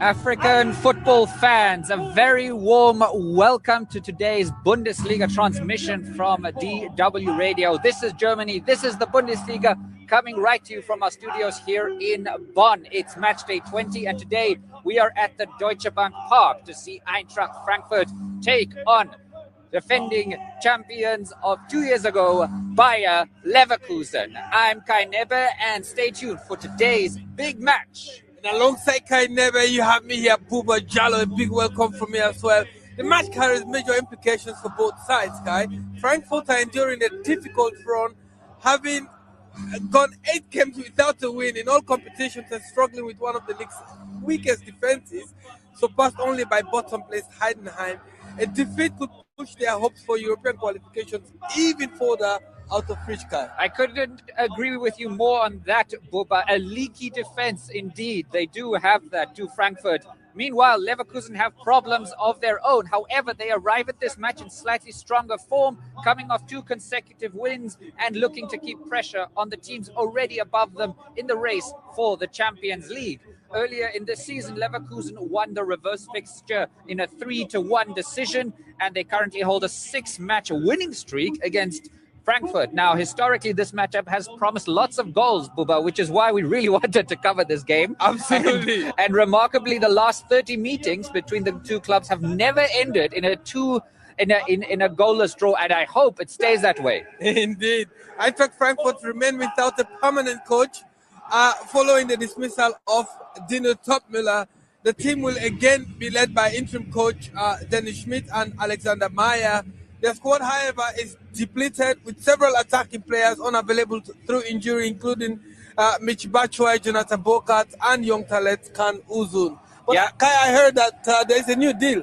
African football fans, a very warm welcome to today's Bundesliga transmission from DW Radio. This is Germany, this is the Bundesliga, coming right to you from our studios here in Bonn. It's match day 20 and today we are at the Deutsche Bank Park to see Eintracht Frankfurt take on defending champions of 2 years ago, Bayer Leverkusen. I'm Kai Nebbe and stay tuned for today's big match. And alongside Kai Nebbe, you have me here, Buba Jallo. A big welcome from me as well. The match carries major implications for both sides, Kai. Frankfurt are enduring a difficult run, having gone 8 games without a win in all competitions and struggling with one of the league's weakest defenses, surpassed only by bottom place Heidenheim. A defeat could push their hopes for European qualifications even further out of reach, Kai. I couldn't agree with you more on that, Buba. A leaky defense indeed. They do have that to Frankfurt. Meanwhile, Leverkusen have problems of their own. However, they arrive at this match in slightly stronger form, coming off 2 consecutive wins and looking to keep pressure on the teams already above them in the race for the Champions League. Earlier in this season, Leverkusen won the reverse fixture in a 3-1 decision, and they currently hold a 6-match winning streak against Frankfurt. Now, historically, this matchup has promised lots of goals, Buba, which is why we really wanted to cover this game. Absolutely. And remarkably, the last 30 meetings between the two clubs have never ended in a goalless draw, and I hope it stays that way. Indeed. Eintracht Frankfurt remain without a permanent coach following the dismissal of Dino Topmüller. The team will again be led by interim coach Dennis Schmidt and Alexander Meyer. Their squad, however, is depleted with several attacking players unavailable through injury, including Mich Batshuayi, Jonathan Burkhardt, and young talent Kan Uzun. But yeah, Kai, I heard that there is a new deal.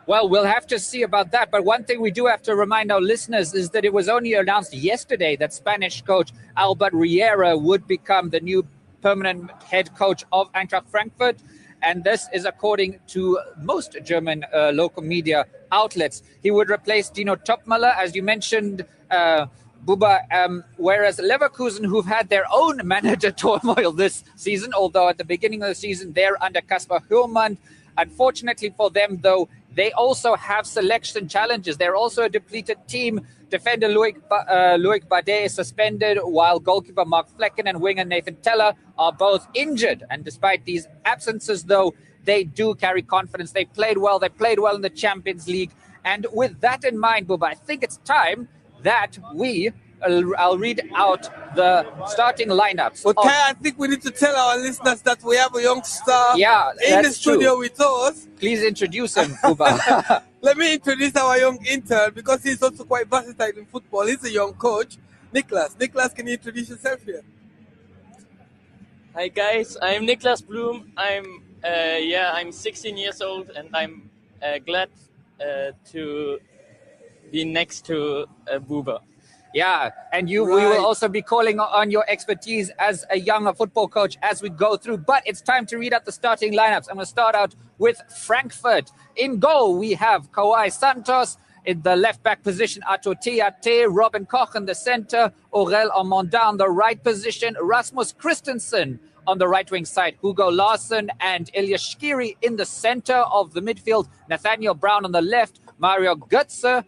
Well, we'll have to see about that. But one thing we do have to remind our listeners is that it was only announced yesterday that Spanish coach Albert Riera would become the new permanent head coach of Eintracht Frankfurt. And this is according to most German local media outlets. He would replace Dino Topmüller, as you mentioned, Buba, whereas Leverkusen, who've had their own manager turmoil this season, although at the beginning of the season, they're under Kasper Hürmann. Unfortunately for them, though, they also have selection challenges. They're also a depleted team. Defender Loic Bade is suspended, while goalkeeper Mark Flecken and winger Nathan Teller are both injured. And despite these absences, though, they do carry confidence. They played well. They played well in the Champions League. And with that in mind, Buba, I think it's time that I'll read out the starting lineups. Okay, I think we need to tell our listeners that we have a young star in the studio with us. Please introduce him, Buba. Let me introduce our young intern because he's also quite versatile in football. He's a young coach, Niklas. Niklas, can you introduce yourself here? Hi guys, I'm Niklas Blum. I'm 16 years old and I'm glad to be next to Buba. Yeah, and we will also be calling on your expertise as a young football coach as we go through. But it's time to read out the starting lineups. I'm going to start out with Frankfurt. In goal, we have Kawhi Santos. In the left-back position, Ato Tiate, Robin Koch in the center, Aurel Amanda on the right position, Rasmus Christensen on the right-wing side, Hugo Larsson and Elias Shkiri in the center of the midfield, Nathaniel Brown on the left, Mario Götze,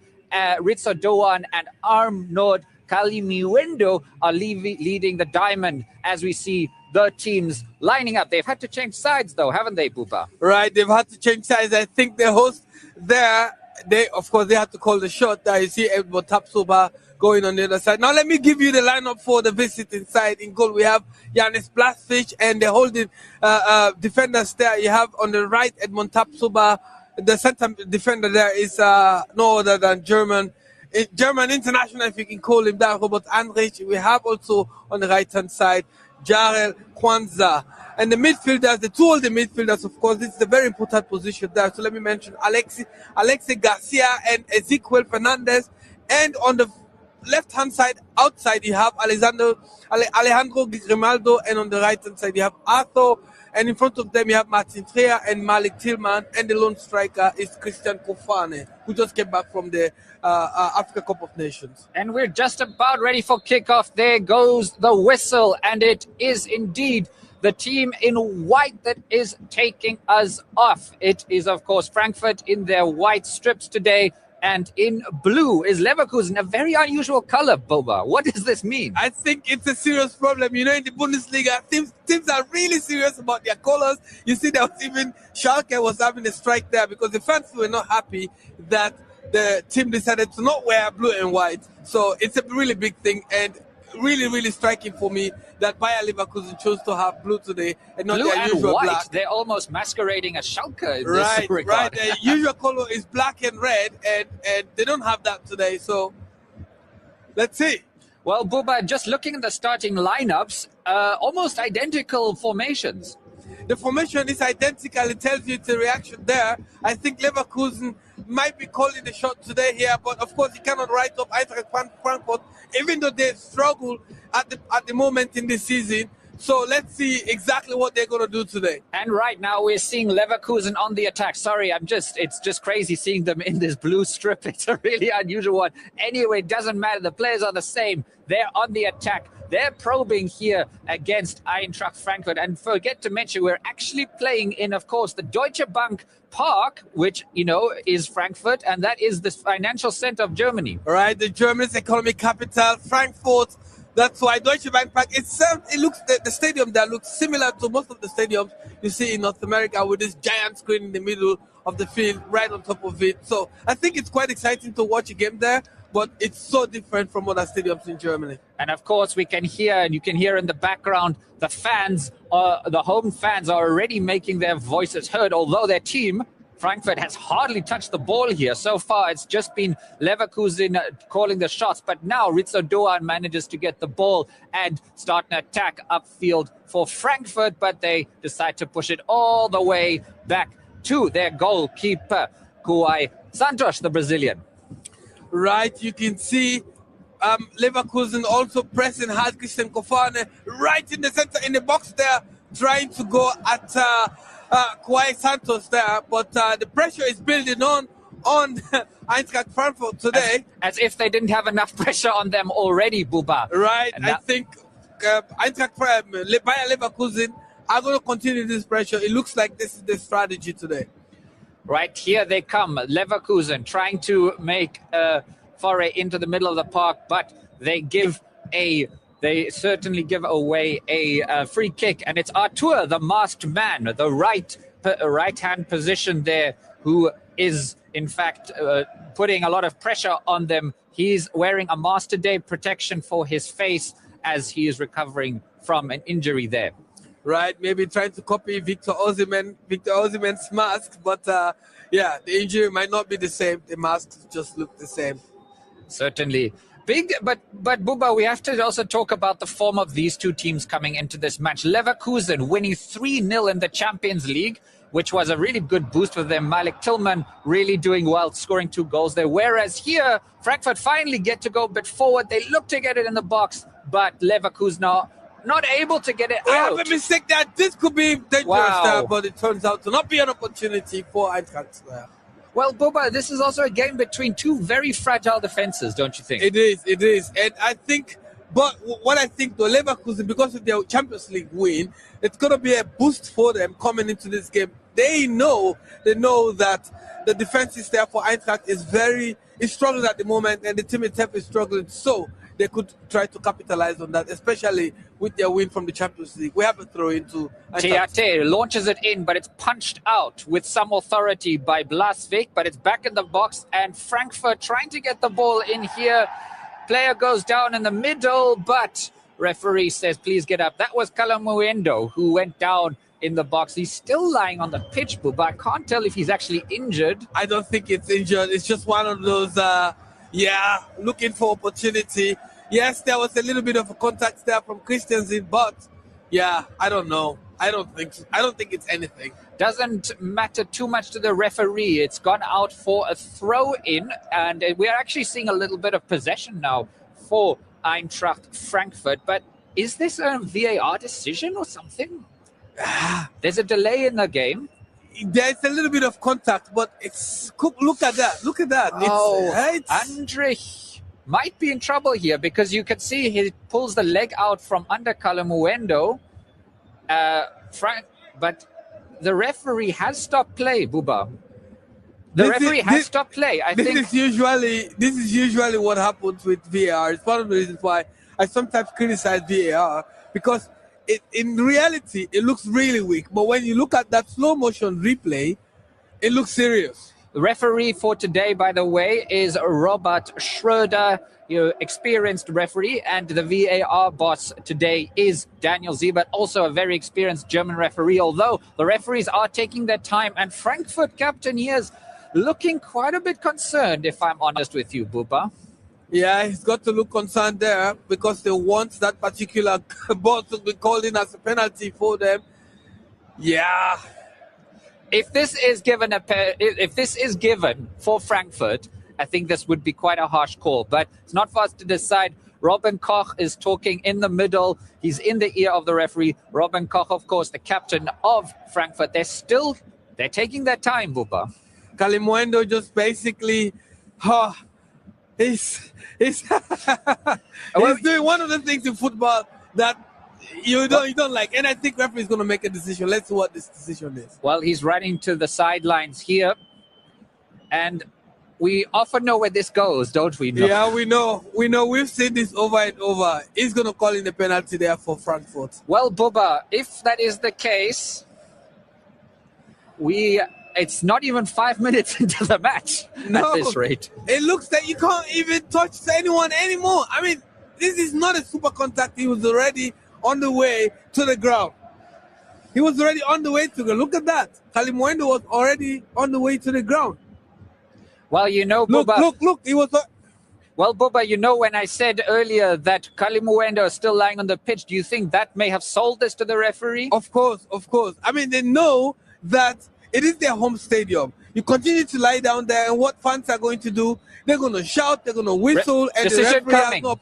Rizzo Doan and Arnold Kalimiwendo are leading the diamond as we see the teams lining up. They've had to change sides though, haven't they, Buba? Right, they've had to change sides. I think the host there, they have to call the shot there. You see Edward Tapsoba going on the other side. Now let me give you the lineup for the visiting side. In goal we have Yanis Blasvich and the holding defenders there. You have on the right Edmond Tapsoba. The center defender there is no other than German international, if you can call him that, Robert Andrich. We have also on the right-hand side Jarel Kwanzaa. And the midfielders, the two older midfielders, of course, this is a very important position there. So let me mention Alexi Garcia and Ezequiel Fernandez. And on the left-hand side, outside, you have Alejandro Grimaldo. And on the right-hand side, you have Arthur. And in front of them, you have Martin Trier and Malik Tillman. And the lone striker is Christian Kofane, who just came back from the Africa Cup of Nations. And we're just about ready for kickoff. There goes the whistle. And it is indeed the team in white that is taking us off. It is, of course, Frankfurt in their white strips today. And in blue is Leverkusen, a very unusual color, Boba. What does this mean? I think it's a serious problem. You know, in the Bundesliga, teams are really serious about their colors. You see, there was even Schalke was having a strike there because the fans were not happy that the team decided to not wear blue and white. So it's a really big thing and really, really striking for me that Bayer Leverkusen chose to have blue today and not Blue their and usual white. black. They're almost masquerading as Schalke in Right, this regard. right. The usual color is black and red, and they don't have that today. So let's see. Well, Buba, just looking at the starting lineups, almost identical formations. The formation is identical. It tells you it's a reaction there. I think Leverkusen might be calling the shot today here, but of course you cannot write off Eintracht Frankfurt, even though they struggle at the moment in this season. So let's see exactly what they're going to do today. And right now we're seeing Leverkusen on the attack. Sorry, it's just crazy seeing them in this blue strip. It's a really unusual one. Anyway, it doesn't matter. The players are the same. They're on the attack. They're probing here against Eintracht Frankfurt. And forget to mention, we're actually playing in, of course, the Deutsche Bank Park, which, you know, is Frankfurt. And that is the financial center of Germany. All right, the Germany's economic capital, Frankfurt. That's why Deutsche Bank Park itself, the stadium there looks similar to most of the stadiums you see in North America with this giant screen in the middle of the field, right on top of it. So I think it's quite exciting to watch a game there, but it's so different from other stadiums in Germany. And of course, we can hear, and you can hear in the background, the fans, the home fans are already making their voices heard, although their team, Frankfurt, has hardly touched the ball here. So far, it's just been Leverkusen calling the shots. But now Rizzo Doan manages to get the ball and start an attack upfield for Frankfurt. But they decide to push it all the way back to their goalkeeper, Kuai Santos, the Brazilian. Right, you can see Leverkusen also pressing hard. Christian Kofane right in the center, in the box there, trying to go at Kuai Santos there, but the pressure is building on Eintracht Frankfurt today. As if they didn't have enough pressure on them already, Buba. Right, I think Eintracht Bayer Leverkusen are going to continue this pressure. It looks like this is the strategy today. Right, here they come, Leverkusen trying to make a foray into the middle of the park, but they certainly give away a free kick, and it's Artur, the masked man, the right-hand position there, who is, in fact, putting a lot of pressure on them. He's wearing a Master Day protection for his face as he is recovering from an injury there. Right, maybe trying to copy Victor Osimhen's mask, but yeah, the injury might not be the same. The masks just look the same. Certainly. Big, but Buba, we have to also talk about the form of these two teams coming into this match. Leverkusen winning 3-0 in the Champions League, which was a really good boost for them. Malik Tillman really doing well, scoring 2 goals there. Whereas here, Frankfurt finally get to go a bit forward. They look to get it in the box, but Leverkusen are not able to get it We out. have a mistake there. This could be dangerous there, but it turns out to not be an opportunity for Eintracht there. Well, Boba, this is also a game between two very fragile defenses, don't you think? It is. And I think, but what I think, though, Leverkusen, because of their Champions League win, it's going to be a boost for them coming into this game. They know that the defense is there for Eintracht is struggling at the moment, and the team itself is struggling. So they could try to capitalize on that, especially with their win from the Champions League. We have a throw into Teate launches it in, but it's punched out with some authority by Blasvik, but it's back in the box, and Frankfurt trying to get the ball in here. Player goes down in the middle, but referee says, please get up. That was Calamuendo who went down in the box. He's still lying on the pitch, but I can't tell if he's actually injured. I don't think it's injured. It's just one of those, looking for opportunity. Yes, there was a little bit of a contact there from Christensen, but yeah, I don't know. I don't think it's anything. Doesn't matter too much to the referee. It's gone out for a throw-in, and we are actually seeing a little bit of possession now for Eintracht Frankfurt. But is this a VAR decision or something? There's a delay in the game. There's a little bit of contact, but look at that. Look at that. Andrich might be in trouble here because you can see he pulls the leg out from under Calamuendo. But the referee has stopped play, Buba. The referee has stopped play. This is usually what happens with VAR. It's one of the reasons why I sometimes criticize VAR, because in reality it looks really weak. But when you look at that slow motion replay, it looks serious. The referee for today, by the way, is Robert Schroeder, experienced referee, and the VAR boss today is Daniel Siebert, also a very experienced German referee, although the referees are taking their time, and Frankfurt captain here is looking quite a bit concerned, if I'm honest with you, Buba. Yeah, he's got to look concerned there because they want that particular ball to be called in as a penalty for them. Yeah. If this is given for Frankfurt, I think this would be quite a harsh call. But it's not for us to decide. Robin Koch is talking in the middle. He's in the ear of the referee. Robin Koch, of course, the captain of Frankfurt. They're taking their time, Buba. Kalimuendo just basically, he's doing one of the things in football that you don't like, and I think referee is going to make a decision. Let's see what this decision is. Well, he's running to the sidelines here, and we often know where this goes, don't we? Yeah, we know. We've seen this over and over. He's going to call in the penalty there for Frankfurt. Well, Buba, if that is the case, it's not even 5 minutes into the match at this rate. It looks like you can't even touch anyone anymore. I mean, this is not a super contact. He was already on the way to the ground. Look at that. Kalimuendo was already on the way to the ground. Well, Buba. Look. He was. Well, Buba, when I said earlier that Kalimuendo is still lying on the pitch, do you think that may have sold this to the referee? Of course. I mean, they know that it is their home stadium. You continue to lie down there, and what fans are going to do, they're going to shout, they're going to whistle, and the referee has no...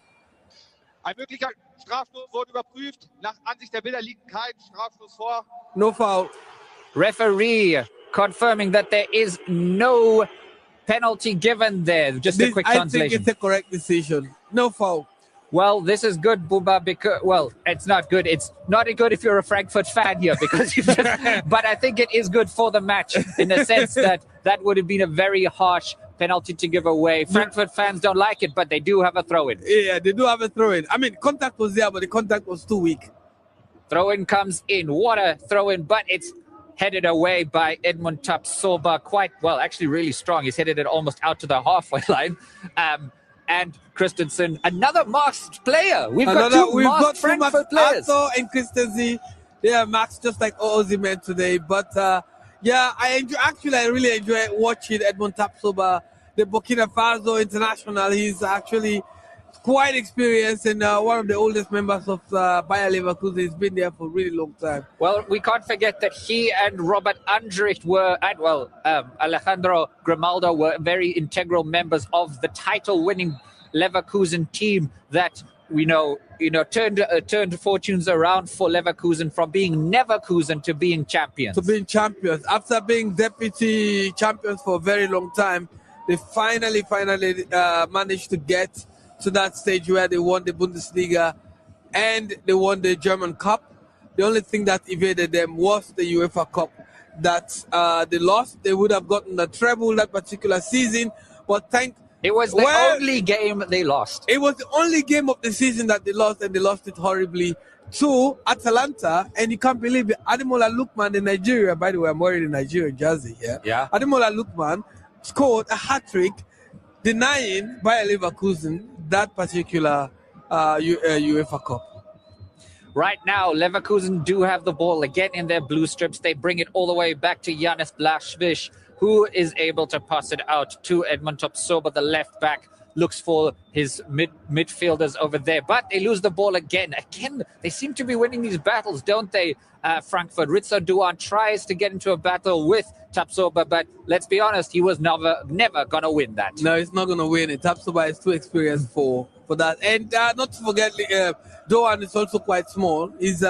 Ein möglicher Strafstoß wurde überprüft. Nach Ansicht der Bilder liegt kein Strafstoß vor. No foul. Referee confirming that there is no penalty given there. Just a quick translation. I think it's a correct decision. No foul. Well, this is good, Buba, because, well, it's not good. It's not good if you're a Frankfurt fan here, because but I think it is good for the match in the sense that would have been a very harsh penalty to give away. Frankfurt fans don't like it, but they do have a throw-in. Yeah, they do have a throw-in. I mean, contact was there, but the contact was too weak. Throw-in comes in. What a throw-in, but it's headed away by Edmund Tapsoba quite well, actually really strong. He's headed it almost out to the halfway line. And Christensen, another masked player. We've got two Frankfurt players. Arthur and Christensen. Yeah, Max, just like Ozyman today. But yeah, I really enjoy watching Edmund Tapsoba, the Burkina Faso international. He's actually quite experienced and one of the oldest members of Bayer Leverkusen. He's been there for a really long time. Well, we can't forget that he and Robert Andrich Alejandro Grimaldo were very integral members of the title-winning Leverkusen team that we know turned fortunes around for Leverkusen from being Neverkusen to being champions. After being deputy champions for a very long time, they finally managed to get to that stage where they won the Bundesliga and they won the German Cup. The only thing that evaded them was the UEFA Cup that they lost. They would have gotten the treble that particular season, but it was the only game they lost. It was the only game of the season that they lost, and they lost it horribly to Atalanta. And you can't believe it. Ademola Lookman in Nigeria, by the way, I'm wearing a Nigerian jersey here. Yeah. Ademola Lookman scored a hat-trick denying Bayer Leverkusen that particular UEFA Cup. Right now, Leverkusen do have the ball again in their blue strips. They bring it all the way back to Janis Blaszczykowski, who is able to pass it out to Edmund Tapsoba, the left back. Looks for his midfielders over there, but they lose the ball again. They seem to be winning these battles, don't they, Frankfurt? Ritso Duan tries to get into a battle with Tapsoba, but let's be honest, he was never going to win that. No, he's not going to win it. Tapsoba is too experienced for that. And not to forget, Doan is also quite small. He's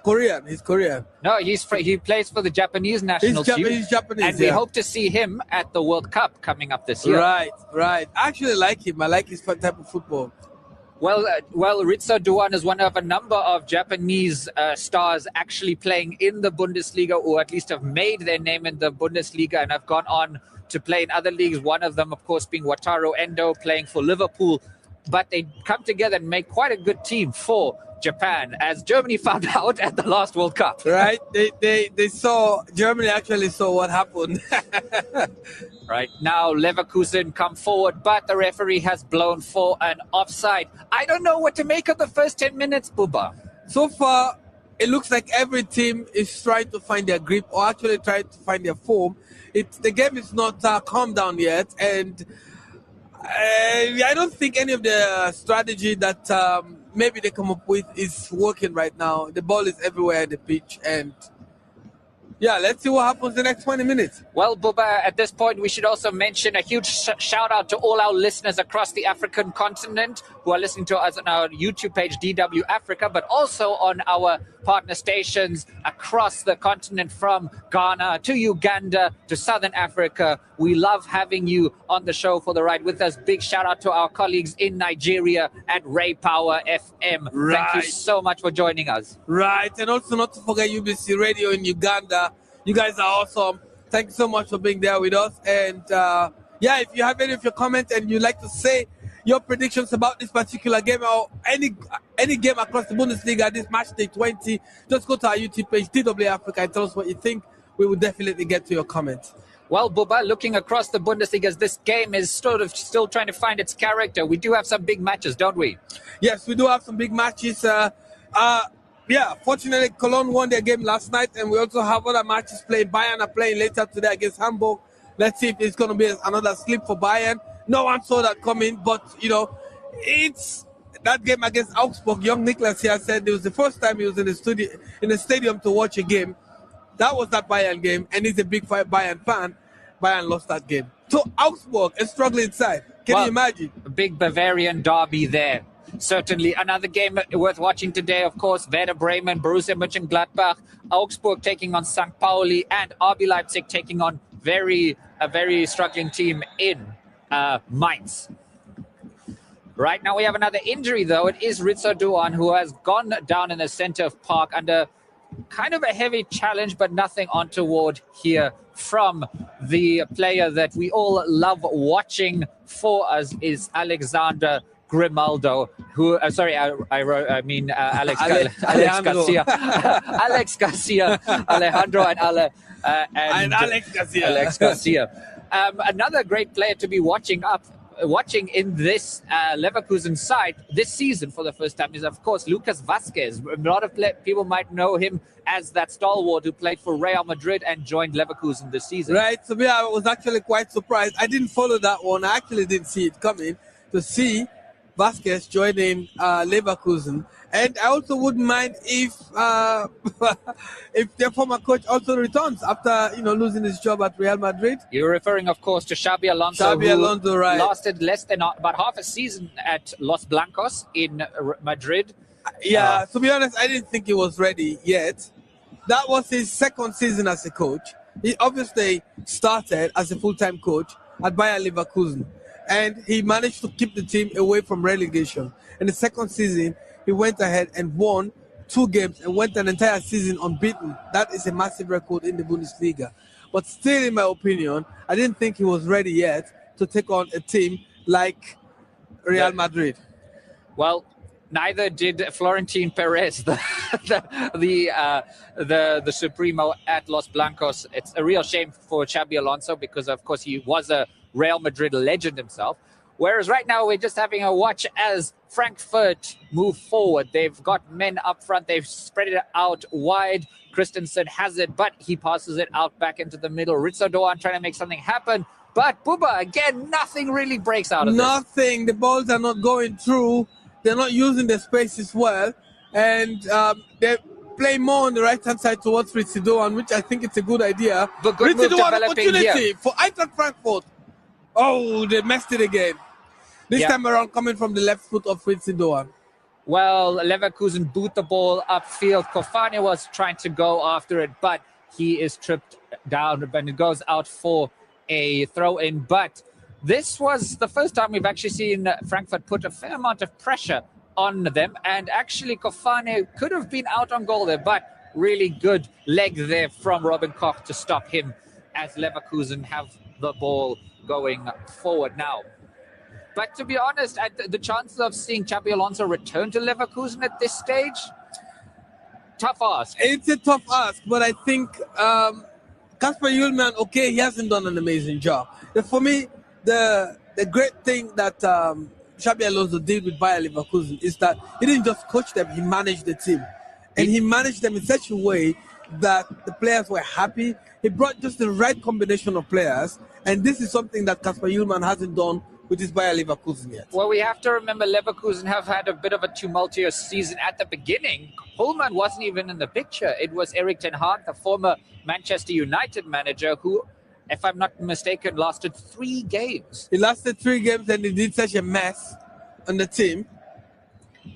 Korean. He's Korean. No, he plays for the Japanese national team. He's Japanese, and we hope to see him at the World Cup coming up this year. Right. I actually like him. I like his type of football. Well, Ritsu Doan is one of a number of Japanese stars actually playing in the Bundesliga, or at least have made their name in the Bundesliga and have gone on to play in other leagues. One of them, of course, being Wataru Endo, playing for Liverpool. But they come together and make quite a good team for Japan, as Germany found out at the last World Cup. Right? Germany actually saw what happened. Right now, Leverkusen come forward, but the referee has blown for an offside. I don't know what to make of the first 10 minutes, Buba. So far, it looks like every team is trying to find their grip, or actually trying to find their form. The game is not calmed down yet, and I don't think any of the strategy that maybe they come up with is working right now. The ball is everywhere in the pitch, and yeah, let's see what happens the next 20 minutes. Well, Buba, at this point, we should also mention a huge shout out to all our listeners across the African continent who are listening to us on our YouTube page, DW Africa, but also on our partner stations across the continent, from Ghana to Uganda to Southern Africa. We love having you on the show for the ride with us. Big shout out to our colleagues in Nigeria at Ray Power FM. Right. Thank you so much for joining us. Right, and also not to forget UBC Radio in Uganda. You guys are awesome. Thank you so much for being there with us. And yeah, if you have any of your comments and you'd like to say your predictions about this particular game, or any game across the Bundesliga, this match day 20, just go to our YouTube page, DW Africa, and tell us what you think. We will definitely get to your comments. Well, Buba, looking across the Bundesliga, this game is sort of still trying to find its character. We do have some big matches, don't we? Yes, we do have some big matches. Yeah, fortunately, Cologne won their game last night, and we also have other matches playing. Bayern are playing later today against Hamburg. Let's see if it's going to be another slip for Bayern. No one saw that coming, but, you know, it's that game against Augsburg. Young Niklas here said it was the first time he was in the stadium to watch a game. That was that Bayern game, and he's a big Bayern fan. Bayern lost that game. So Augsburg is struggling inside. Can you imagine? A big Bavarian derby there. Certainly. Another game worth watching today, of course, Werder Bremen, Borussia Mönchengladbach, Augsburg taking on St. Pauli, and RB Leipzig taking on a very struggling team in Mainz. Right now we have another injury, though. It is Ritsu Doan, who has gone down in the center of park under kind of a heavy challenge, but nothing untoward here from the player that we all love watching for us is Alexander Grimaldo, who Alex Garcia, Alex Garcia, Alejandro and Alex Garcia. Another great player to be watching in this Leverkusen side this season for the first time is, of course, Lucas Vazquez. A lot of people might know him as that stalwart who played for Real Madrid and joined Leverkusen this season. Right, so yeah, I was actually quite surprised. I didn't follow that one. I actually didn't see it coming to see Vazquez joining Leverkusen. And I also wouldn't mind if their former coach also returns after losing his job at Real Madrid. You're referring, of course, to Xabi Alonso, who right. lasted less than about half a season at Los Blancos in Madrid. Yeah, to be honest, I didn't think he was ready yet. That was his second season as a coach. He obviously started as a full-time coach at Bayer Leverkusen, and he managed to keep the team away from relegation. In the second season, he went ahead and won 2 games and went an entire season unbeaten. That is a massive record in the Bundesliga. But still, in my opinion, I didn't think he was ready yet to take on a team like Real Madrid. Well, neither did Florentine Perez, the Supremo at Los Blancos. It's a real shame for Xabi Alonso because, of course, he was a Real Madrid legend himself. Whereas right now we're just having a watch as Frankfurt move forward. They've got men up front. They've spread it out wide. Christensen has it, but he passes it out back into the middle. Ritsu Doan trying to make something happen. But Buba, again, nothing really breaks out of this. Nothing. The balls are not going through. They're not using the spaces well. And they play more on the right-hand side towards Ritsu Doan, which I think it's a good idea. But good move developing opportunity here for Eintracht Frankfurt. Oh, they messed it again. This time around, coming from the left foot of Ritsu Doan. Well, Leverkusen boot the ball upfield. Kofane was trying to go after it, but he is tripped down and it goes out for a throw-in. But This was the first time we've actually seen Frankfurt put a fair amount of pressure on them, and actually Kofane could have been out on goal there, but really good leg there from Robin Koch to stop him as Leverkusen have the ball going forward now. But to be honest, the chances of seeing Xabi Alonso return to Leverkusen at this stage, tough ask. It's a tough ask, but I think Kasper Hjulmand, okay, he hasn't done an amazing job. For me, the great thing that Xabi Alonso did with Bayer Leverkusen is that he didn't just coach them, he managed the team. And he managed them in such a way that the players were happy. He brought just the right combination of players, and this is something that Kasper Hjulmand hasn't done with his Bayer Leverkusen yet. Well, we have to remember Leverkusen have had a bit of a tumultuous season at the beginning. Hjulmand wasn't even in the picture. It was Erik ten Hag, the former Manchester United manager, who, if I'm not mistaken, lasted 3 games. He lasted 3 games and he did such a mess on the team.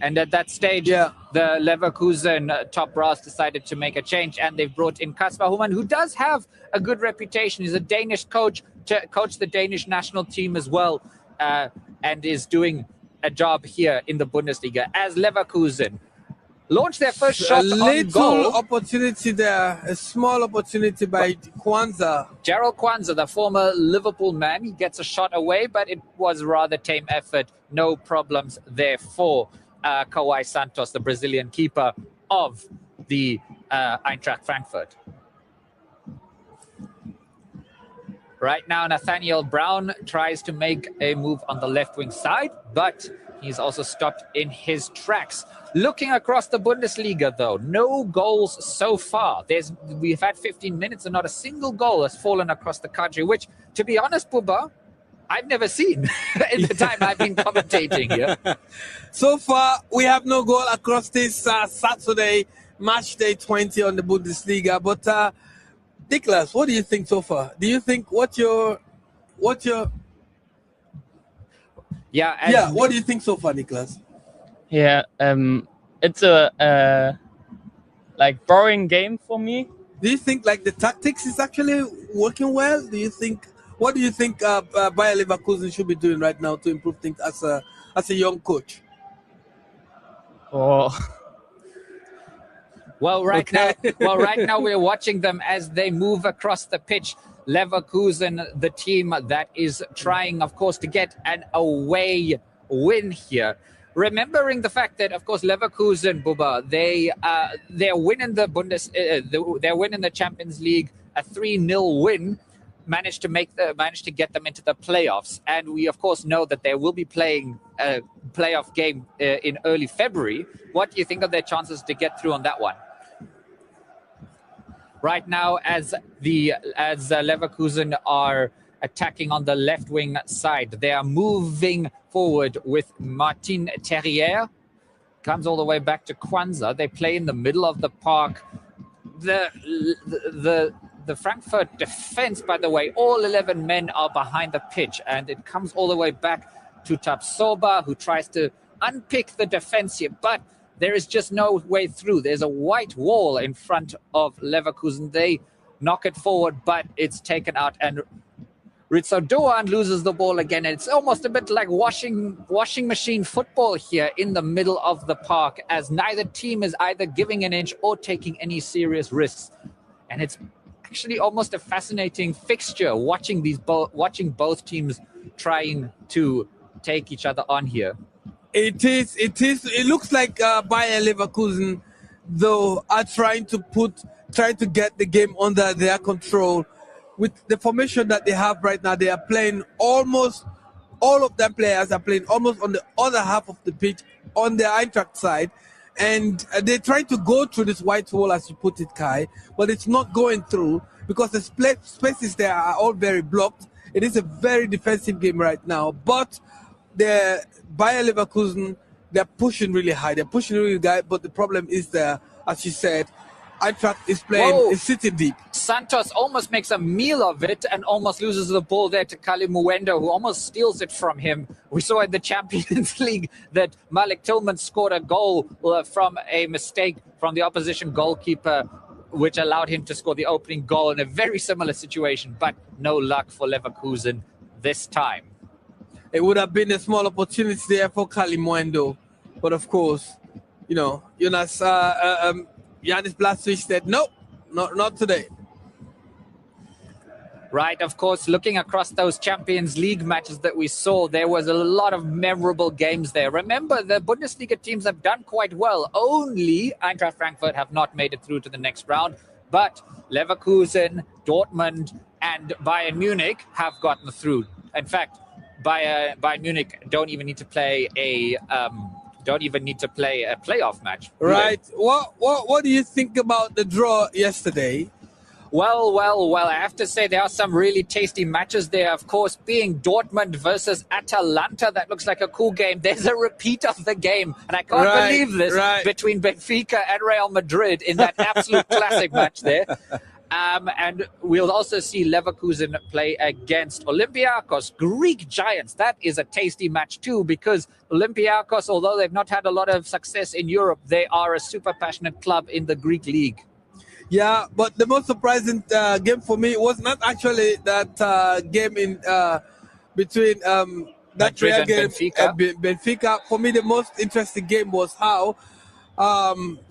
And at that stage, the Leverkusen top brass decided to make a change, and they've brought in Kasper Hjulmand, who does have a good reputation. He's a Danish coach, to coach the Danish national team as well, and is doing a job here in the Bundesliga as Leverkusen launched their first shot on goal. A little opportunity there, a small opportunity by Kwanzaa. Gerald Kwanzaa, the former Liverpool man, he gets a shot away, but it was rather tame effort. No problems there for Kawhi Santos, the Brazilian keeper of the Eintracht Frankfurt. Right now, Nathaniel Brown tries to make a move on the left wing side, but he's also stopped in his tracks. Looking across the Bundesliga, though, no goals so far. We've had 15 minutes and not a single goal has fallen across the country, which, to be honest, Bubba, I've never seen in the time I've been commentating here. So far, we have no goal across this Saturday, match day 20 on the Bundesliga. But Niklas, what do you think so far? Do you think what do you think so far, Niklas? Yeah, it's a like boring game for me. Do you think like the tactics is actually working well? What do you think Bayer Leverkusen should be doing right now to improve things as a young coach? Oh. Well, right now we're watching them as they move across the pitch. Leverkusen, the team that is trying, of course, to get an away win here. Remembering the fact that, of course, Leverkusen, Bubba, their win in the their win in the Champions League, a 3-0 win, managed to get them into the playoffs. And we, of course, know that they will be playing a playoff game in early February. What do you think of their chances to get through on that one? Right now, as Leverkusen are attacking on the left wing side, they are moving forward with Martin Terrier. Comes all the way back to Kwanzaa. They play in the middle of the park. The Frankfurt defense, by the way, all 11 men are behind the pitch, and it comes all the way back to Tapsoba, who tries to unpick the defense here, but there is just no way through. There's a white wall in front of Leverkusen. They knock it forward, but it's taken out, and Ritso Doan loses the ball again. And it's almost a bit like washing machine football here in the middle of the park, as neither team is either giving an inch or taking any serious risks. And it's actually almost a fascinating fixture watching both teams trying to take each other on here. It is. It looks like Bayer Leverkusen, though, are trying to get the game under their control. With the formation that they have right now, they are playing almost all of their players are playing almost on the other half of the pitch on the Eintracht side, and they're trying to go through this white wall, as you put it, Kai, but it's not going through because the spaces there are all very blocked. It is a very defensive game right now, but the Bayer Leverkusen, they're pushing really high. They're pushing really high, but the problem is there, as you said, Eintracht is playing, is sitting deep. Santos almost makes a meal of it and almost loses the ball there to Kali Muendo, who almost steals it from him. We saw in the Champions League that Malik Tillman scored a goal from a mistake from the opposition goalkeeper, which allowed him to score the opening goal in a very similar situation, but no luck for Leverkusen this time. it would have been a small opportunity there for Kalimundo. But of course, you know, Yanis Blažič said, nope, not today. Right, of course, looking across those Champions League matches that we saw, there was a lot of memorable games there. Remember, the Bundesliga teams have done quite well. Only Eintracht Frankfurt have not made it through to the next round. But Leverkusen, Dortmund, and Bayern Munich have gotten through. In fact, Bayern Munich don't even need to play a playoff match. Right. What do you think about the draw yesterday? Well, I have to say there are some really tasty matches there. Of course, being Dortmund versus Atalanta, that looks like a cool game. There's a repeat of the game, and I can't believe this, between Benfica and Real Madrid in that absolute classic match there. And we'll also see Leverkusen play against Olympiacos, Greek giants. That is a tasty match too, because Olympiacos, although they've not had a lot of success in Europe, they are a super passionate club in the Greek league. Yeah, but the most surprising game for me was not actually that game in between that Real game Benfica. For me, the most interesting game was how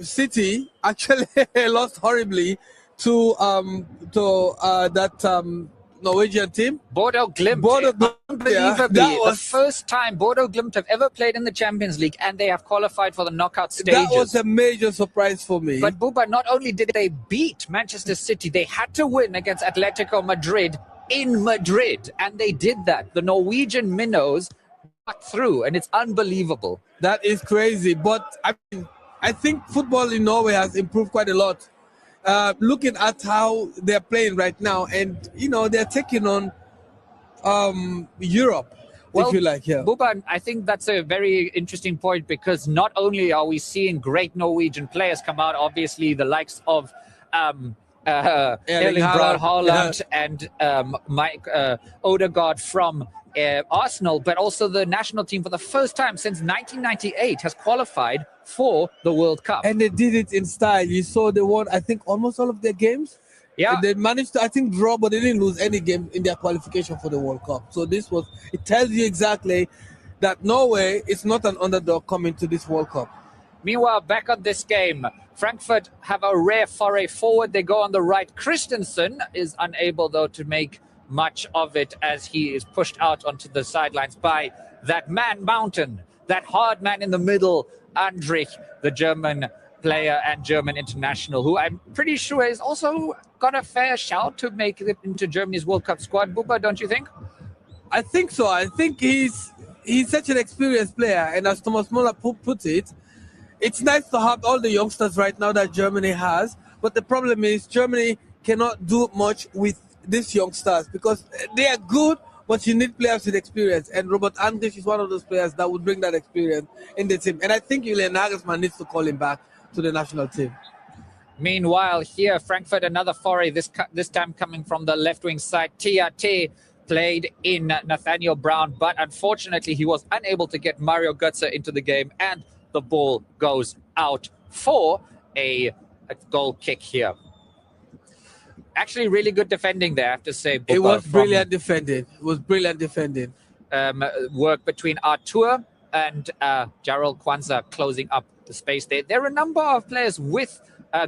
City actually lost horribly to that Norwegian team. Bodo Glimt. Unbelievably, the first time Bodo Glimt have ever played in the Champions League, and they have qualified for the knockout stages. That was a major surprise for me. But Buba, not only did they beat Manchester City, they had to win against Atletico Madrid in Madrid, and they did that. The Norwegian minnows got through, and it's unbelievable. That is crazy. But I think football in Norway has improved quite a lot. Looking at how they're playing right now, and they're taking on Europe, if you like. Yeah, Buba, I think that's a very interesting point, because not only are we seeing great Norwegian players come out, obviously the likes of Erling Braut Haaland and Mike Odegaard from Arsenal, but also the national team for the first time since 1998 has qualified for the World Cup. And they did it in style. You saw they won, I think, almost all of their games. Yeah. And they managed to, I think, draw, but they didn't lose any game in their qualification for the World Cup. So it tells you exactly that Norway is not an underdog coming to this World Cup. Meanwhile, back on this game, Frankfurt have a rare foray forward. They go on the right. Christensen is unable, though, to make much of it as he is pushed out onto the sidelines by that man Mountain, that hard man in the middle, Andrich, the German player and German international, who I'm pretty sure has also got a fair shout to make it into Germany's World Cup squad. Buba, don't you think? I think so. I think he's such an experienced player, and as Thomas Muller put it, it's nice to have all the youngsters right now that Germany has, but the problem is Germany cannot do much with these youngsters because they are good, but you need players with experience. And Robert Andrich is one of those players that would bring that experience in the team. And I think Julian Nagelsmann needs to call him back to the national team. Meanwhile, here, Frankfurt, another foray, this time coming from the left-wing side. TRT played in Nathaniel Brown, but unfortunately he was unable to get Mario Götze into the game, and the ball goes out for a goal kick here. Actually, really good defending there, I have to say. It was brilliant defending. Work between Artur and Jarrell Kwanzaa closing up the space there. There are a number of players with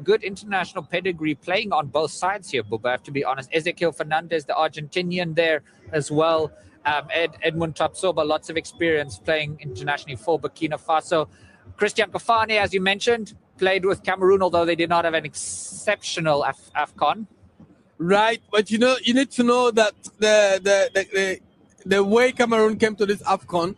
good international pedigree playing on both sides here, Bubba, I have to be honest. Ezequiel Fernandez, the Argentinian there as well. Edmund Tapsoba, lots of experience playing internationally for Burkina Faso. Christian Kofane, as you mentioned, played with Cameroon, although they did not have an exceptional AFCON. Right, but you need to know that the way Cameroon came to this AFCON,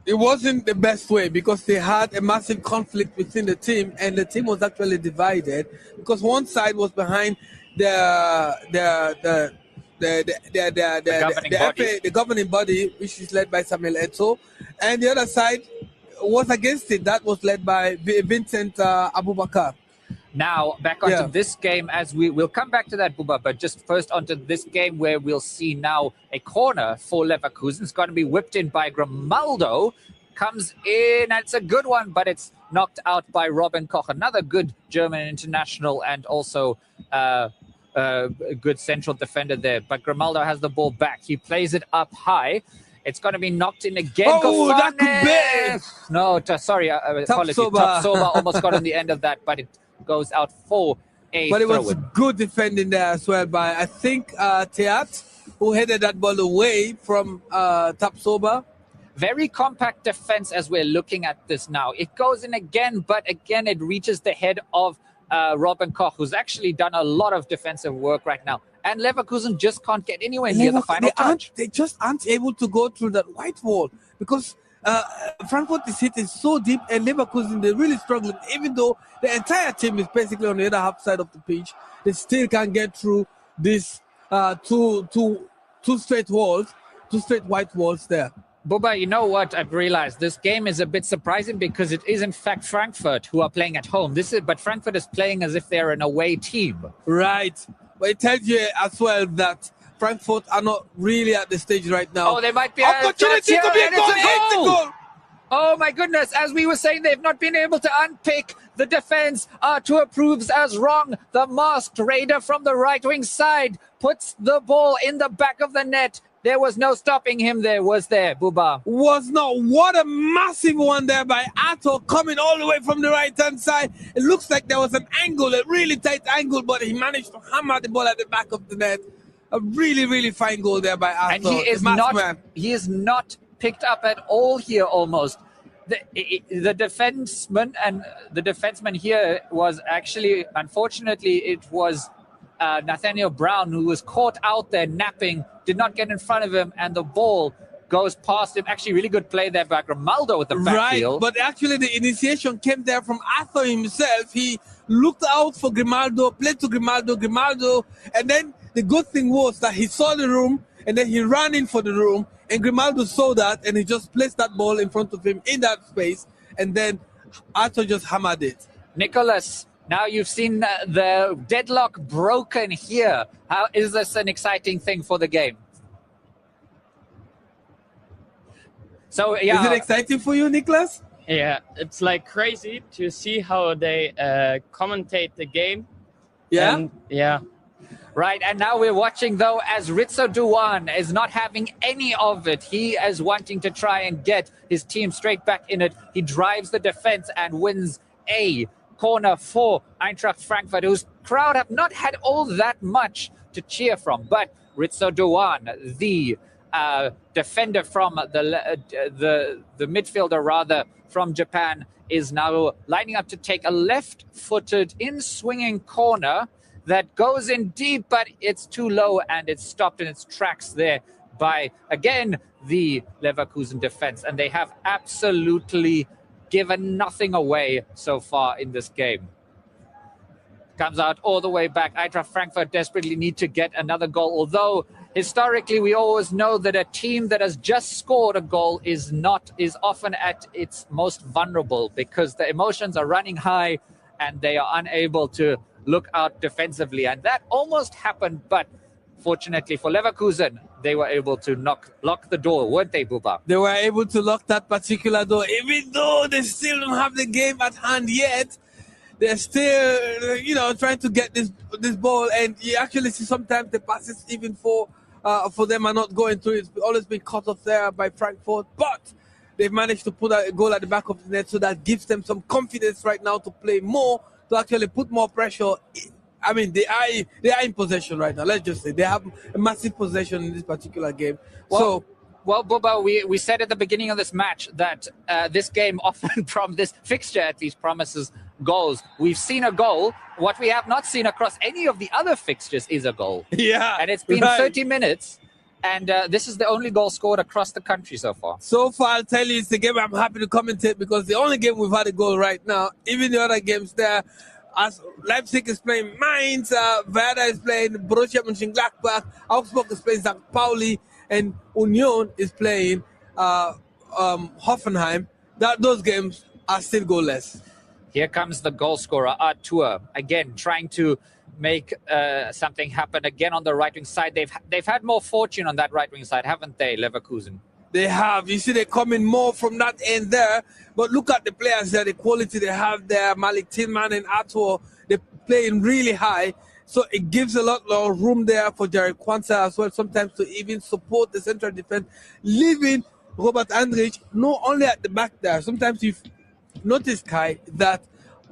it wasn't the best way because they had a massive conflict within the team, and the team was actually divided because one side was behind the governing body, which is led by Samuel Eto'o, and the other side was against it. That was led by Vincent Abubakar. Now, back onto this game, as we'll come back to that, Buba, but just first onto this game where we'll see now a corner for Leverkusen. It's going to be whipped in by Grimaldo. Comes in, and it's a good one, but it's knocked out by Robin Koch, another good German international and also a good central defender there. But Grimaldo has the ball back. He plays it up high It's going to be knocked in again. Oh, that could Gofane! No, sorry, apologies. Tapsoba almost got on the end of that, but it goes out for a But it was throw-in. good defending there as well by, I think, Teat, who headed that ball away from Tapsoba. Very compact defense as we're looking at this now. It goes in again, but again, it reaches the head of Robin Koch, who's actually done a lot of defensive work right now. And Leverkusen just can't get anywhere near the final touch. They just aren't able to go through that white wall because Frankfurt is hitting so deep and Leverkusen, they're really struggling. Even though the entire team is basically on the other half side of the pitch, they still can't get through these two straight white walls there. Buba, you know what? I've realized this game is a bit surprising because it is in fact Frankfurt who are playing at home. But Frankfurt is playing as if they're an away team. Right. But it tells you as well that Frankfurt are not really at the stage right now. Oh, they might be opportunity to be a goal. It's a goal. Oh my goodness, as we were saying, they've not been able to unpick the defense. Artur proves as wrong. The masked raider from the right wing side puts the ball in the back of the net. There was no stopping him there, was there, Buba? Was not. What a massive one there by Artur coming all the way from the right-hand side. It looks like there was an angle, a really tight angle, but he managed to hammer the ball at the back of the net. A really, really fine goal there by Artur. And he is not picked up at all here almost. The defenseman here was actually, unfortunately, it was Nathaniel Brown, who was caught out there napping, did not get in front of him, and the ball goes past him. Actually, really good play there by Grimaldo with the back heel. Right, but actually the initiation came there from Arthur himself. He looked out for Grimaldo, played to Grimaldo, and then the good thing was that he saw the room, and then he ran in for the room, and Grimaldo saw that, and he just placed that ball in front of him in that space, and then Arthur just hammered it. Nicholas, now you've seen the deadlock broken here. How is this an exciting thing for the game? So yeah, is it exciting for you, Nicholas? Yeah, it's like crazy to see how they commentate the game. Yeah, and, yeah. Right, and now we're watching, though, as Ritso Duan is not having any of it. He is wanting to try and get his team straight back in it. He drives the defense and wins a corner for Eintracht Frankfurt, whose crowd have not had all that much to cheer from. But Ritso Duan, the defender from the midfielder, rather, from Japan, is now lining up to take a left-footed in-swinging corner that goes in deep, but it's too low, and it's stopped in its tracks there by, again, the Leverkusen defense. And they have absolutely given nothing away so far in this game. Comes out all the way back. Eintracht Frankfurt desperately need to get another goal, although historically we always know that a team that has just scored a goal is often at its most vulnerable because the emotions are running high and they are unable to look out defensively, and that almost happened, but fortunately for Leverkusen, they were able to lock the door, weren't they, Buba? They were able to lock that particular door, even though they still don't have the game at hand yet. They're still, trying to get this ball, and you actually see sometimes the passes even for them are not going through. It's always been cut off there by Frankfurt, but they've managed to put a goal at the back of the net, so that gives them some confidence right now to play more, to actually put more pressure. I mean, they are in possession right now. Let's just say they have a massive possession in this particular game. Well, Bubba, we said at the beginning of this match that this game often, from this fixture at least, promises goals. We've seen a goal. What we have not seen across any of the other fixtures is a goal. Yeah, and it's been 30 minutes. And this is the only goal scored across the country so far. So far, I'll tell you, it's the game I'm happy to commentate because the only game we've had a goal right now. Even the other games there, as Leipzig is playing Mainz, Werder is playing Borussia Mönchengladbach, Augsburg is playing St. Pauli, and Union is playing Hoffenheim. Those games are still goalless. Here comes the goal scorer, Artur, again trying to make something happen again on the right-wing side. They've had more fortune on that right-wing side, haven't they, Leverkusen? They have. You see, they're coming more from that end there. But look at the players there, the quality they have there. Malik Tillman and Artur, they're playing really high. So it gives a lot of room there for Jared Kwanzaa as well, sometimes to even support the central defense, leaving Robert Andrich not only at the back there. Sometimes you've noticed, Kai, that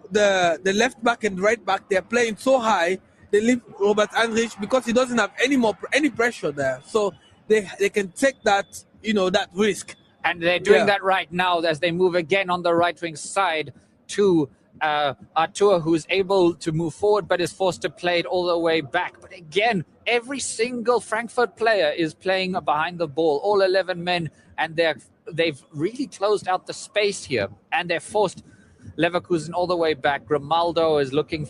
the left back and right back, they're playing so high, they leave Robert Andrich because he doesn't have any pressure there. So they can take that, that risk. And they're doing that right now as they move again on the right wing side to Artur, who's able to move forward but is forced to play it all the way back. But again, every single Frankfurt player is playing behind the ball, all 11 men, and they've really closed out the space here, and they're forced Leverkusen all the way back. Grimaldo is looking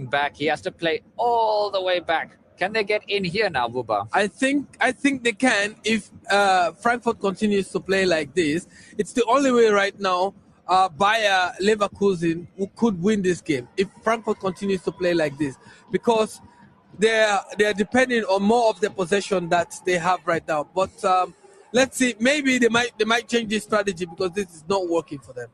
back. He has to play all the way back. Can they get in here now, Buba? I think they can if Frankfurt continues to play like this. It's the only way right now Bayer Leverkusen who could win this game if Frankfurt continues to play like this, because they're depending on more of the possession that they have right now. But let's see, maybe they might change this strategy because this is not working for them.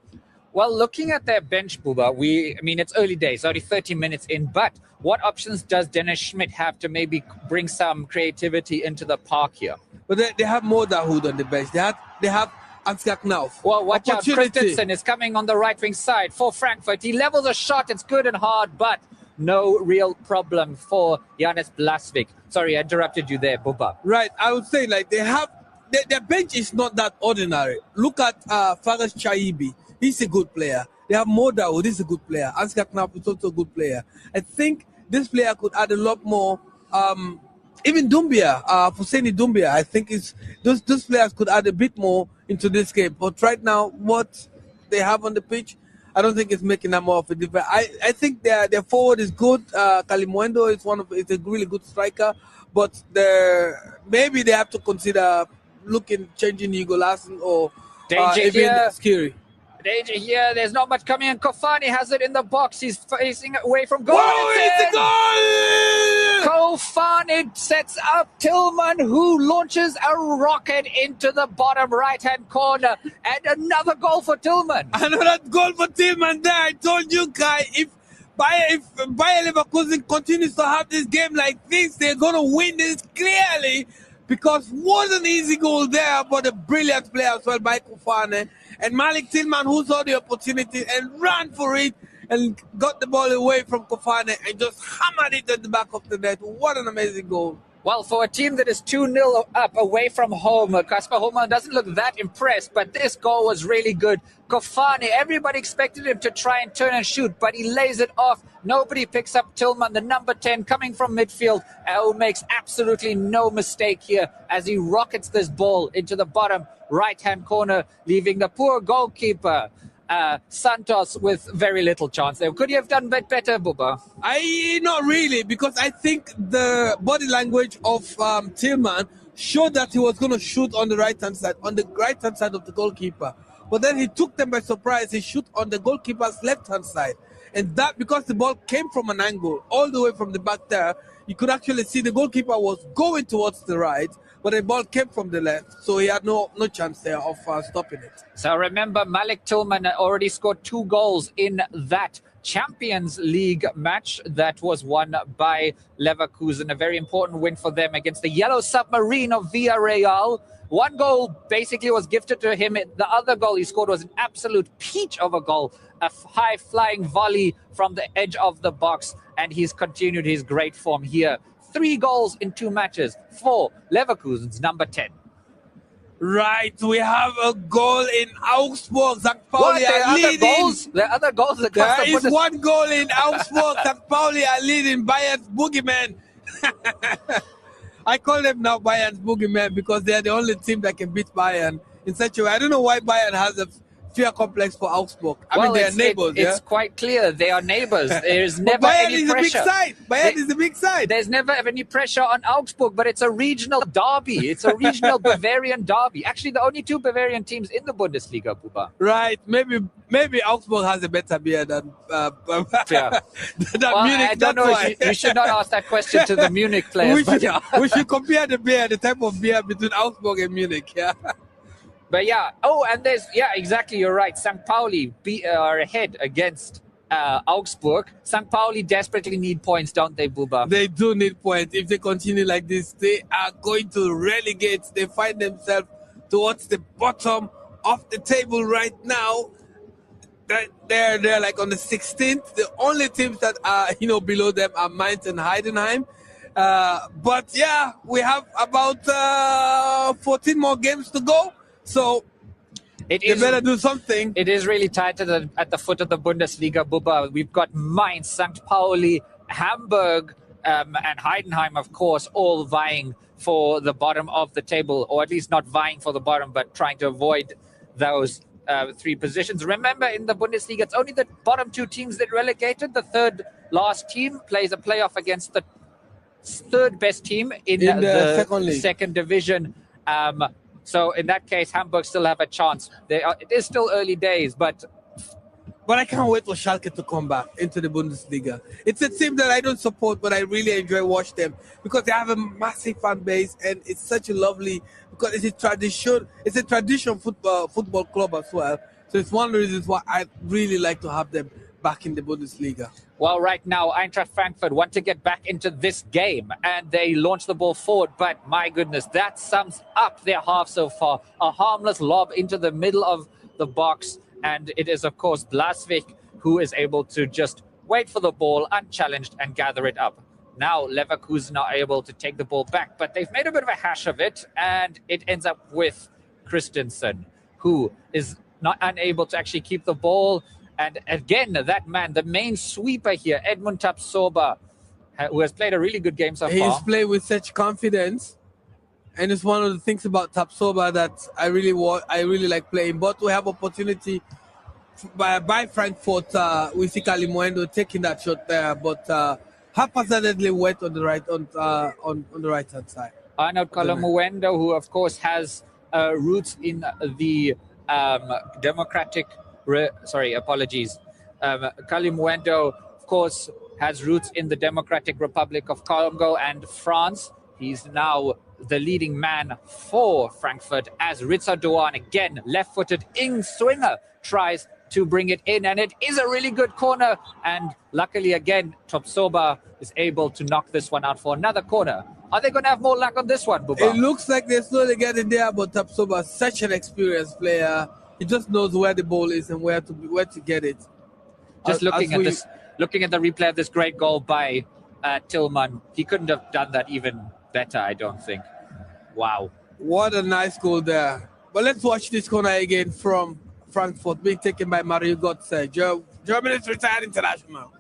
Well, looking at their bench, Buba, it's early days, only 30 minutes in, but what options does Dennis Schmidt have to maybe bring some creativity into the park here? But they have more Dahoud on the bench. They have Ansgar Knauf. Well, watch out. Christensen is coming on the right wing side for Frankfurt. He levels a shot. It's good and hard, but no real problem for Janez Blasvik. Sorry, I interrupted you there, Buba. Right. I would say their bench is not that ordinary. Look at Fares Chaibi. He's a good player. They have Mo Dahoud. He's a good player. Ansgar Knauf is also a good player. I think this player could add a lot more. Even Doumbia, Husseini Doumbia, I think those players could add a bit more into this game. But right now, what they have on the pitch, I don't think it's making them more of a difference. I think their forward is good. Kalimuendo is a really good striker, but maybe they have to consider changing Hugo Larsson or even Skiri. Danger here. There's not much coming in. Kofani has it in the box. He's facing away from goal. Whoa, it's a goal! Kofani sets up Tillman, who launches a rocket into the bottom right-hand corner. And another goal for Tillman. Another goal for Tillman there. I told you, Kai, if Bayer Leverkusen continues to have this game like this, they're going to win this clearly. Because what an easy goal there, but a brilliant play as well by Kofani. And Malik Tillman, who saw the opportunity and ran for it and got the ball away from Kofani and just hammered it at the back of the net. What an amazing goal. Well, for a team that is 2-0 up away from home, Kasper Hohlmann doesn't look that impressed, but this goal was really good. Kofani, everybody expected him to try and turn and shoot, but he lays it off. Nobody picks up Tillman, the number 10, coming from midfield, who makes absolutely no mistake here as he rockets this ball into the bottom right-hand corner, leaving the poor goalkeeper, Santos, with very little chance there. Could he have done better, Buba? Not really, because I think the body language of Tillman showed that he was going to shoot on the right-hand side of the goalkeeper. But then he took them by surprise. He shot on the goalkeeper's left-hand side. And that, because the ball came from an angle all the way from the back there, you could actually see the goalkeeper was going towards the right, but the ball came from the left, so he had no chance there of stopping it. So remember, Malik Tillman already scored 2 goals in that Champions League match that was won by Leverkusen. A very important win for them against the Yellow Submarine of Villarreal. 1 goal basically was gifted to him. The other goal he scored was an absolute peach of a goal, a high-flying volley from the edge of the box, and he's continued his great form here. 3 goals in 2 matches for Leverkusen's number 10. Right, we have a goal in Augsburg. St. Pauli are leading. There are other goals. There is 1 goal in Augsburg. St. Pauli are leading Bayern's boogeyman. I call them now Bayern's boogeyman because they are the only team that can beat Bayern in such a way. I don't know why Bayern has a fear complex for Augsburg. I mean, they are neighbors. It's quite clear they are neighbors. There's never any pressure. Bayern is a big side. There's never any pressure on Augsburg, but it's a regional derby. It's a regional Bavarian derby. Actually, the only 2 Bavarian teams in the Bundesliga, Buba. Right. Maybe Augsburg has a better beer than Munich. I don't know. You should not ask that question to the Munich players. We should compare the type of beer between Augsburg and Munich. Yeah. But exactly, you're right. St. Pauli are ahead against Augsburg. St. Pauli desperately need points, don't they, Buba? They do need points. If they continue like this, they are going to relegate. They find themselves towards the bottom of the table right now. They're like on the 16th. The only teams that are below them are Mainz and Heidenheim. But yeah, we have about 14 more games to go. So they better do something. It is really tight at the foot of the Bundesliga, Buba. We've got Mainz, St. Pauli, Hamburg, and Heidenheim, of course, all vying for the bottom of the table, or at least not vying for the bottom, but trying to avoid those three positions. Remember, in the Bundesliga, it's only the bottom two teams that relegated. The third last team plays a playoff against the third best team in the second division. So in that case, Hamburg still have a chance. It is still early days, but I can't wait for Schalke to come back into the Bundesliga. It's a team that I don't support, but I really enjoy watching them because they have a massive fan base and it's such a lovely, because it's a tradition. It's a tradition football club as well. So it's one of the reasons why I really like to have them back in the Bundesliga. Well, right now, Eintracht Frankfurt want to get back into this game, and they launch the ball forward. But my goodness, that sums up their half so far. A harmless lob into the middle of the box, and it is, of course, Blasvik who is able to just wait for the ball unchallenged and gather it up. Now, Leverkusen are able to take the ball back, but they've made a bit of a hash of it, and it ends up with Christensen, who is not unable to actually keep the ball. And again, that man, the main sweeper here, Edmund Tapsoba, who has played a really good game so far. He's played with such confidence. And it's one of the things about Tapsoba that I really like playing. But we have opportunity by Frankfurt. We see Kalimuendo taking that shot there, but haphazardly went on the right hand side. Arnold Kalimuendo, who of course has roots in the democratic. Kalimuendo, of course, has roots in the Democratic Republic of Congo and France. He's now the leading man for Frankfurt as Ritzer Doan, again, left-footed in-swinger, tries to bring it in. And it is a really good corner. And luckily, again, Tapsoba is able to knock this one out for another corner. Are they going to have more luck on this one, Buba? It looks like they're slowly getting there, but Tapsoba is such an experienced player. He just knows where the ball is and where to get it. Just looking at the replay of this great goal by Tillman, he couldn't have done that even better, I don't think. Wow. What a nice goal there. But let's watch this corner again from Frankfurt, being taken by Mario Götze, Germany's retired international.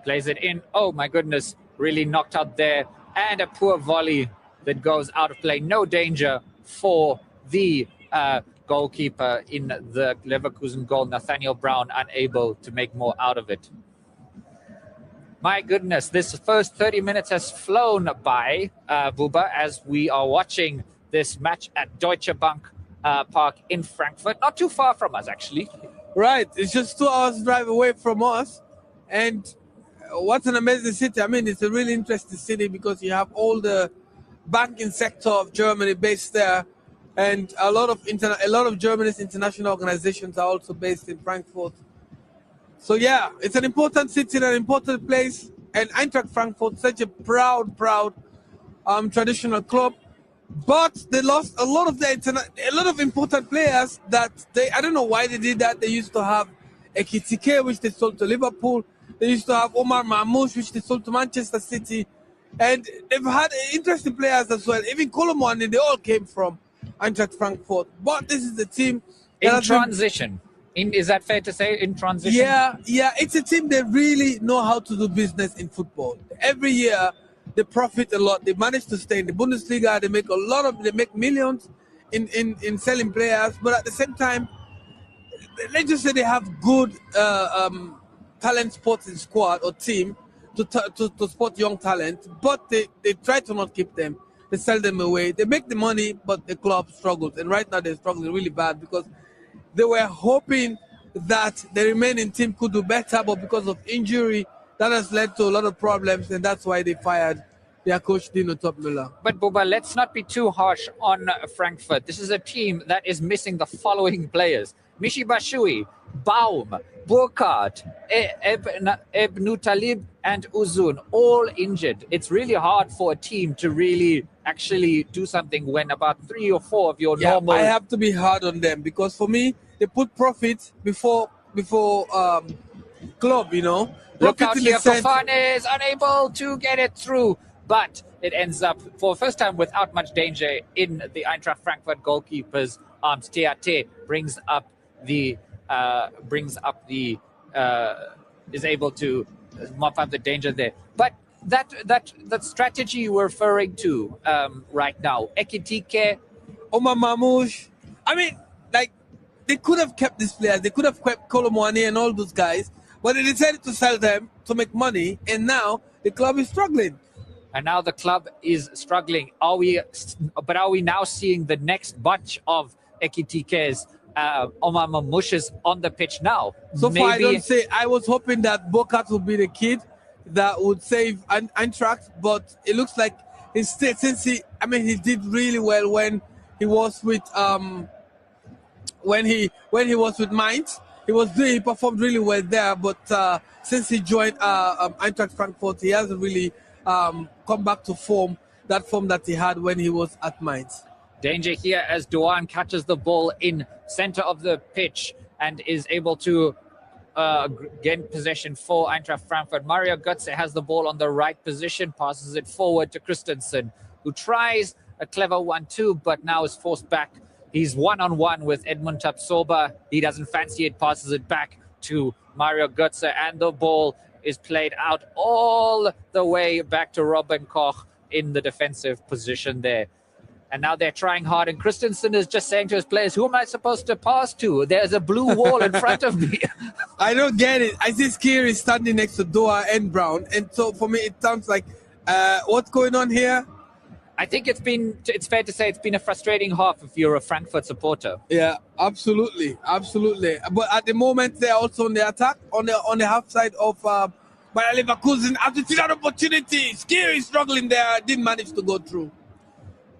Plays it in. Oh, my goodness. Really knocked out there. And a poor volley that goes out of play. No danger for the goalkeeper in the Leverkusen goal, Nathaniel Brown, unable to make more out of it. My goodness, this first 30 minutes has flown by, Buba, as we are watching this match at Deutsche Bank Park in Frankfurt. Not too far from us, actually. Right. It's just 2 hours drive away from us. And what an amazing city. I mean, it's a really interesting city because you have all the banking sector of Germany based there. And a lot of Germany's international organizations are also based in Frankfurt. So yeah, it's an important city and an important place. And Eintracht Frankfurt, such a proud traditional club. But they lost a lot of important players that I don't know why they did that. They used to have Ekitike, which they sold to Liverpool. They used to have Omar Mamouche, which they sold to Manchester City. And they've had interesting players as well. Even Colomani, they all came from Eintracht Frankfurt. But this is the team in transition. Is that fair to say, in transition? Yeah. It's a team that really know how to do business in football. Every year, they profit a lot. They manage to stay in the Bundesliga. They make millions in selling players. But at the same time, let's just say they have good talent sporting squad or team to spot young talent. But they try to not keep them. They sell them away. They make the money, but the club struggles. And right now they're struggling really bad because they were hoping that the remaining team could do better, but because of injury, that has led to a lot of problems, and that's why they fired their coach, Dino Topmüller. But Buba, let's not be too harsh on Frankfurt. This is a team that is missing the following players. Michy Batshuayi, Baum, Burkhardt, Ebn Talib, and Uzun, all injured. It's really hard for a team to really actually do something when about 3 or 4 of your normal... I have to be hard on them because for me, they put profit before club, you know. Look out here, Fofana is unable to get it through, but it ends up for first time without much danger in the Eintracht Frankfurt goalkeeper's arms. TAT is able to mop up the danger there. But that strategy you were referring to right now, Ekitike, Omar Mamouche, I mean, like, they could have kept these players. They could have kept Kolomwani and all those guys, but they decided to sell them to make money, and now the club is struggling. And now the club is struggling. Are we now seeing the next bunch of Ekitike's, Omar Mamouches on the pitch now? So far, I don't say. I was hoping that Burkhardt would be the kid that would save Eintracht, but it looks like he did really well when he was with when he was with Mainz. He performed really well there, but since he joined Eintracht Frankfurt, he hasn't really come back to that form that he had when he was at Mainz. Danger here as Douan catches the ball in center of the pitch and is able to gain possession for Eintracht Frankfurt. Mario Götze has the ball on the right position, passes it forward to Christensen, who tries a clever 1-2, but now is forced back. He's one-on-one with Edmund Tapsoba. He doesn't fancy it, passes it back to Mario Götze, and the ball is played out all the way back to Robin Koch in the defensive position there. And now they're trying hard, and Christensen is just saying to his players, who am I supposed to pass to? There's a blue wall in front of me. I don't get it. I see Skiri standing next to Doha and Brown, and so for me it sounds like, what's going on here? I think it's fair to say it's been a frustrating half if you're a Frankfurt supporter. Yeah, absolutely. But at the moment, they're also on the attack, on the half side of Bayer Leverkusen. After that opportunity, Skiri struggling there, didn't manage to go through.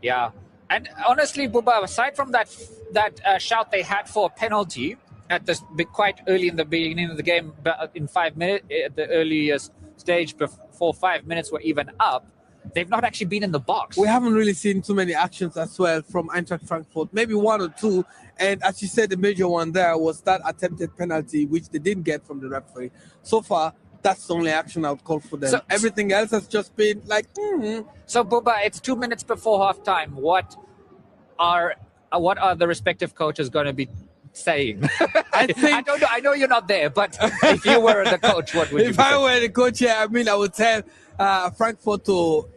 Yeah, and honestly, Buba, aside from that shout they had for a penalty at quite early in the beginning of the game, in 5 minutes, at the earliest stage before 5 minutes were even up, they've not actually been in the box. We haven't really seen too many actions as well from Eintracht Frankfurt, maybe 1 or 2. And as you said, the major one there was that attempted penalty, which they didn't get from the referee. So far, that's the only action I would call for them. So, everything else has just been like, So, Buba, it's 2 minutes before halftime. What are the respective coaches going to be saying? I don't know. I know you're not there, but if you were the coach, what would you? If I were the coach, I would tell Frankfurt to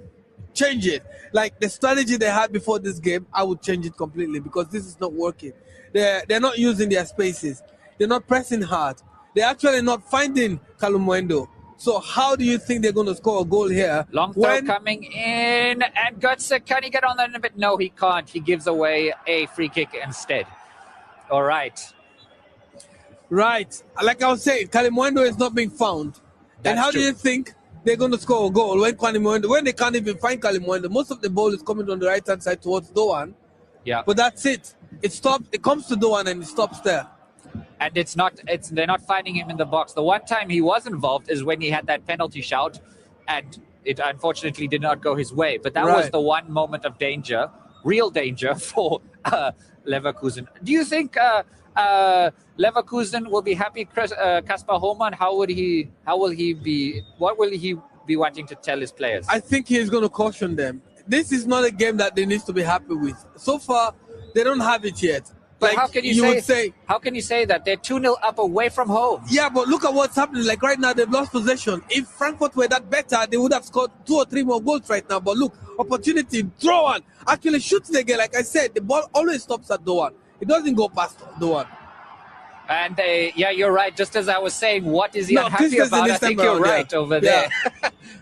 change it. Like the strategy they had before this game, I would change it completely because this is not working. They're not using their spaces. They're not pressing hard. They're actually not finding Kalumwendo. So how do you think they're going to score a goal here? Long throw coming in, and Götze, can he get on that a bit? No, he can't. He gives away a free kick instead. All right. Right. Like I was saying, Kalumwendo is not being found. And how do you think they're going to score a goal when they can't even find Kalumwendo? Most of the ball is coming on the right-hand side towards Doan. Yeah. But that's it. It stops. It comes to Doan and it stops there. And they're not finding him in the box. The one time he was involved is when he had that penalty shout, and it unfortunately did not go his way. But that was the one moment of danger, real danger for Leverkusen. Do you think Leverkusen will be happy? Kasper Hohmann, what will he be wanting to tell his players? I think he's going to caution them. This is not a game that they need to be happy with. So far, they don't have it yet. Like how can you say that? They're 2-0 up away from home. Yeah, but look at what's happening. Like right now, they've lost possession. If Frankfurt were that better, they would have scored 2 or 3 more goals right now. But look, opportunity, Doan actually shoots the game. Like I said, the ball always stops at Doan. It doesn't go past Doan. And you're right. Just as I was saying, what is he unhappy about? I think you're right over there.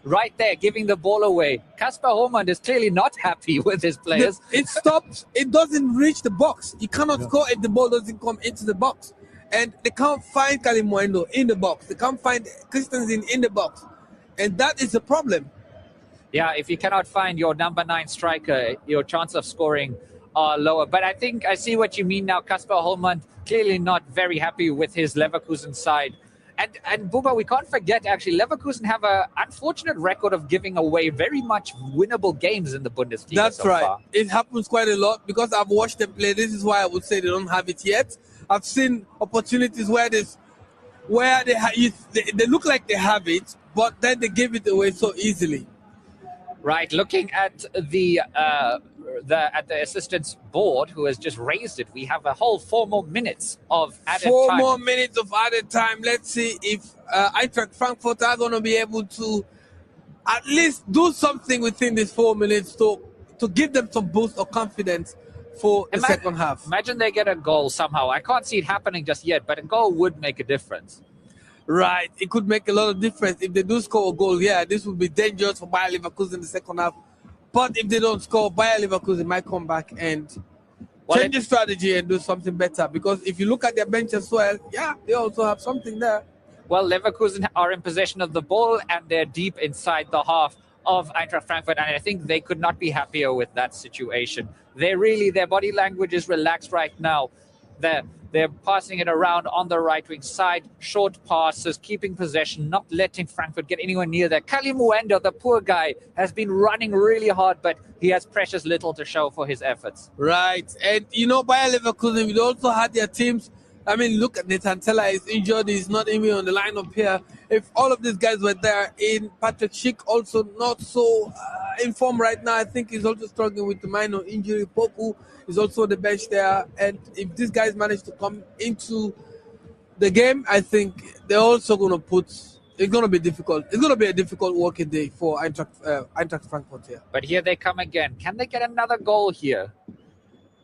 Right there, giving the ball away. Kasper Hohmann is clearly not happy with his players. It stops. It doesn't reach the box. You cannot score if the ball doesn't come into the box. And they can't find Kalumwendo in the box. They can't find Christensen in the box. And that is a problem. Yeah, if you cannot find your number 9 striker, your chance of scoring are lower. But I think I see what you mean now. Kasper Hohmann clearly not very happy with his Leverkusen side. And Buba, we can't forget, actually, Leverkusen have an unfortunate record of giving away very much winnable games in the Bundesliga. That's so right. far. It happens quite a lot because I've watched them play. This is why I would say they don't have it yet. I've seen opportunities where they look like they have it, but then they give it away so easily. Right, looking at the assistants board who has just raised it, we have a whole 4 more minutes of added time. 4 more minutes of added time. Let's see if Eintracht Frankfurt are going to be able to at least do something within these 4 minutes to give them some boost of confidence for the second half. Imagine they get a goal somehow. I can't see it happening just yet, but a goal would make a difference. Right, it could make a lot of difference. If they do score a goal, yeah, this would be dangerous for Bayer Leverkusen in the second half. But if they don't score, Bayer Leverkusen might come back and change the strategy and do something better. Because if you look at their bench as well, yeah, they also have something there. Well, Leverkusen are in possession of the ball and they're deep inside the half of Eintracht Frankfurt, and I think they could not be happier with that situation. Their body language is relaxed right now. They're passing it around on the right wing side, short passes, keeping possession, not letting Frankfurt get anywhere near there. Kali Muendo, the poor guy, has been running really hard, but he has precious little to show for his efforts. Right, and Bayer Leverkusen, we also had their teams. I mean, look at Nathan Teller is injured. He's not even on the lineup here. If all of these guys were there, Patrick Schick also not so in form right now. I think he's also struggling with the minor injury. Poku is also on the bench there. And if these guys manage to come into the game, I think they're also going to it's going to be difficult. It's going to be a difficult working day for Eintracht Frankfurt here. But here they come again. Can they get another goal here?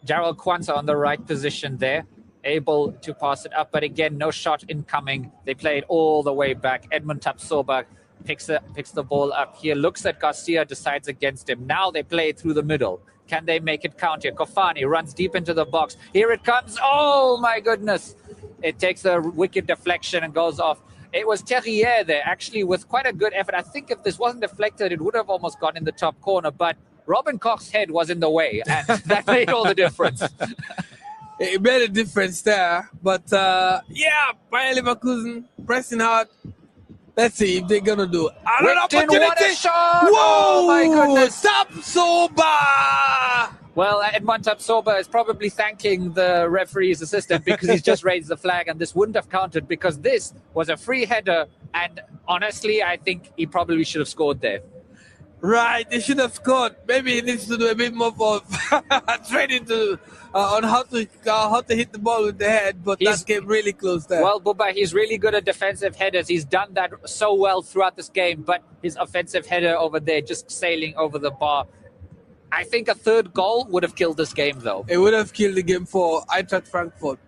Jarrell Kwanzaa on the right position there, able to pass it up, but again, no shot incoming. They play it all the way back. Edmund Tapsoba picks the ball up here, looks at Garcia, decides against him. Now they play it through the middle. Can they make it count here? Kofani runs deep into the box. Here it comes. Oh my goodness. It takes a wicked deflection and goes off. It was Terrier there, actually, with quite a good effort. I think if this wasn't deflected, it would have almost gone in the top corner, but Robin Koch's head was in the way, and that made all the difference. It made a difference there. But, yeah, Bayer Leverkusen pressing hard. Let's see if they're going to do another opportunity. What a shot! Whoa! Oh, my goodness. Tapsoba! Well, Edmond Tapsoba is probably thanking the referee's assistant because he's just raised the flag, and this wouldn't have counted because this was a free header. And honestly, I think he probably should have scored there. Right, they should have scored. Maybe he needs to do a bit more of training on how to hit the ball with the head, but that came really close there. Well, Buba, he's really good at defensive headers. He's done that so well throughout this game, but his offensive header over there just sailing over the bar. I think a third goal would have killed this game, though. It would have killed the game for Eintracht Frankfurt.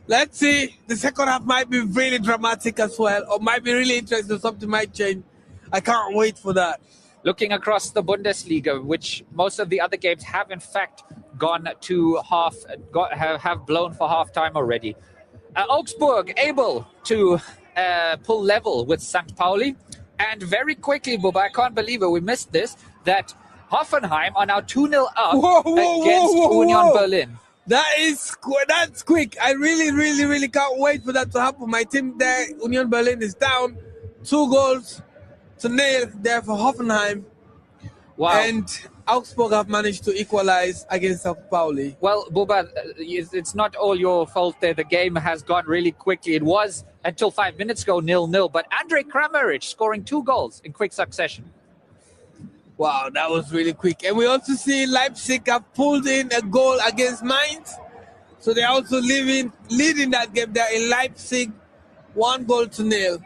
Let's see. The second half might be really dramatic as well, or might be really interesting. Something might change. I can't wait for that. Looking across the Bundesliga, which most of the other games have in fact gone to have blown for halftime already. Augsburg able to pull level with St. Pauli, and very quickly, Bubba, I can't believe it, we missed this, that Hoffenheim are now 2-0 up against Union Berlin. That's quick. I really can't wait for that to happen. My team there, Union Berlin, is down 2-0 there for Hoffenheim. Wow. And Augsburg have managed to equalize against St. Pauli. Well, Buba, it's not all your fault there. The game has gone really quickly. It was, until 5 minutes ago, 0-0. But Andrej Kramaric scoring 2 goals in quick succession. Wow, that was really quick. And we also see Leipzig have pulled in a goal against Mainz. So they're also leading that game there in Leipzig, 1-0.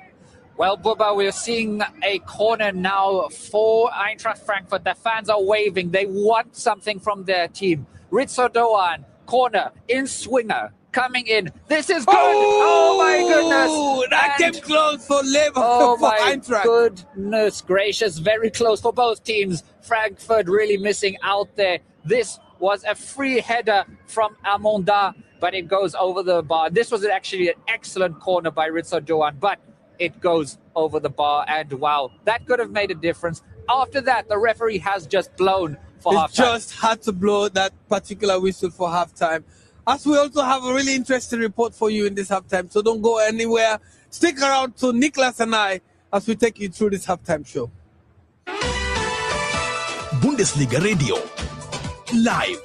Well, Bubba, we're seeing a corner now for Eintracht Frankfurt. The fans are waving. They want something from their team. Ritzo Doan, corner, in swinger, coming in. This is good. Oh my goodness. That came close for Leverkusen. Oh for my Eintracht. goodness gracious. Very close for both teams. Frankfurt really missing out there. This was a free header from Amonda, but it goes over the bar. This was actually an excellent corner by Ritzo Doan, but it goes over the bar, and wow, that could have made a difference. After that, the referee has just blown for halftime. Just had to blow that particular whistle for halftime. As we also have a really interesting report for you in this halftime, so don't go anywhere. Stick around to Nicholas and I as we take you through this halftime show. Bundesliga Radio live.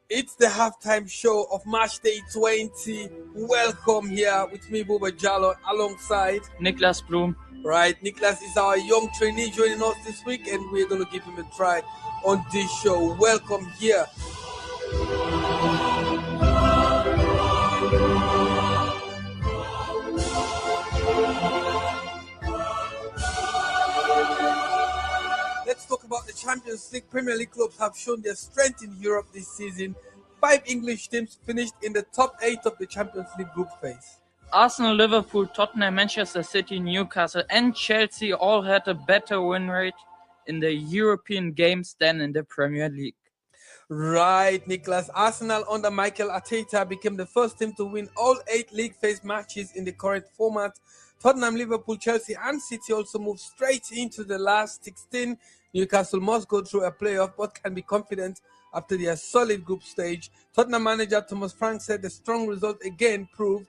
It's the halftime show of Match Day 20. Welcome here with me, Buba Jallo, alongside Niklas Blum. Right, Niklas is our young trainee joining us this week, and we're going to give him a try on this show. Welcome here. Let's talk about the Champions League. Premier League clubs have shown their strength in Europe this season. 5 English teams finished in the top 8 of the Champions League group phase. Arsenal, Liverpool, Tottenham, Manchester City, Newcastle and Chelsea all had a better win rate in the European games than in the Premier League. Right, Niklas. Arsenal under Mikel Arteta became the first team to win all 8 league phase matches in the current format. Tottenham, Liverpool, Chelsea and City also moved straight into the last 16. Newcastle must go through a playoff but can be confident after their solid group stage. Tottenham manager Thomas Frank said the strong result again proved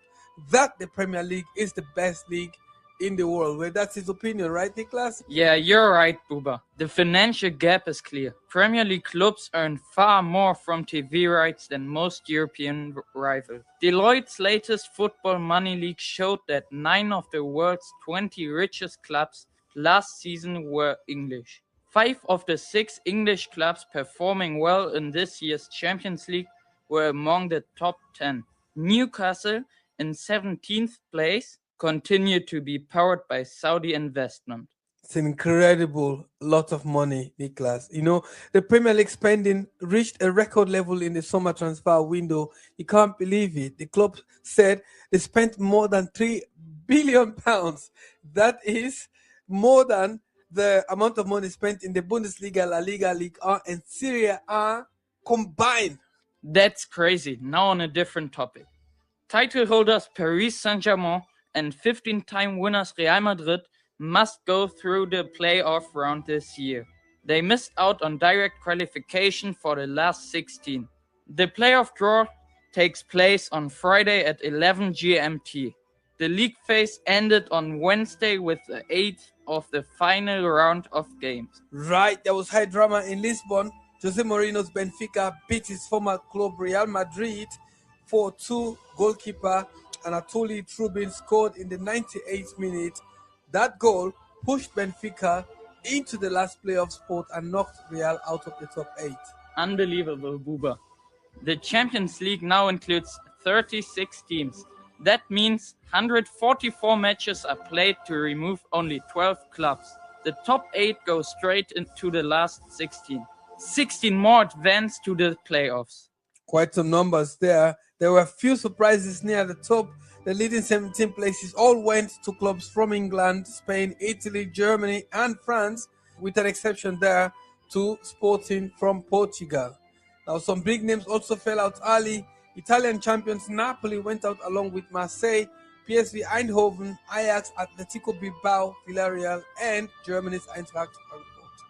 that the Premier League is the best league in the world. Well, that's his opinion, right, Niklas? Yeah, you're right, Buba. The financial gap is clear. Premier League clubs earn far more from TV rights than most European rivals. Deloitte's latest Football Money League showed that 9 of the world's 20 richest clubs last season were English. 5 of the 6 English clubs performing well in this year's Champions League were among the top 10. Newcastle, in 17th place, continued to be powered by Saudi investment. It's an incredible lot of money, Niklas. You know, the Premier League spending reached a record level in the summer transfer window. You can't believe it. The club said they spent more than £3 billion. That is more than the amount of money spent in the Bundesliga, La Liga, Ligue 1 and Serie A combined. That's crazy. Now on a different topic. Title holders Paris Saint-Germain and 15-time winners Real Madrid must go through the playoff round this year. They missed out on direct qualification for the last 16. The playoff draw takes place on Friday at 11 GMT. The league phase ended on Wednesday with the 8th of the final round of games. Right, there was high drama in Lisbon. Jose Mourinho's Benfica beat his former club Real Madrid 4-2. Goalkeeper Anatoly Trubin scored in the 98th minute. That goal pushed Benfica into the last playoff spot and knocked Real out of the top 8. Unbelievable, Buba. The Champions League now includes 36 teams. That means 144 matches are played to remove only 12 clubs. The top 8 go straight into the last 16. 16 more advance to the playoffs. Quite some numbers there. There were a few surprises near the top. The leading 17 places all went to clubs from England, Spain, Italy, Germany and France, with an exception there to Sporting from Portugal. Now some big names also fell out early. Italian champions Napoli went out along with Marseille, PSV Eindhoven, Ajax, Atletico Bilbao, Villarreal and Germany's Eintracht Frankfurt.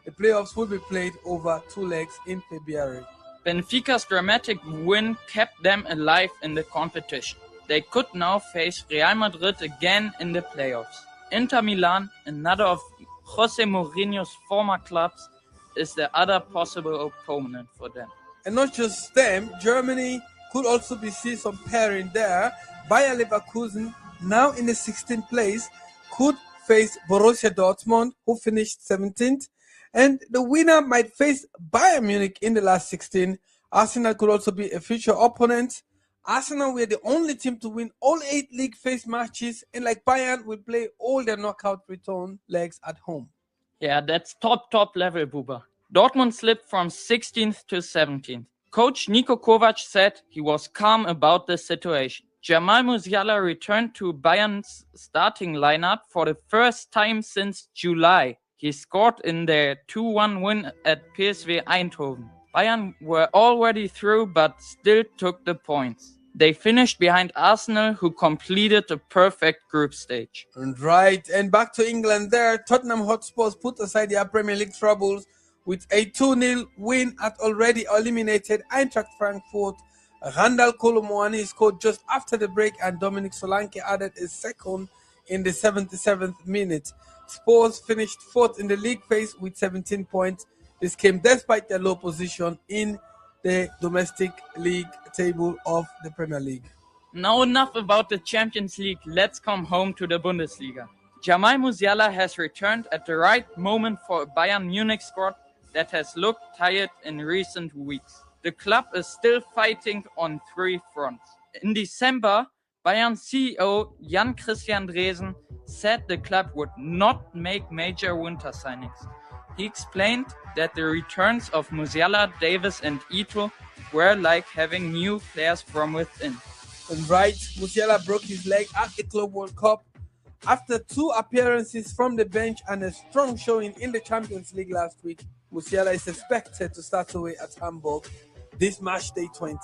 The playoffs will be played over 2 legs in February. Benfica's dramatic win kept them alive in the competition. They could now face Real Madrid again in the playoffs. Inter Milan, another of Jose Mourinho's former clubs, is the other possible opponent for them. And not just them, Germany could also be seen some pairing there. Bayer Leverkusen, now in the 16th place, could face Borussia Dortmund, who finished 17th. And the winner might face Bayern Munich in the last 16. Arsenal could also be a future opponent. Arsenal were the only team to win all 8 league phase matches, and like Bayern, will play all their knockout return legs at home. Yeah, that's top level, Buba. Dortmund slipped from 16th to 17th. Coach Niko Kovac said he was calm about the situation. Jamal Musiala returned to Bayern's starting lineup for the first time since July. He scored in their 2-1 win at PSV Eindhoven. Bayern were already through but still took the points. They finished behind Arsenal, who completed a perfect group stage. Right, and back to England there, Tottenham Hotspurs put aside their Premier League troubles with a 2-0 win at already eliminated Eintracht Frankfurt. Randall Kolomoani scored just after the break and Dominic Solanke added a second in the 77th minute. Spurs finished fourth in the league phase with 17 points. This came despite their low position in the domestic league table of the Premier League. Now enough about the Champions League, let's come home to the Bundesliga. Jamal Musiala has returned at the right moment for a Bayern Munich squad that has looked tired in recent weeks. The club is still fighting on three fronts. In December, Bayern CEO Jan-Christian Dresen said the club would not make major winter signings. He explained that the returns of Musiala, Davis and Ito were like having new players from within. And right, Musiala broke his leg at the Club World Cup. After 2 appearances from the bench and a strong showing in the Champions League last week, Musiala is expected to start away at Hamburg this match day 20.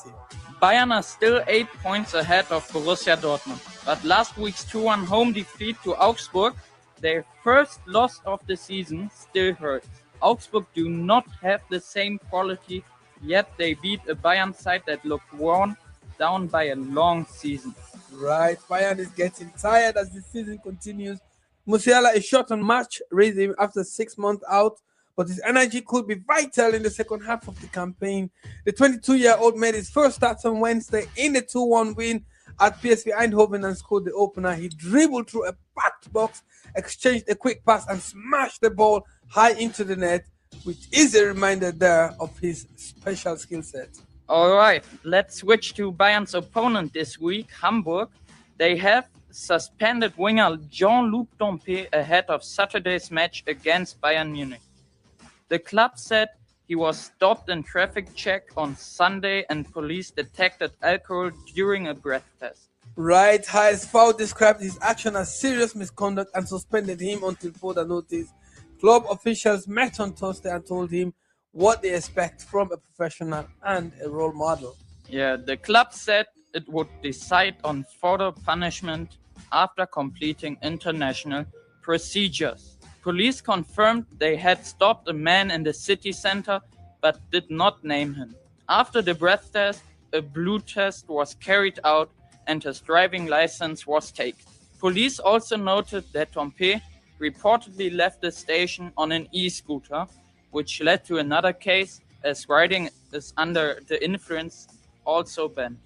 Bayern are still 8 points ahead of Borussia Dortmund, but last week's 2-1 home defeat to Augsburg, their first loss of the season, still hurts. Augsburg do not have the same quality, yet they beat a Bayern side that looked worn down by a long season. Right, Bayern is getting tired as the season continues. Musiala is short on match rhythm after 6 months out, but his energy could be vital in the second half of the campaign. The 22-year-old made his first start on Wednesday in the 2-1 win at PSV Eindhoven and scored the opener. He dribbled through a packed box, exchanged a quick pass and smashed the ball high into the net, which is a reminder there of his special skill set. Alright, let's switch to Bayern's opponent this week, Hamburg. They have suspended winger Jean-Luc Dompe ahead of Saturday's match against Bayern Munich. The club said he was stopped in traffic check on Sunday and police detected alcohol during a breath test. Right, HSV described his action as serious misconduct and suspended him until further notice. Club officials met on Thursday and told him what they expect from a professional and a role model. Yeah, the club said it would decide on further punishment after completing international procedures. Police confirmed they had stopped a man in the city center but did not name him. After the breath test, a blue test was carried out and his driving license was taken. Police also noted that Dompe reportedly left the station on an e-scooter, which led to another case as riding is under the influence also banned.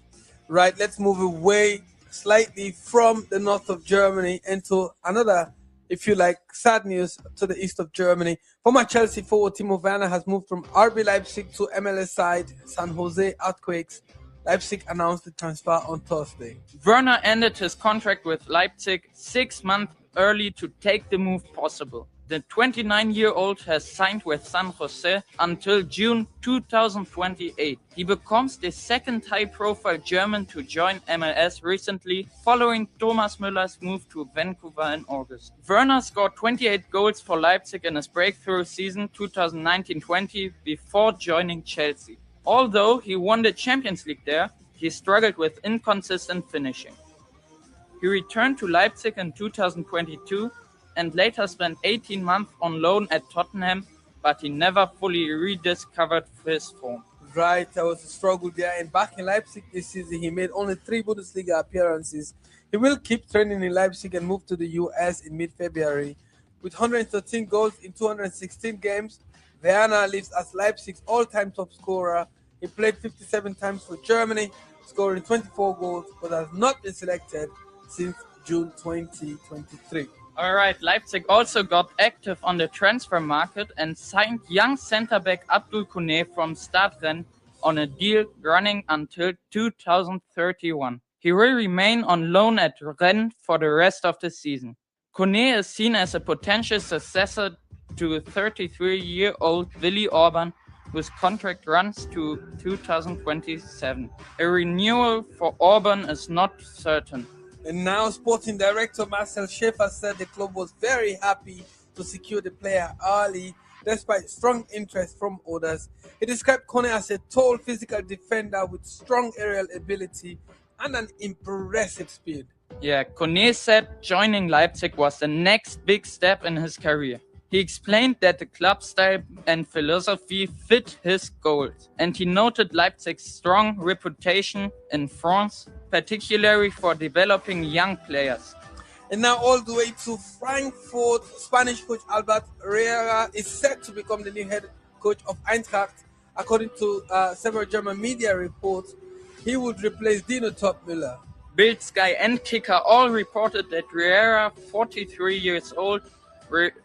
Right, let's move away slightly from the north of Germany into another, if you like, sad news to the east of Germany. Former Chelsea forward Timo Werner has moved from RB Leipzig to MLS side San Jose Earthquakes. Leipzig announced the transfer on Thursday. Werner ended his contract with Leipzig 6 months early to take the move possible. The 29-year-old has signed with San Jose until June 2028. He becomes the second high-profile German to join MLS recently, following Thomas Müller's move to Vancouver in August. Werner scored 28 goals for Leipzig in his breakthrough season 2019-20 before joining Chelsea. Although he won the Champions League there, he struggled with inconsistent finishing. He returned to Leipzig in 2022 and later spent 18 months on loan at Tottenham, but he never fully rediscovered his form. Right, there was a struggle there, and back in Leipzig this season he made only 3 Bundesliga appearances. He will keep training in Leipzig and move to the US in mid-February. With 113 goals in 216 games, Werner lives as Leipzig's all-time top scorer. He played 57 times for Germany, scoring 24 goals, but has not been selected since June 2023. Alright, Leipzig also got active on the transfer market and signed young centre-back Abdul Kone from Stade Rennes on a deal running until 2031. He will remain on loan at Rennes for the rest of the season. Kone is seen as a potential successor to 33-year-old Willi Orban, whose contract runs to 2027. A renewal for Orban is not certain. And now sporting director Marcel Schäfer said the club was very happy to secure the player early, despite strong interest from others. He described Kone as a tall physical defender with strong aerial ability and an impressive speed. Yeah, Kone said joining Leipzig was the next big step in his career. He explained that the club style and philosophy fit his goals, and he noted Leipzig's strong reputation in France, particularly for developing young players. And now all the way to Frankfurt, Spanish coach Albert Herrera is set to become the new head coach of Eintracht. According to several German media reports, he would replace Dino Topmüller. Bild, Sky and Kicker all reported that Herrera, 43 years old,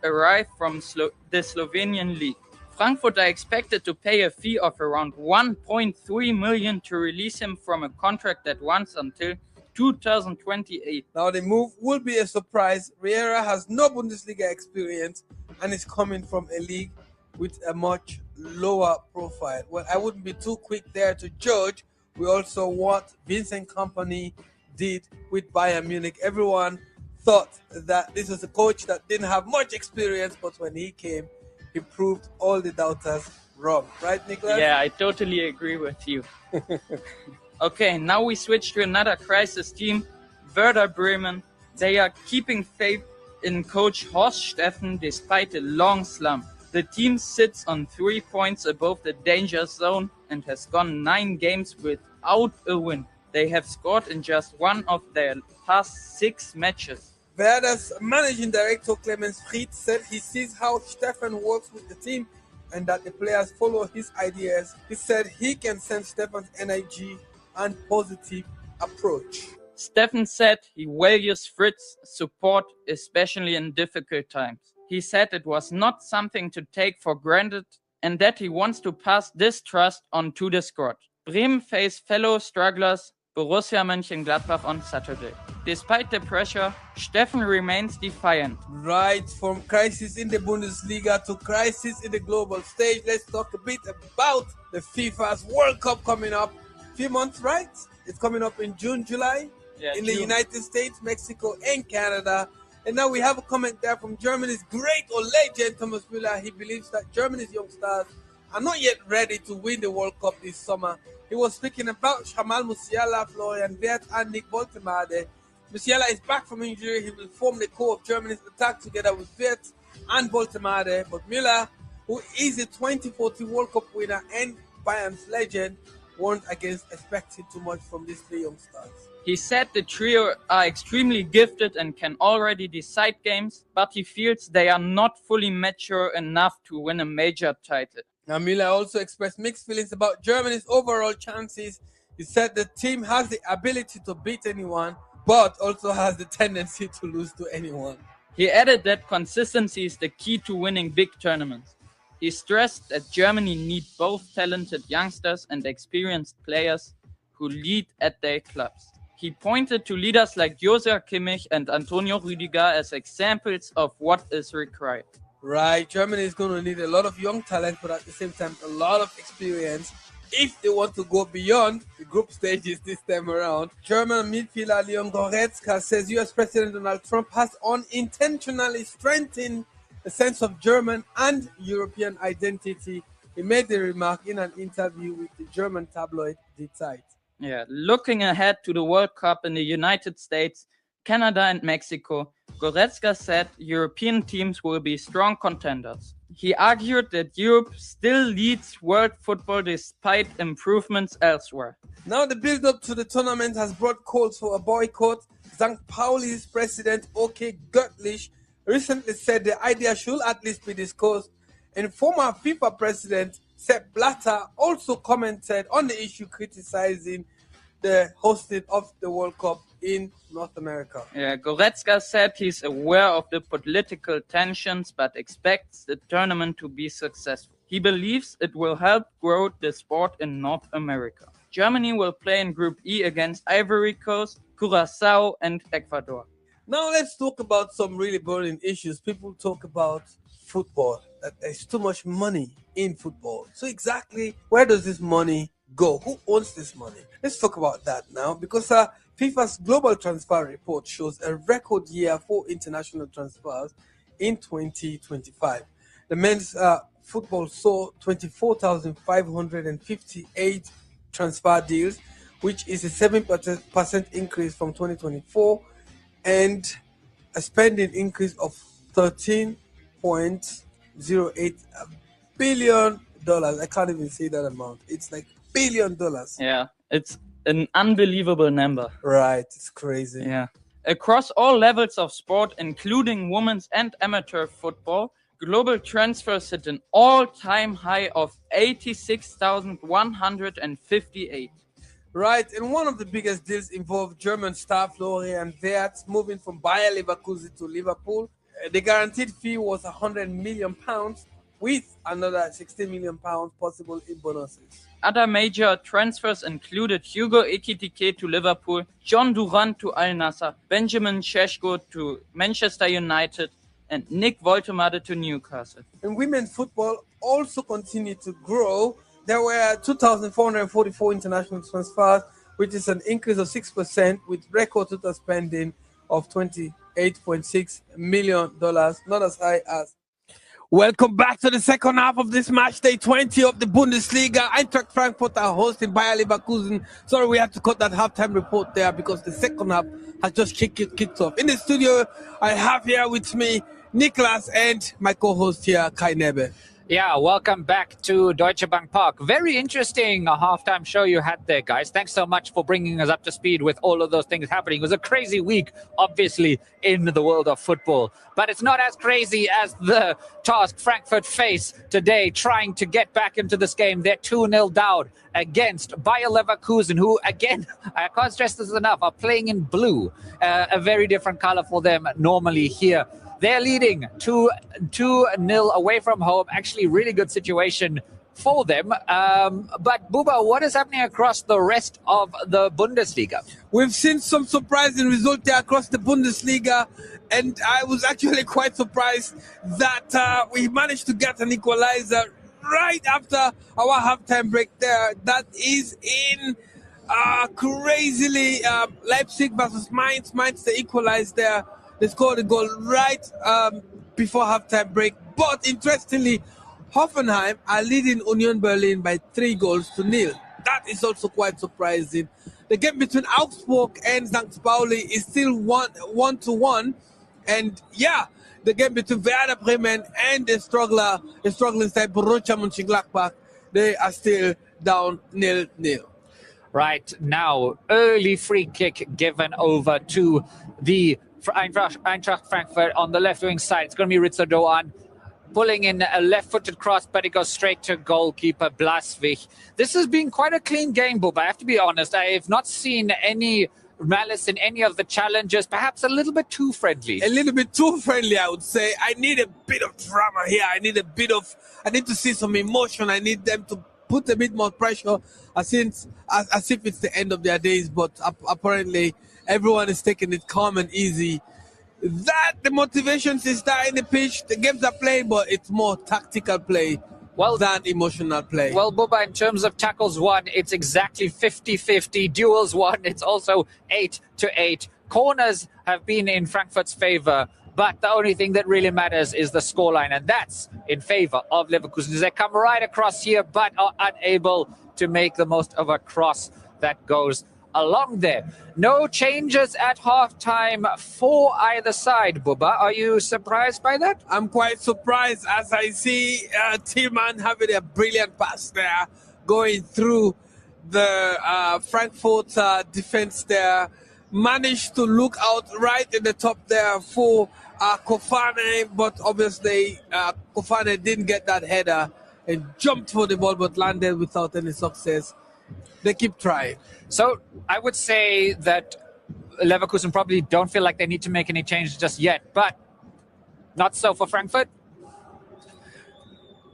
arrived from the Slovenian league. Frankfurt are expected to pay a fee of around 1.3 million to release him from a contract that runs until 2028. Now the move will be a surprise. Herrera has no Bundesliga experience and is coming from a league with a much lower profile. Well, I wouldn't be too quick there to judge. We also what Vincent Kompany did with Bayern Munich. Everyone thought that this was a coach that didn't have much experience, but when he came, he proved all the doubters wrong. Right, Nicholas? Yeah, I totally agree with you. Okay, now we switch to another crisis team, Werder Bremen. They are keeping faith in coach Horst Steffen despite a long slump. The team sits on 3 points above the danger zone and has gone 9 games without a win. They have scored in just one of their past 6 matches. Werder's managing director Clemens Fried said he sees how Steffen works with the team and that the players follow his ideas. He said he can sense Steffen's energy and positive approach. Steffen said he values Fritz's support, especially in difficult times. He said it was not something to take for granted and that he wants to pass this trust on to the squad. Bremen face fellow strugglers Borussia Mönchengladbach on Saturday. Despite the pressure, Steffen remains defiant. Right, from crisis in the Bundesliga to crisis in the global stage, let's talk a bit about the FIFA's World Cup coming up. Few months, right? It's coming up in June, July, in the United States, Mexico, and Canada. And now we have a comment there from Germany's great or legend Thomas Müller. He believes that Germany's young stars are not yet ready to win the World Cup this summer. He was speaking about Jamal Musiala, Florian Wirtz, and Nick Woltemade. Musiala is back from injury. He will form the core of Germany's attack together with Wirtz and Woltemade. But Müller, who is a 2014 World Cup winner and Bayern's legend, warned against expecting too much from these 3 young stars. He said the trio are extremely gifted and can already decide games, but he feels they are not fully mature enough to win a major title. Now, Müller also expressed mixed feelings about Germany's overall chances. He said the team has the ability to beat anyone, but also has the tendency to lose to anyone. He added that consistency is the key to winning big tournaments. He stressed that Germany needs both talented youngsters and experienced players who lead at their clubs. He pointed to leaders like Joshua Kimmich and Antonio Rüdiger as examples of what is required. Right, Germany is going to need a lot of young talent, but at the same time, a lot of experience if they want to go beyond the group stages this time around. German midfielder Leon Goretzka says US President Donald Trump has unintentionally strengthened the sense of German and European identity. He made the remark in an interview with the German tabloid Die Zeit. Yeah, looking ahead to the World Cup in the United States, Canada and Mexico, Goretzka said European teams will be strong contenders. He argued that Europe still leads world football despite improvements elsewhere. Now the build-up to the tournament has brought calls for a boycott. St. Pauli's president, Oke Göttlich, recently said the idea should at least be discussed. And former FIFA president Sepp Blatter also commented on the issue, criticizing the hosting of the World Cup in North America. Yeah, Goretzka said he's aware of the political tensions but expects the tournament to be successful. He believes it will help grow the sport in North America. Germany will play in Group E against Ivory Coast, Curaçao, and Ecuador. Now let's talk about some really burning issues. People talk about football, that there's too much money in football. So exactly where does this money go? Who owns this money? Let's talk about that now, because FIFA's global transfer report shows a record year for international transfers in 2025. The men's football saw 24,558 transfer deals, which is a 7% increase from 2024, and a spending increase of 13 $1.08 billion. I can't even say that amount. It's like $1 billion. Yeah, it's an unbelievable number. Right, it's crazy. Yeah. Across all levels of sport, including women's and amateur football, global transfers hit an all-time high of 86,158. Right, and one of the biggest deals involved German star Florian Wirtz moving from Bayer Leverkusen to Liverpool. The guaranteed fee was £100 million, with another £16 million possible in bonuses. Other major transfers included Hugo Ekitike to Liverpool, John Durant to Al Nassr, Benjamin Šeško to Manchester United, and Nick Woltemade to Newcastle. And women's football also continued to grow. There were 2,444 international transfers, which is an increase of 6%, with record total spending of $28.6 million, not as high as. Welcome back to the second half of this match day 20 of the Bundesliga. Eintracht Frankfurt are hosting Bayer Leverkusen. Sorry, we had to cut that halftime report there because the second half has just kicked off. In the studio, I have here with me Niklas and my co-host here, Kai Nebe. Yeah, welcome back to Deutsche Bank Park. Very interesting halftime show you had there, guys. Thanks so much for bringing us up to speed with all of those things happening. It was a crazy week, obviously, in the world of football. But it's not as crazy as the task Frankfurt face today, trying to get back into this game. They're 2-0 down against Bayer Leverkusen, who, again, I can't stress this enough, are playing in blue. A very different color for them normally here. They're leading 2-0 away from home. Actually, really good situation for them. But, Buba, what is happening across the rest of the Bundesliga? We've seen some surprising results there across the Bundesliga. And I was actually quite surprised that we managed to get an equalizer right after our halftime break there. That is in crazily Leipzig versus Mainz. Mainz, they equalized there. They scored a goal right before halftime break. But interestingly, Hoffenheim are leading Union Berlin by 3-0. That is also quite surprising. The game between Augsburg and St. Pauli is still 1-1. And yeah, the game between Werder Bremen and the struggling side Borussia Mönchengladbach, they are still down 0-0. Right now, early free kick given over to the Eintracht Frankfurt on the left wing side. It's going to be Ritzer Doan pulling in a left-footed cross, but it goes straight to goalkeeper Blaswig. This has been quite a clean game, Bob. I have to be honest. I have not seen any malice in any of the challenges. Perhaps a little bit too friendly. A little bit too friendly, I would say. I need a bit of drama here. I need to see some emotion. I need them to put a bit more pressure as if it's the end of their days. But apparently, everyone is taking it calm and easy. That the motivations is there in the pitch. The games are played, but it's more tactical play than emotional play. Well, Bubba, in terms of tackles won, it's exactly 50-50. Duels won, it's also 8-8. Corners have been in Frankfurt's favor, but the only thing that really matters is the scoreline, and that's in favor of Leverkusen. They come right across here, but are unable to make the most of a cross that goes along there. No changes at halftime for either side, Bubba. Are you surprised by that? I'm quite surprised as I see Tillman having a brilliant pass there, going through the Frankfurt defense there. Managed to look out right in the top there for Kofane, but obviously Kofane didn't get that header and jumped for the ball, but landed without any success. They keep trying. So I would say that Leverkusen probably don't feel like they need to make any changes just yet, but not so for Frankfurt?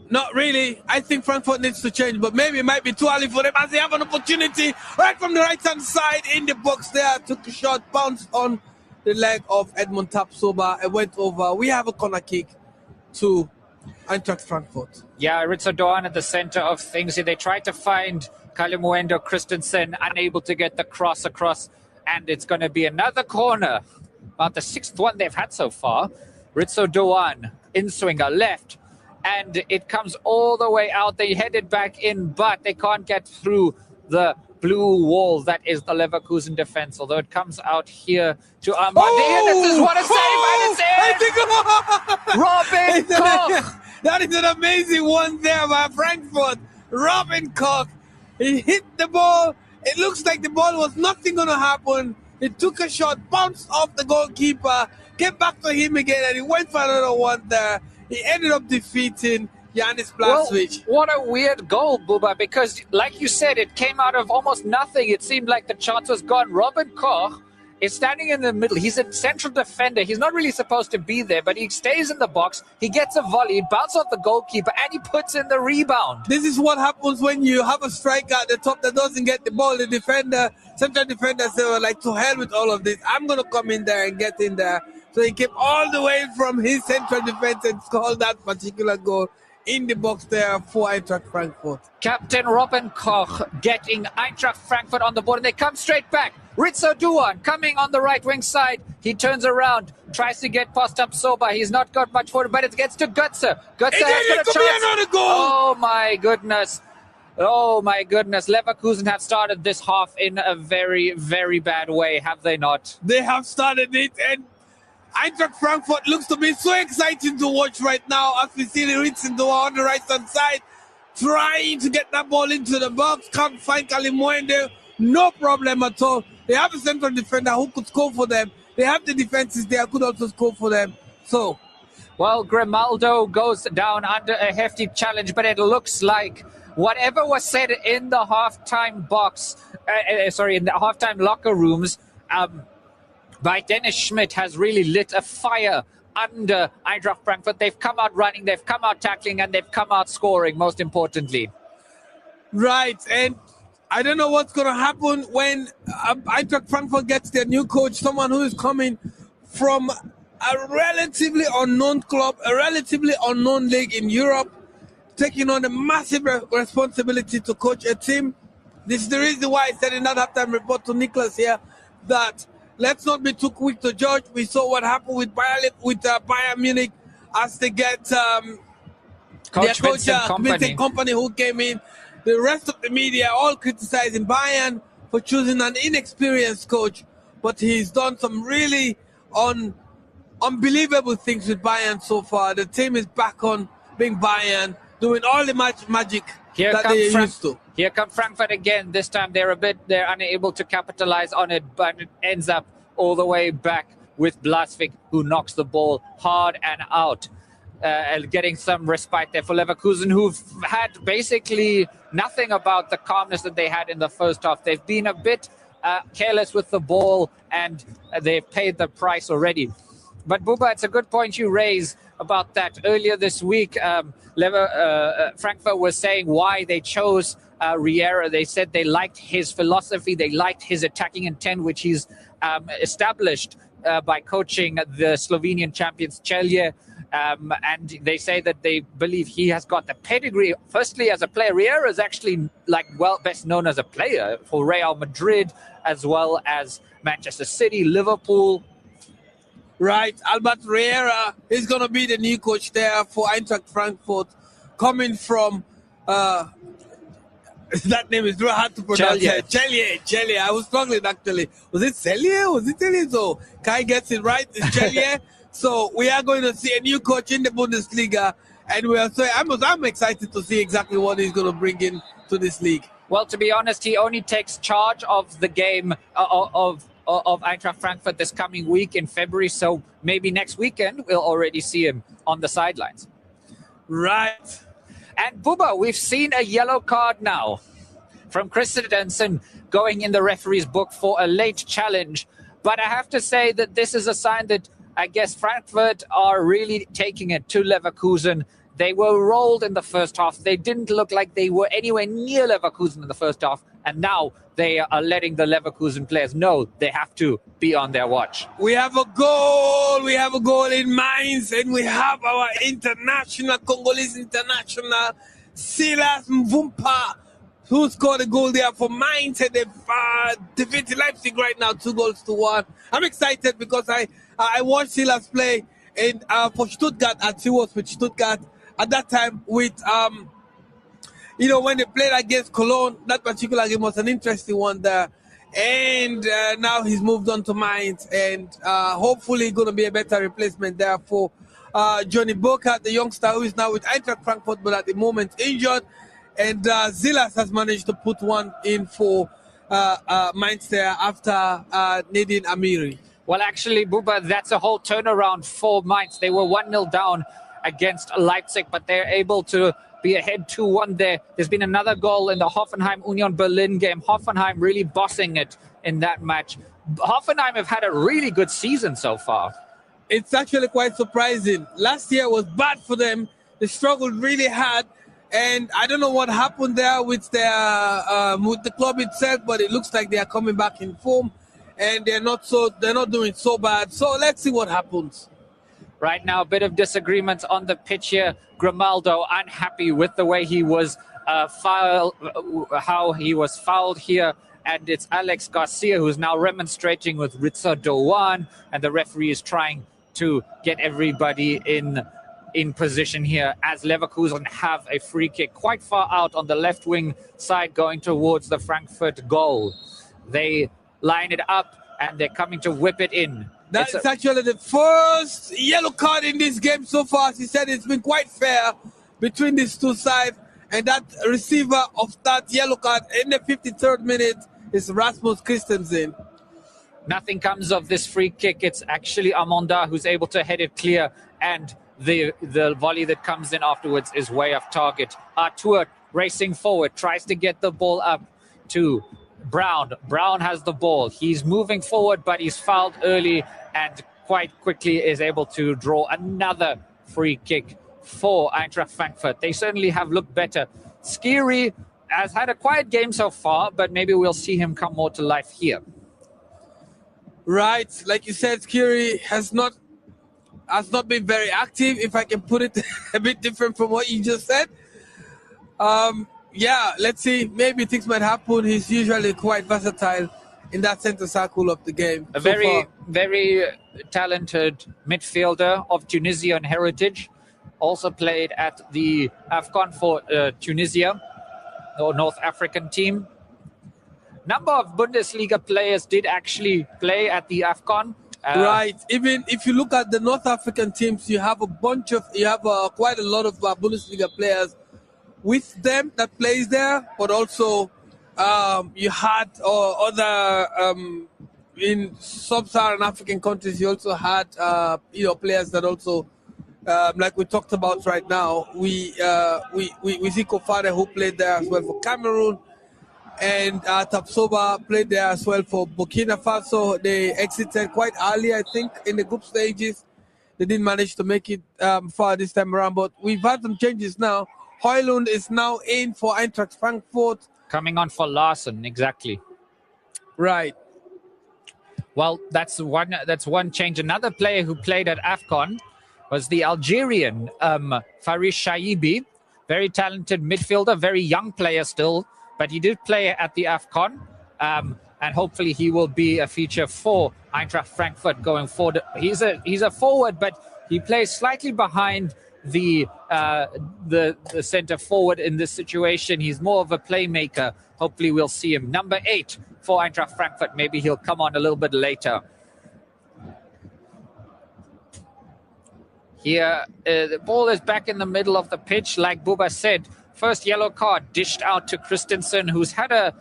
Not really. I think Frankfurt needs to change, but maybe it might be too early for them as they have an opportunity right from the right-hand side in the box there. Took a shot, bounced on the leg of Edmund Tapsoba and went over. We have a corner kick to Eintracht Frankfurt. Yeah, Ritzer Doan at the center of things here. They tried to find Kalimuendo Christensen, unable to get the cross across, and it's going to be another corner. About the sixth one they've had so far. Ritzer Doan, in-swinger, left, and it comes all the way out. They headed back in, but they can't get through the blue wall that is the Leverkusen defense, although it comes out here to Ahmadi, and this is what a save, and it's in! Robin Koch! That is an amazing one there by Frankfurt. Robin Koch. He hit the ball. It looks like the ball was nothing going to happen. He took a shot, bounced off the goalkeeper, came back to him again, and he went for another one there. He ended up defeating Yanis Blažević. Well, what a weird goal, Buba, because like you said, it came out of almost nothing. It seemed like the chance was gone. Robin Koch is standing in the middle. He's a central defender. He's not really supposed to be there, but he stays in the box. He gets a volley, bounces off the goalkeeper, and he puts in the rebound. This is what happens when you have a striker at the top that doesn't get the ball. The defender, central defender said, well, like, to hell with all of this. I'm going to come in there and get in there. So he came all the way from his central defense and scored that particular goal in the box there for Eintracht Frankfurt. Captain Robin Koch getting Eintracht Frankfurt on the board, and they come straight back. Ritso Duan coming on the right wing side. He turns around, tries to get past Tapsoba. He's not got much for it, but it gets to Götze. Götze has got a chance. Another goal. Oh my goodness. Oh my goodness. Leverkusen have started this half in a very, very bad way, have they not? They have started it, and Eintracht Frankfurt looks to be so exciting to watch right now as we see the Ritsen on the right hand side trying to get that ball into the box. Can't find Kalimwende. No problem at all. They have a central defender who could score for them. They have the defenses there who could also score for them. So, well, Grimaldo goes down under a hefty challenge, but it looks like whatever was said in the halftime box, in the halftime locker rooms, by Dennis Schmidt has really lit a fire under Eintracht Frankfurt. They've come out running, they've come out tackling, and they've come out scoring, most importantly. Right, and I don't know what's going to happen when Eintracht Frankfurt gets their new coach, someone who is coming from a relatively unknown club, a relatively unknown league in Europe, taking on a massive responsibility to coach a team. This is the reason why I said in that halftime report to Nicholas here that let's not be too quick to judge. We saw what happened with Bayern Munich as they get their coach Vincent Kompany who came in. The rest of the media all criticizing Bayern for choosing an inexperienced coach, but he's done some really unbelievable things with Bayern so far. The team is back on being Bayern, doing all the magic that they used to. Here come Frankfurt again. This time they're unable to capitalize on it, but it ends up all the way back with Blažević, who knocks the ball hard and out. Getting some respite there for Leverkusen, who've had basically nothing about the calmness that they had in the first half. They've been a bit careless with the ball, and they've paid the price already. But Buba, it's a good point you raise about that. Earlier this week, Frankfurt was saying why they chose Riera. They said they liked his philosophy, they liked his attacking intent, which he's established by coaching the Slovenian champions Celje. And they say that they believe he has got the pedigree. Firstly, as a player, Riera is actually best known as a player for Real Madrid, as well as Manchester City, Liverpool. Right, Albert Riera is going to be the new coach there for Eintracht Frankfurt, coming from that name is very hard to pronounce. Celje. I was struggling actually. Was it Celje? So Kai gets it right. It's Celje. So we are going to see a new coach in the Bundesliga, and I'm excited to see exactly what he's going to bring in to this league. Well, to be honest, he only takes charge of the game of Eintracht Frankfurt this coming week in February. So maybe next weekend we'll already see him on the sidelines. Right. And Buba, we've seen a yellow card now from Christensen going in the referee's book for a late challenge. But I have to say that this is a sign that I guess Frankfurt are really taking it to Leverkusen. They were rolled in the first half. They didn't look like they were anywhere near Leverkusen in the first half. And now they are letting the Leverkusen players know they have to be on their watch. We have a goal. We have a goal in Mainz. And we have our Congolese international, Silas Mvumpa, who scored a goal there for Mainz. And they've defeated Leipzig right now, 2-1. I'm excited because I watched Silas play for Stuttgart, as he was with Stuttgart at that time with you know, when they played against Cologne, that particular game was an interesting one there. And now he's moved on to Mainz, and hopefully going to be a better replacement there for Johnny Burkhardt, the youngster who is now with Eintracht Frankfurt, but at the moment injured. And Zilas has managed to put one in for Mainz there after Nadine Amiri. Well, actually, Buba, that's a whole turnaround for Mainz. They were 1-0 down against Leipzig, but they're able to be ahead 2-1 there. There's been another goal in the Hoffenheim Union Berlin game. Hoffenheim really bossing it in that match. Hoffenheim have had a really good season so far. It's actually quite surprising. Last year was bad for them. They struggled really hard. And I don't know what happened there with the club itself, but it looks like they are coming back in form, and they're not doing so bad. So let's see what happens. Right now, a bit of disagreement on the pitch here. Grimaldo unhappy with the way he was how he was fouled here, and it's Alex Garcia who's now remonstrating with Ritzer Doan, and the referee is trying to get everybody in position here as Leverkusen have a free kick quite far out on the left wing side going towards the Frankfurt goal. They line it up and they're coming to whip it in. That's actually the first yellow card in this game so far. As he said, it's been quite fair between these two sides, and that receiver of that yellow card in the 53rd minute is Rasmus Christensen. Nothing comes of this free kick. It's actually Amanda who's able to head it clear, and the volley that comes in afterwards is way off target. Artur racing forward, tries to get the ball up to Brown. Brown has the ball. He's moving forward, but he's fouled early and quite quickly is able to draw another free kick for Eintracht Frankfurt. They certainly have looked better. Skiri has had a quiet game so far, but maybe we'll see him come more to life here. Right, like you said, Skiri has not been very active, if I can put it a bit different from what you just said. Yeah, let's see. Maybe things might happen. He's usually quite versatile in that center circle of the game. A very talented midfielder of Tunisian heritage. Also played at the AFCON for Tunisia, or North African team. Number of Bundesliga players did actually play at the AFCON. Right. Even if you look at the North African teams, you have quite a lot of Bundesliga players with them that plays there, but also you had other in sub-Saharan African countries. You also had players that also like we talked about right now. We see Kofare, who played there as well for Cameroon, and Tapsoba played there as well for Burkina Faso. They exited quite early, I think, in the group stages. They didn't manage to make it far this time around, but we've had some changes now. Højlund is now in for Eintracht Frankfurt. Coming on for Larsen, exactly. Right. Well, that's one change. Another player who played at AFCON was the Algerian Faris Shaibi. Very talented midfielder, very young player still, but he did play at the AFCON. And hopefully he will be a feature for Eintracht Frankfurt going forward. He's a forward, but he plays slightly behind the center forward in this situation. He's more of a playmaker. Hopefully we'll see him. Number 8 for Eintracht Frankfurt. Maybe he'll come on a little bit later. Here, the ball is back in the middle of the pitch. Like Buba said, first yellow card dished out to Christensen, who's had I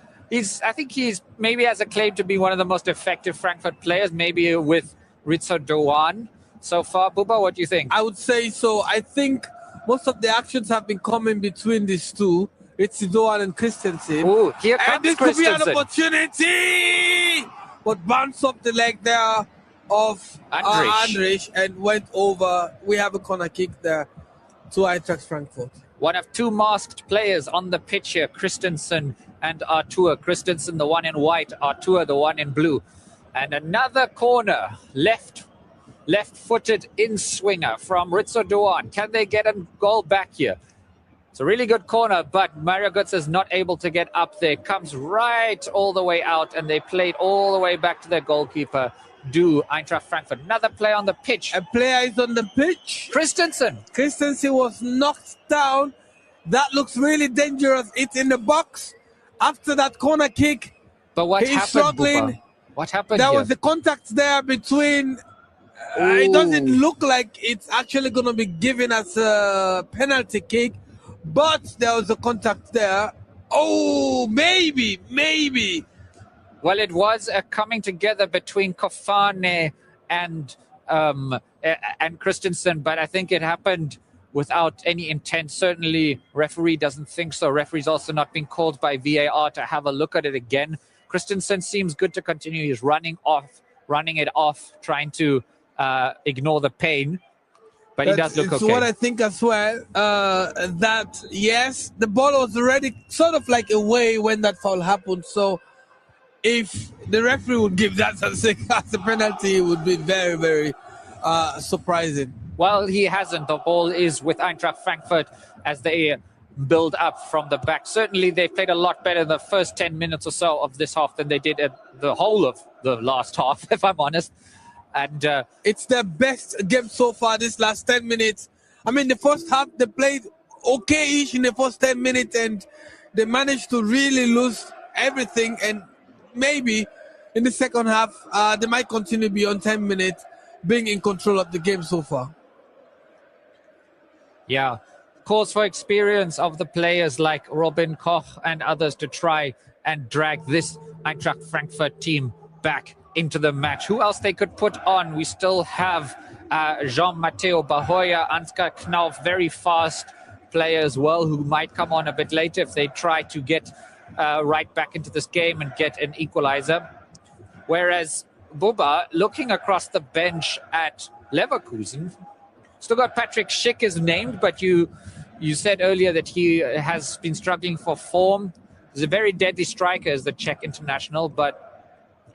think he's maybe has a claim to be one of the most effective Frankfurt players, maybe with Ritzer Doan. So far, Buba, what do you think? I would say so. I think most of the actions have been coming between these two, Ritzer Doan and Christensen. Ooh, here comes and this Christensen. Could be an opportunity, but bounced up the leg there of Andrich and went over. We have a corner kick there to Eintracht Frankfurt. One of two masked players on the pitch here, Christensen and Artur. Christensen, the one in white, Artur, the one in blue. And another corner, left-footed in-swinger from Ritzer Doan. Can they get a goal back here? It's a really good corner, but Mario Götze is not able to get up there. Comes right all the way out, and they played all the way back to their goalkeeper, Eintracht Frankfurt. Another player on the pitch. A player is on the pitch. Christensen was knocked down, That looks really dangerous. It's in the box. After that corner kick, But what he's happened, struggling. Buba? What happened There here? was a contact there between. It doesn't Ooh. look like it's actually going to be given as a penalty kick, but there was a contact there. Oh, maybe. Well, it was a coming together between Kofane and Christensen, but I think it happened without any intent. Certainly, referee doesn't think so. Referee's also not been called by VAR to have a look at it again. Christensen seems good to continue. He's running it off, trying to ignore the pain. But he does look okay. It's what I think as well. That yes, the ball was already sort of like away when that foul happened. So if the referee would give that as a penalty, it would be very, very surprising. Well, he hasn't. The ball is with Eintracht Frankfurt as they build up from the back. Certainly, they played a lot better the first 10 minutes or so of this half than they did at the whole of the last half, if I'm honest. And it's their best game so far this last 10 minutes. I mean, the first half, they played okay-ish in the first 10 minutes, and they managed to really lose everything. And maybe in the second half, they might continue beyond 10 minutes being in control of the game so far. Yeah, calls for experience of the players like Robin Koch and others to try and drag this Eintracht Frankfurt team back into the match. Who else they could put on? We still have Jean-Matteo Bahoya, Ansgar Knauf, very fast player as well, who might come on a bit later if they try to get right back into this game and get an equalizer. Whereas Buba, looking across the bench at Leverkusen, still got Patrick Schick is named, but you said earlier that he has been struggling for form. He's a very deadly striker as the Czech international, but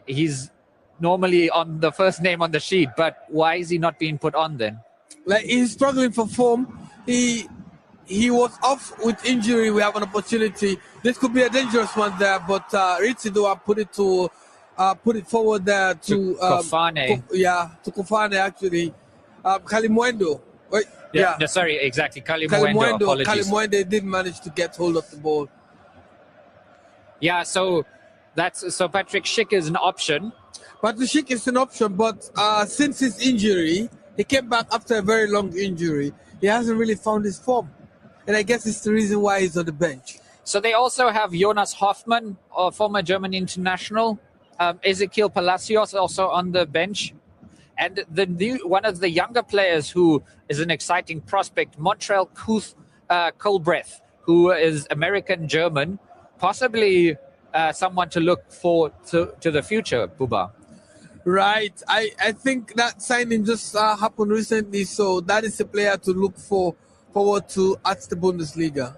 he's normally on the first name on the sheet. But why is he not being put on then? Like, he's struggling for form. He was off with injury. We have an opportunity. This could be a dangerous one there, but Ritsidua put it forward there to Kofane. To Kofane actually. Kalimwendo. No, sorry, exactly. Kalimwendo. Kalimwendo did manage to get hold of the ball. Yeah, so Patrick Schick is an option. Patrick Schick is an option, but since his injury, he came back after a very long injury. He hasn't really found his form, and I guess it's the reason why he's on the bench. So they also have Jonas Hoffmann, a former German international, Ezequiel Palacios also on the bench. And one of the younger players who is an exciting prospect, Montreal Colbreth, who is American-German, possibly someone to look for to the future, Buba. Right. I think that signing just happened recently, so that is a player to look forward to at the Bundesliga.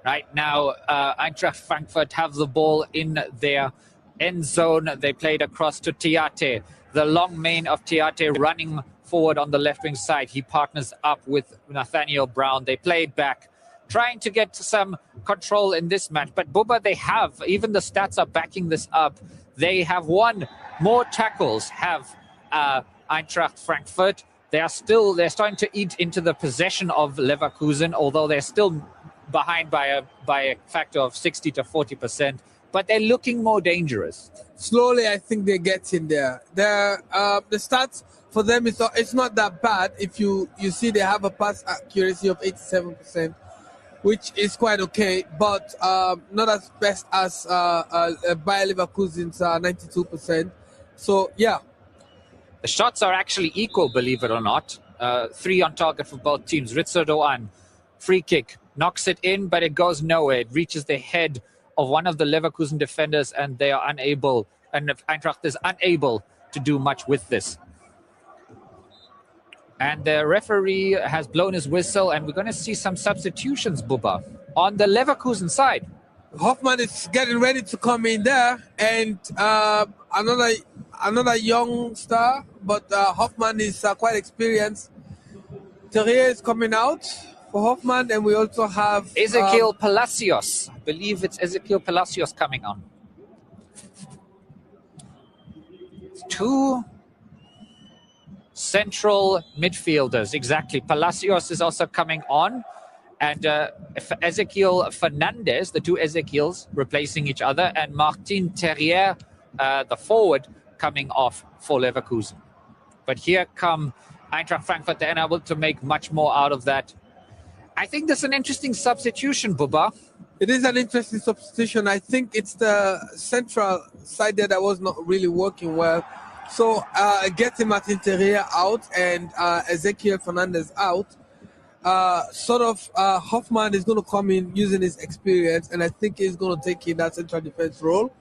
Right now, Eintracht Frankfurt have the ball in their end zone. They played across to Tiate. The long main of Tiate running forward on the left-wing side. He partners up with Nathaniel Brown. They played back, trying to get some control in this match. But Buba, they have, even the stats are backing this up, they have won more tackles, have Eintracht Frankfurt. They're starting to eat into the possession of Leverkusen, although they're still behind by a factor of 60 to 40%. But they're looking more dangerous. Slowly, I think they get in there. The stats for them, it's not that bad. If you see, they have a pass accuracy of 87%, which is quite okay, but not as best as Bayer Leverkusen's 92%. So, yeah. The shots are actually equal, believe it or not. 3 on target for both teams. Ritzer Doan, free kick, knocks it in, but it goes nowhere. It reaches the head of one of the Leverkusen defenders, and they are unable, and Eintracht is unable to do much with this. And the referee has blown his whistle, and we're going to see some substitutions, Buba, on the Leverkusen side. Hoffmann is getting ready to come in there, and another young star, but Hoffmann is quite experienced. Terrier is coming out for Hoffmann, and we also have Ezequiel Palacios. I believe it's Ezequiel Palacios coming on. It's 2 central midfielders, exactly. Palacios is also coming on, And Ezequiel Fernandez, the two Ezequiels replacing each other, and Martin Terrier, the forward, coming off for Leverkusen. But here come Eintracht Frankfurt. They're unable to make much more out of that. I think there's an interesting substitution, Bubba. It is an interesting substitution. I think it's the central side there that was not really working well. So getting Martin Terrier out and Ezequiel Fernandez out, Hoffman is going to come in using his experience, and I think he's going to take in that central defense role.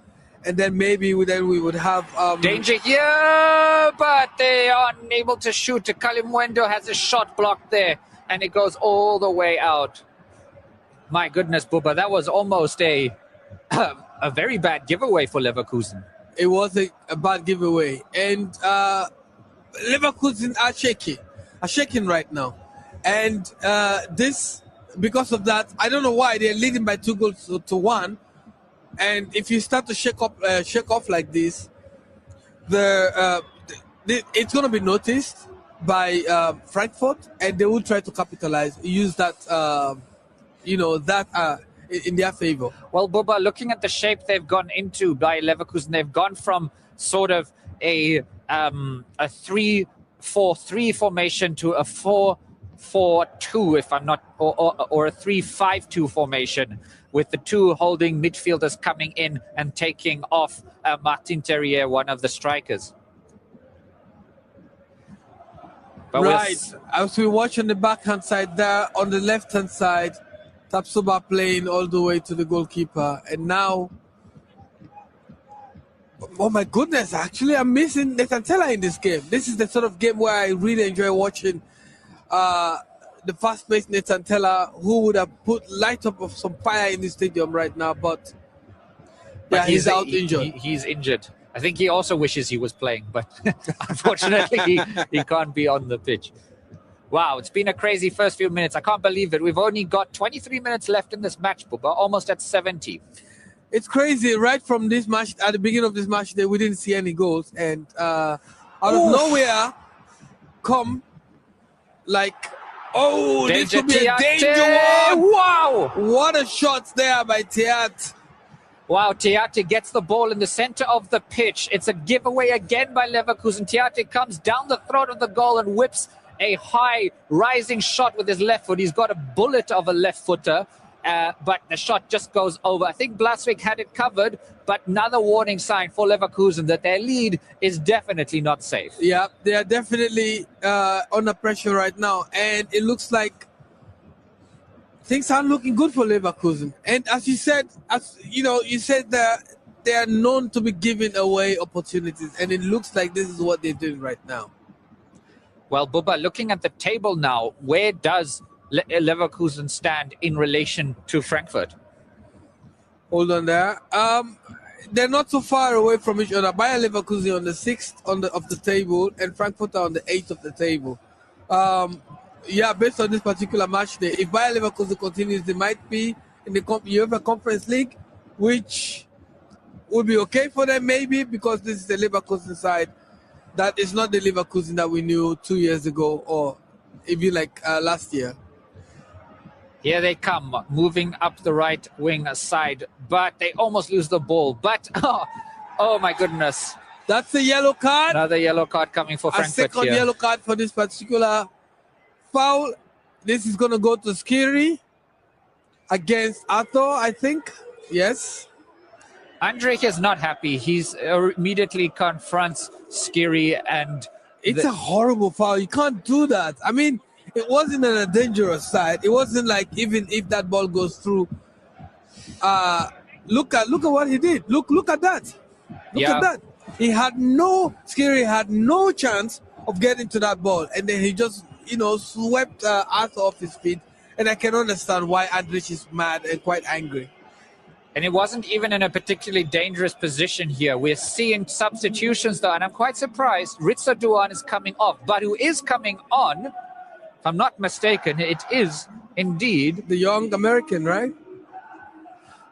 And then maybe we would have... danger here, but they are unable to shoot. Kalimuendo has a shot blocked there, and it goes all the way out. My goodness, Bubba, that was almost a very bad giveaway for Leverkusen. It was a bad giveaway. And Leverkusen are shaking right now. And because of that, I don't know why they're leading by 2-1. And if you start to shake off like this, it's going to be noticed by Frankfurt, and they will try to capitalize, use that, in their favor. Well, Bubba, looking at the shape they've gone into by Leverkusen, they've gone from sort of a 3-4-3 formation to a 4-4-2, if I'm not, or a 3-5-2 formation, with the two holding midfielders coming in and taking off Martin Terrier, one of the strikers. But right. As we watch on the backhand side there, on the left-hand side, Tapsoba playing all the way to the goalkeeper. And now, oh my goodness, actually I'm missing Netantella in this game. This is the sort of game where I really enjoy watching the fast-paced Netantella, who would have put light up of some fire in the stadium right now, but he's out injured. He's injured. I think he also wishes he was playing, but unfortunately he can't be on the pitch. Wow, it's been a crazy first few minutes. I can't believe it. We've only got 23 minutes left in this match, Bubba, almost at 70. It's crazy. Right from this match, at the beginning of this match, we didn't see any goals. And out of nowhere, this could be a danger one. Wow! What a shot there by Teat. Wow, Teate gets the ball in the center of the pitch. It's a giveaway again by Leverkusen. Teate comes down the throat of the goal and whips a high rising shot with his left foot. He's got a bullet of a left footer, but the shot just goes over. I think Blaswick had it covered, but another warning sign for Leverkusen that their lead is definitely not safe. Yeah, they are definitely under pressure right now, and it looks like things aren't looking good for Leverkusen. And as you said, you said that they are known to be giving away opportunities, and it looks like this is what they're doing right now. Well, Bubba, looking at the table now, where does Leverkusen stand in relation to Frankfurt? Hold on there. They're not so far away from each other. Bayer Leverkusen on the 6th of the table, and Frankfurt are on the 8th of the table. Based on this particular match day, if Bayer Leverkusen continues, they might be in the UEFA Conference League, which would be okay for them maybe, because this is the Leverkusen side. That is not the Leverkusen that we knew 2 years ago, or even last year. Here they come, moving up the right wing side, but they almost lose the ball. But, oh my goodness. That's a yellow card. Another yellow card coming for Frankfurt here. A second yellow card for this particular foul. This is going to go to Skiri against Arthur, I think. Yes. Andrich is not happy. He's immediately confronts Skiri, and it's a horrible foul. You can't do that. I mean, it wasn't on a dangerous side. It wasn't like even if that ball goes through. Look at what he did. Look at that. Look at that. Skiri had no chance of getting to that ball, and then he just swept Arthur off his feet. And I can understand why Andrich is mad and quite angry. And it wasn't even in a particularly dangerous position here. We're seeing substitutions, though, and I'm quite surprised. Ritzer Duan is coming off. But who is coming on, if I'm not mistaken, it is indeed the young American, right?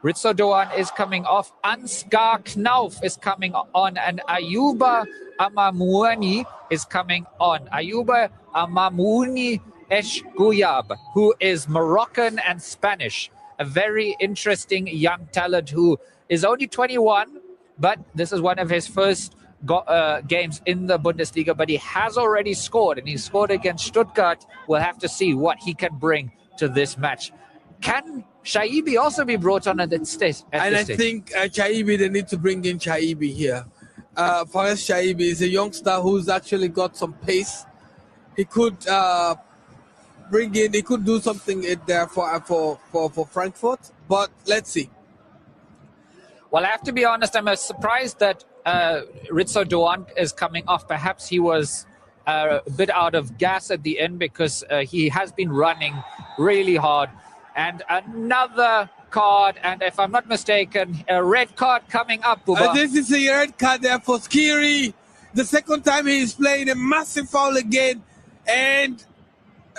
Ritzer Duan is coming off. Ansgar Knauf is coming on. And Ayuba Amamuani is coming on. Ayuba Amamuani Esh Guyab, who is Moroccan and Spanish. A very interesting young talent who is only 21, but this is one of his first games in the Bundesliga, but he has already scored, and he scored against Stuttgart. We'll have to see what he can bring to this match. Can Shaibi also be brought on at this stage? I think Shaibi, they need to bring in Shaibi here. Fares Shaibi is a youngster who's actually got some pace. He could he could do something in there for Frankfurt, but let's see. Well, I have to be honest, I'm surprised that Ritso Doan is coming off. Perhaps he was a bit out of gas at the end because he has been running really hard. And another card, and if I'm not mistaken, a red card coming up, Buba. This is a red card there for Skiri. The second time he is playing, a massive foul again, and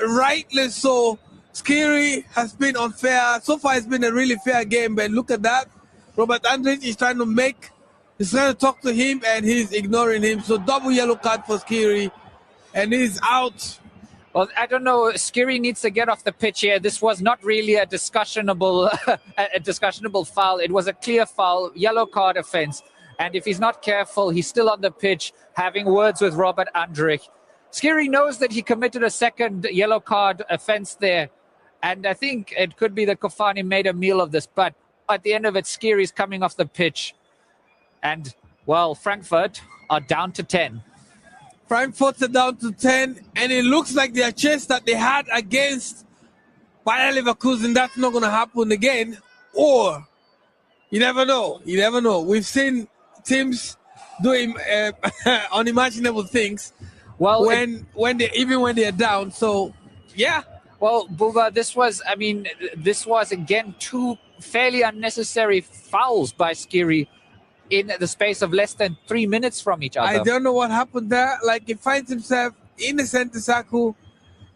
rightly so. Skiri has been unfair. So far, it's been a really fair game, but look at that. Robert Andrich is trying to talk to him, and he's ignoring him. So double yellow card for Skiri, and he's out. Well, I don't know. Skiri needs to get off the pitch here. This was not really a discussionable foul. It was a clear foul, yellow card offense. And if he's not careful, he's still on the pitch having words with Robert Andrich. Skiri knows that he committed a second yellow card offense there. And I think it could be that Kofani made a meal of this. But at the end of it, Skiri's coming off the pitch. And, well, Frankfurt are down to 10. Frankfurt are down to 10, and it looks like their chase that they had against Bayer Leverkusen, that's not going to happen again. Or, you never know. You never know. We've seen teams doing unimaginable things when they're down. So, yeah. Well, Buba, this was again two fairly unnecessary fouls by Skiri in the space of less than 3 minutes from each other. I don't know what happened there. Like, he finds himself in the center circle,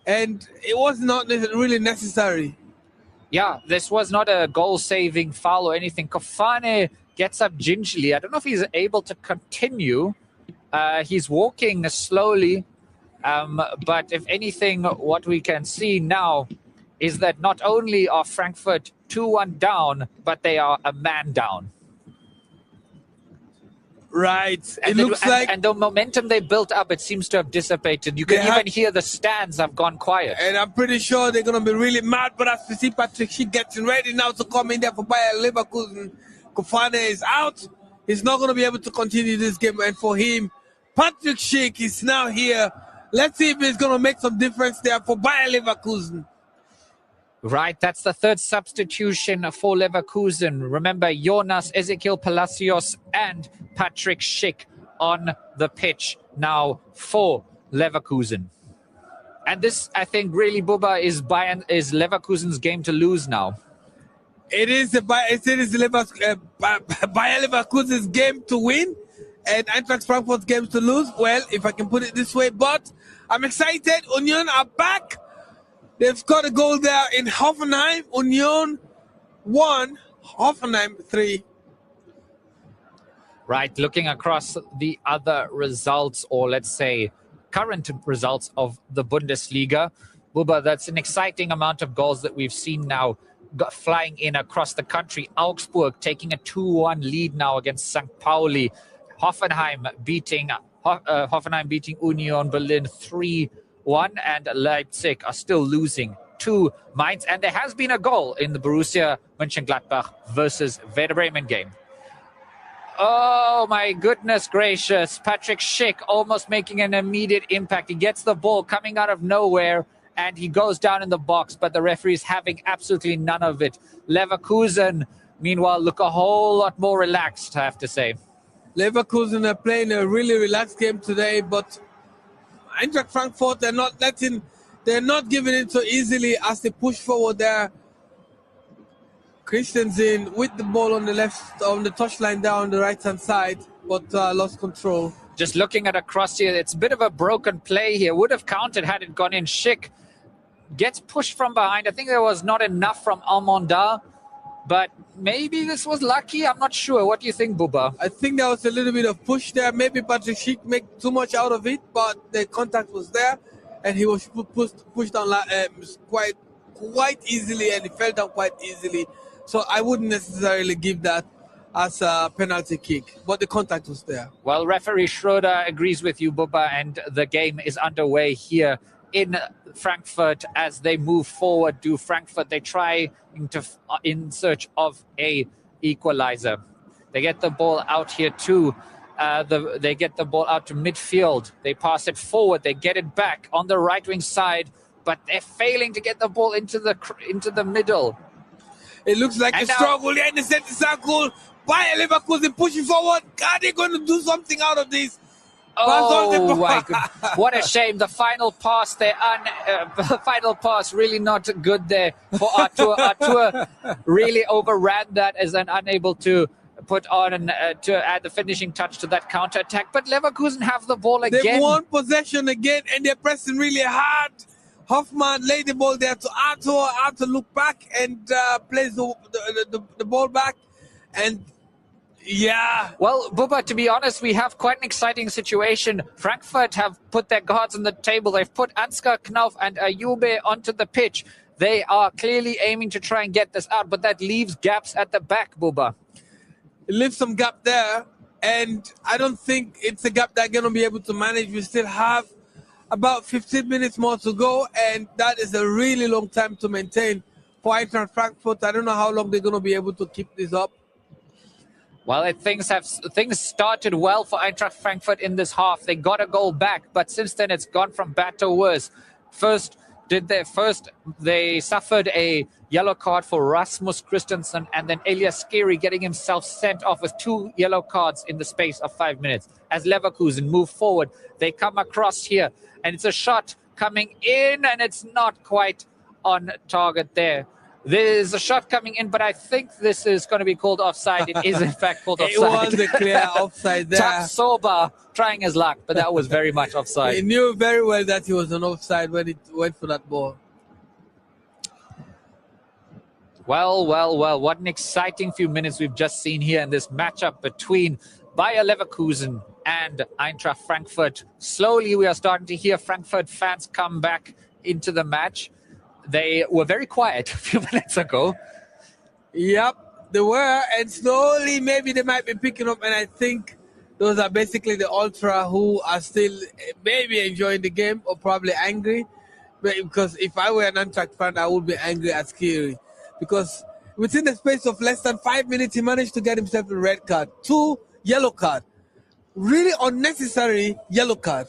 and it was not really necessary. Yeah, this was not a goal-saving foul or anything. Kofane gets up gingerly. I don't know if he's able to continue. He's walking slowly. But if anything, what we can see now is that not only are Frankfurt 2-1 down, but they are a man down. Right. And the momentum they built up, it seems to have dissipated. You can even hear the stands have gone quiet. And I'm pretty sure they're going to be really mad. But as we see Patrick Schick getting ready now to come in there for Bayer Leverkusen, Kofane is out. He's not going to be able to continue this game. And for him, Patrick Schick is now here. Let's see if he's going to make some difference there for Bayer Leverkusen. Right, that's the third substitution for Leverkusen. Remember, Jonas, Ezequiel Palacios, and Patrick Schick on the pitch now for Leverkusen. And this, I think, really, Buba, is Leverkusen's game to lose now. It is Bayer Leverkusen's game to win and Eintracht Frankfurt's game to lose. Well, if I can put it this way, but I'm excited. Union are back. They've got a goal there in Hoffenheim. Union 1, Hoffenheim 3. Right, looking across the other results, or let's say current results of the Bundesliga. Buba, that's an exciting amount of goals that we've seen now flying in across the country. Augsburg taking a 2-1 lead now against St. Pauli. Hoffenheim beating Union Berlin 3-1, and Leipzig are still losing to Mainz. And there has been a goal in the Borussia Mönchengladbach versus Werder Bremen game. Oh, my goodness gracious. Patrick Schick almost making an immediate impact. He gets the ball coming out of nowhere, and he goes down in the box, but the referee is having absolutely none of it. Leverkusen, meanwhile, look a whole lot more relaxed, I have to say. Leverkusen are playing a really relaxed game today, but Eintracht Frankfurt, they're not giving it so easily as they push forward there. Christensen with the ball on the touchline down on the right-hand side, but lost control. Just looking at a cross here, it's a bit of a broken play here. Would have counted had it gone in. Schick gets pushed from behind. I think there was not enough from Almonda, but maybe this was lucky. I'm not sure. What do you think, Buba? I think there was a little bit of push there. Maybe Patrick Schick made too much out of it, but the contact was there. and he was pushed down quite easily, and he fell down quite easily. So I wouldn't necessarily give that as a penalty kick, but the contact was there. Well, referee Schroeder agrees with you, Bubba, and the game is underway here in Frankfurt as they move forward. Do Frankfurt, they try in search of a equalizer. They get the ball out here too. They get the ball out to midfield. They pass it forward. They get it back on the right wing side, but they're failing to get the ball into the middle. It looks like a struggle here in the center circle. Bayer Leverkusen pushing forward. Are they going to do something out of this? Oh my God! What a shame. The final pass there, final pass really not good there for Artur. Artur really overran that as unable to put on to add the finishing touch to that counter attack. But Leverkusen have the ball again. They won possession again, and they're pressing really hard. Hoffman laid the ball there to Artur. Artur look back and plays the ball back, and. Yeah. Well, Bubba, to be honest, we have quite an exciting situation. Frankfurt have put their guards on the table. They've put Ansgar, Knauf and Ayube onto the pitch. They are clearly aiming to try and get this out, but that leaves gaps at the back, Bubba. It leaves some gap there, and I don't think it's a gap they're going to be able to manage. We still have about 15 minutes more to go, and that is a really long time to maintain for Eintracht Frankfurt. I don't know how long they're going to be able to keep this up. Well, things started well for Eintracht Frankfurt in this half. They got a goal back, but since then it's gone from bad to worse. First, they suffered a yellow card for Rasmus Christensen, and then Elias Skiri getting himself sent off with 2 yellow cards in the space of 5 minutes. As Leverkusen move forward, they come across here, and it's a shot coming in, and it's not quite on target there. There's a shot coming in, but I think this is going to be called offside. It is, in fact, called offside. It was a clear offside there. Tapsoba trying his luck, but that was very much offside. He knew very well that he was an offside when he went for that ball. Well, what an exciting few minutes we've just seen here in this matchup between Bayer Leverkusen and Eintracht Frankfurt. Slowly, we are starting to hear Frankfurt fans come back into the match. They were very quiet a few minutes ago. Yep, they were, and slowly maybe they might be picking up, and I think those are basically the ultra who are still maybe enjoying the game or probably angry. Because if I were an Eintracht fan, I would be angry at Skiri. Because within the space of less than 5 minutes, he managed to get himself a red card, 2 yellow card. Really unnecessary yellow card.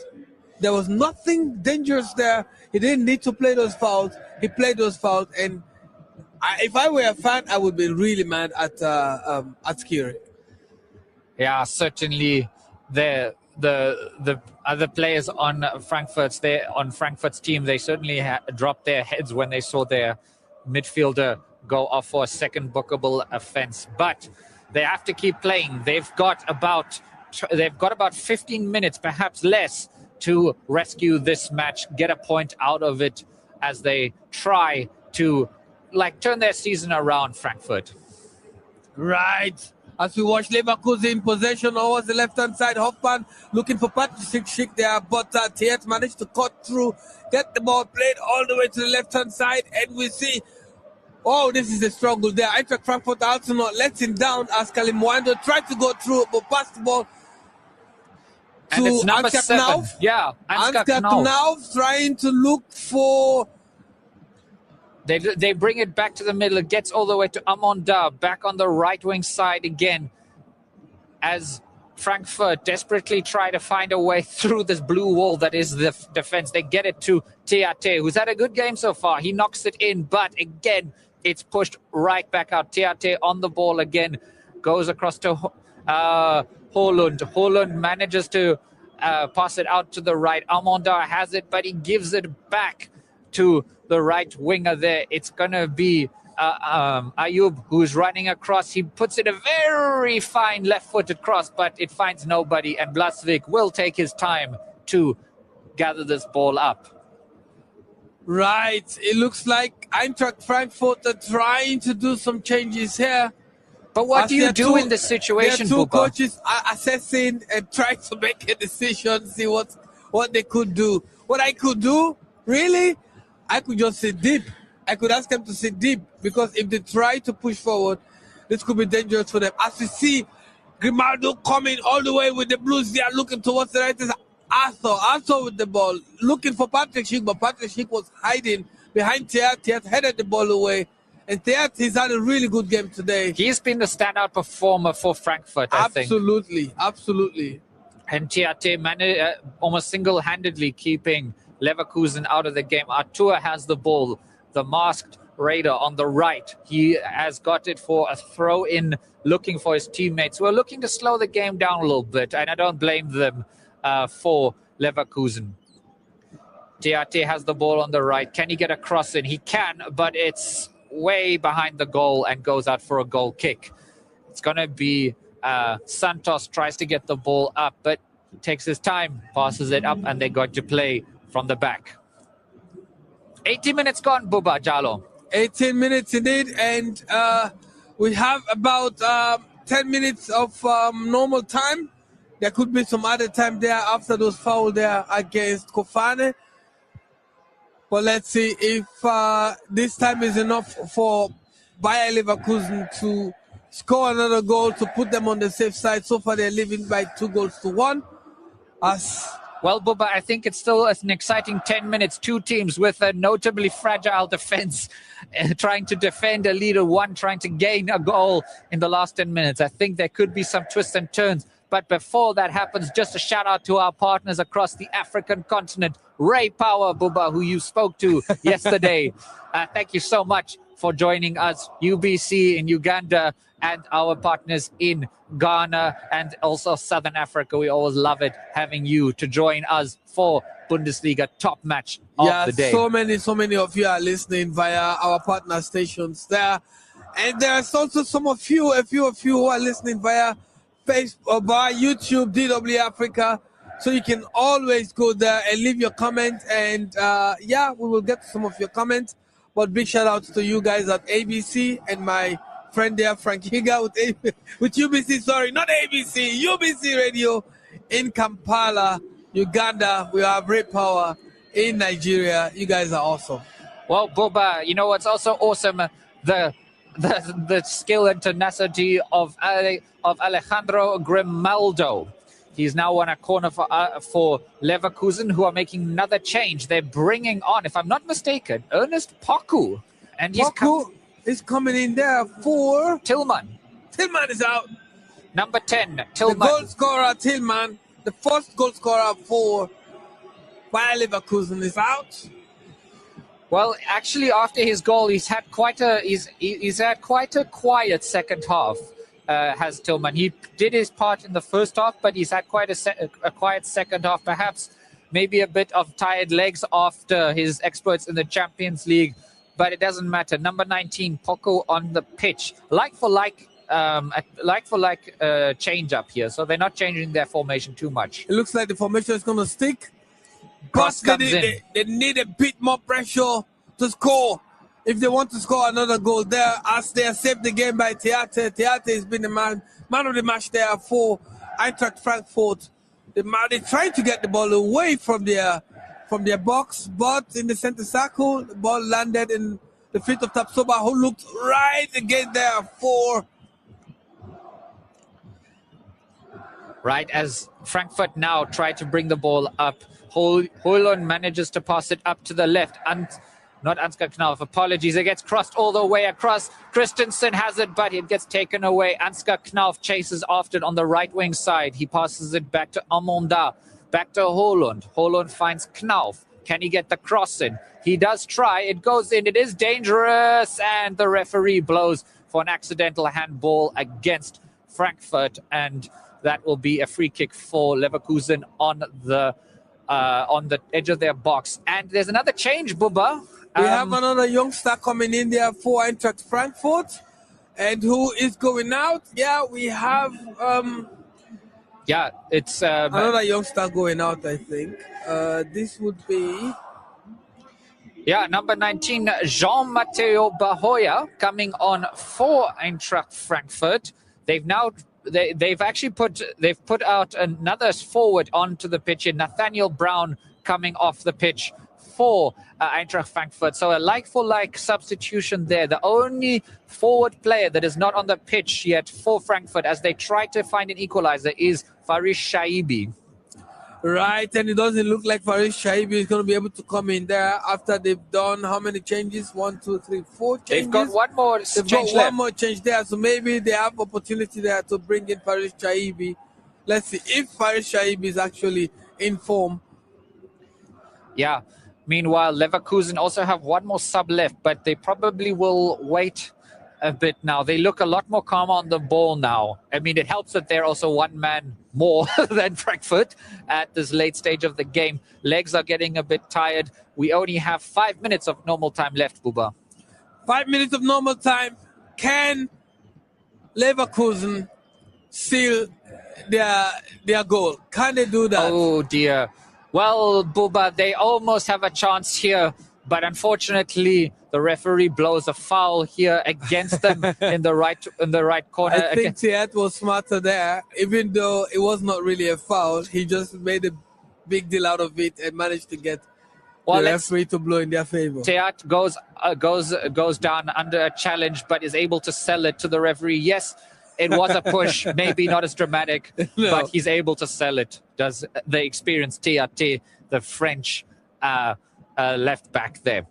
There was nothing dangerous there. He didn't need to play those fouls. He played those fouls, and if I were a fan, I would be really mad at Skiri. Yeah, certainly. The other players on Frankfurt's team, they certainly dropped their heads when they saw their midfielder go off for a second bookable offense. But they have to keep playing. They've got about 15 minutes, perhaps less, to rescue this match, get a point out of it as they try to turn their season around, Frankfurt. Right. As we watch Leverkusen in possession over the left-hand side, Hoffman looking for Patrick Schick there, but Thiet managed to cut through, get the ball played all the way to the left-hand side, and we see, this is a struggle there. Eintracht Frankfurt also not letting down as Kalimwando tried to go through, but passed the ball and it's number 7. Knauf. Yeah, Ansgar Knauf trying to look for... They bring it back to the middle. It gets all the way to Amonda, back on the right wing side again. As Frankfurt desperately try to find a way through this blue wall that is the defense. They get it to Thiat, who's had a good game so far. He knocks it in, but again, it's pushed right back out. Thiat on the ball again. Goes across to Holund. Holund manages to pass it out to the right. Amonda has it, but he gives it back to the right winger there. It's going to be Ayub who's running across. He puts it a very fine left-footed cross, but it finds nobody, and Blasvik will take his time to gather this ball up. Right. It looks like Eintracht Frankfurt are trying to do some changes here. But what do you do in this situation, Two Bubba? coaches are assessing and trying to make a decision, see what they could do. what I could do, really, I could just sit deep. I could ask them to sit deep because if they try to push forward, this could be dangerous for them. As we see Grimaldo coming all the way with the Blues, they are looking towards the right. Arthur with the ball, looking for Patrick Schick, but Patrick Schick was hiding behind Theat. Theat headed the ball away. And Theat, he's had a really good game today. He's been the standout performer for Frankfurt, I think. Absolutely. And Theat almost single-handedly keeping Leverkusen out of the game. Artur has the ball, the masked raider on the right. He has got it for a throw-in, looking for his teammates who are looking to slow the game down a little bit, and I don't blame them for Leverkusen. Theat has the ball on the right. Can he get a cross in? He can, but it's way behind the goal and goes out for a goal kick. It's going to be Santos tries to get the ball up, but takes his time, passes it up, and they're going to play from the back. 80 minutes gone, Buba Jalo. 18 minutes indeed, and we have about 10 minutes of normal time. There could be some other time there after those fouls there against Kofane. But let's see if this time is enough for Bayer Leverkusen to score another goal to put them on the safe side. So far, they're leading by 2-1. Well, Bubba, I think it's still an exciting 10 minutes. Two teams with a notably fragile defense trying to defend a leader, one trying to gain a goal in the last 10 minutes. I think there could be some twists and turns. But before that happens, just a shout out to our partners across the African continent. Ray Power, Bubba, who you spoke to yesterday. Thank you so much for joining us. UBC in Uganda and our partners in Ghana and also Southern Africa. We always love it having you to join us for Bundesliga top match of the day. So many of you are listening via our partner stations there. And there's also a few of you who are listening via Facebook or by YouTube, DW Africa. So you can always go there and leave your comment. And we will get some of your comments. But big shout out to you guys at ABC and my friend there, Frank Higa with UBC, sorry, not ABC, UBC Radio in Kampala, Uganda. We have great power in Nigeria. You guys are awesome. Well, Boba, you know what's also awesome? The skill and tenacity of Alejandro Grimaldo. He's now on a corner for Leverkusen, who are making another change. They're bringing on, if I'm not mistaken, Ernest Poku. And Poku is coming in there for Tillman. Tillman is out. Number 10, Tillman. The goal scorer, Tillman, the first goal scorer for Bayer Leverkusen is out. Well, actually, after his goal, he's had quite a quiet second half. Has Tillman. He did his part in the first half, but he's had quite a quiet second half. Perhaps maybe a bit of tired legs after his exploits in the Champions League, but it doesn't matter. Number 19, Poco on the pitch, like for like change up here. So they're not changing their formation too much. It looks like the formation is going to stick, but they need a bit more pressure to score. If they want to score another goal there, as they have saved the game by Theat. Theat has been the man of the match there for Eintracht Frankfurt. They're trying to get the ball away from their box, but in the center circle, the ball landed in the feet of Tapsoba, who looked right again there for... Right, as Frankfurt now try to bring the ball up. Højlund manages to pass it up to the left, and not Ansgar Knauf, apologies. It gets crossed all the way across. Christensen has it, but it gets taken away. Ansgar Knauf chases after it on the right wing side. He passes it back to Amanda, back to Højlund. Højlund finds Knauf. Can he get the cross in? He does try. It goes in. It is dangerous. And the referee blows for an accidental handball against Frankfurt. And that will be a free kick for Leverkusen on the edge of their box. And there's another change, Bubba. We have another youngster coming in there for Eintracht Frankfurt. And who is going out? Yeah, we have... it's... another youngster going out, I think. This would be... Yeah, number 19, Jean-Matteo Bahoya coming on for Eintracht Frankfurt. They've put out another forward onto the pitch, and Nathaniel Brown coming off the pitch for Eintracht Frankfurt. So a like-for-like substitution there. The only forward player that is not on the pitch yet for Frankfurt as they try to find an equalizer is Faris Shaibi. Right, and it doesn't look like Faris Shaibi is going to be able to come in there after they've done how many changes? 1, 2, 3, 4 changes. They've got one more They've change got left. one more change there, so maybe they have opportunity there to bring in Faris Shaibi. Let's see if Faris Shaibi is actually in form. Yeah. Meanwhile, Leverkusen also have one more sub left, but they probably will wait a bit now. They look a lot more calm on the ball now. I mean, it helps that they're also one man more than Frankfurt at this late stage of the game. Legs are getting a bit tired. We only have 5 minutes of normal time left, Buba. 5 minutes of normal time. Can Leverkusen seal their goal? Can they do that? Oh, dear. Well, Buba, they almost have a chance here, but unfortunately, the referee blows a foul here against them in the right corner. I think Tiat was smarter there, even though it was not really a foul. He just made a big deal out of it and managed to get the referee to blow in their favor. Teat goes down under a challenge, but is able to sell it to the referee. Yes, it was a push, maybe not as dramatic, No. but he's able to sell it. Does the experienced Teat, the French left back there.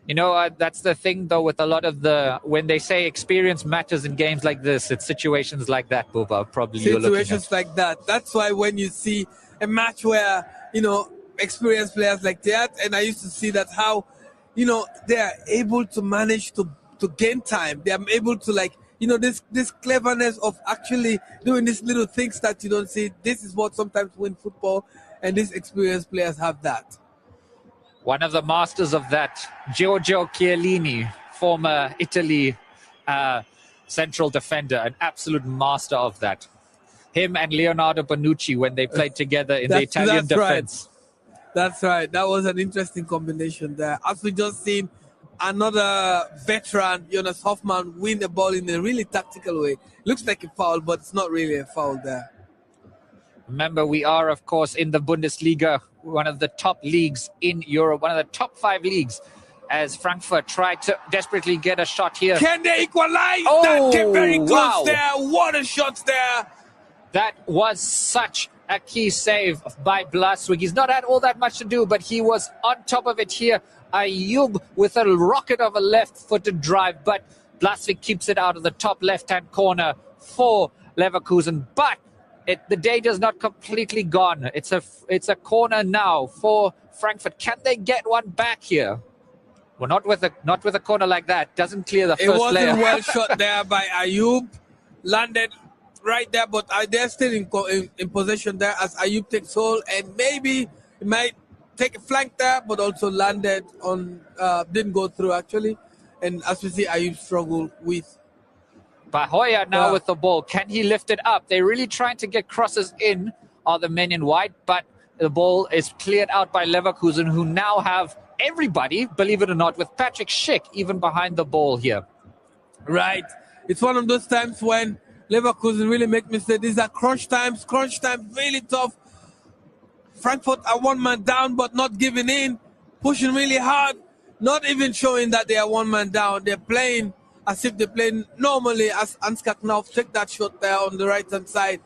You know, that's the thing, though, with a lot of when they say experience matters in games like this, it's situations like that, Buba, probably you're looking at. Situations like that. That's why when you see a match where, experienced players like that, and I used to see that how, they are able to manage to gain time. They are able to this cleverness of actually doing these little things that you don't see. This is what sometimes wins football, and these experienced players have that. One of the masters of that, Giorgio Chiellini, former Italy central defender, an absolute master of that. Him and Leonardo Bonucci when they played together in the Italian defense. Right. That's right. That was an interesting combination there. As we just seen another veteran, Jonas Hoffmann, win the ball in a really tactical way. Looks like a foul, but it's not really a foul there. Remember, we are, of course, in the Bundesliga, one of the top leagues in Europe, one of the top 5 leagues, as Frankfurt tried to desperately get a shot here. Can they equalize? Oh, That came very close wow. there. What a shot there. That was such a key save by Blaswick. He's not had all that much to do, but he was on top of it here. Ayub with a rocket of a left-footed drive, but Blaswick keeps it out of the top left-hand corner for Leverkusen. But the data is not completely gone. It's a corner now for Frankfurt. Can they get one back here? Well, not with a corner like that. Doesn't clear the first player. It wasn't well shot there by Ayub. Landed right there, but they're still in possession there as Ayub takes hold, and maybe he might take a flank there, but also landed on, didn't go through actually. And as we see, Ayub struggled with. Bahoya now with the ball. Can he lift it up? They're really trying to get crosses in, are the men in white, but the ball is cleared out by Leverkusen, who now have everybody, believe it or not, with Patrick Schick even behind the ball here. Right. It's one of those times when Leverkusen really make mistakes. These are crunch times, really tough. Frankfurt are one man down, but not giving in, pushing really hard, not even showing that they are one man down. They're playing as if they're playing normally, as Ansgar Knauf take that shot there on the right-hand side.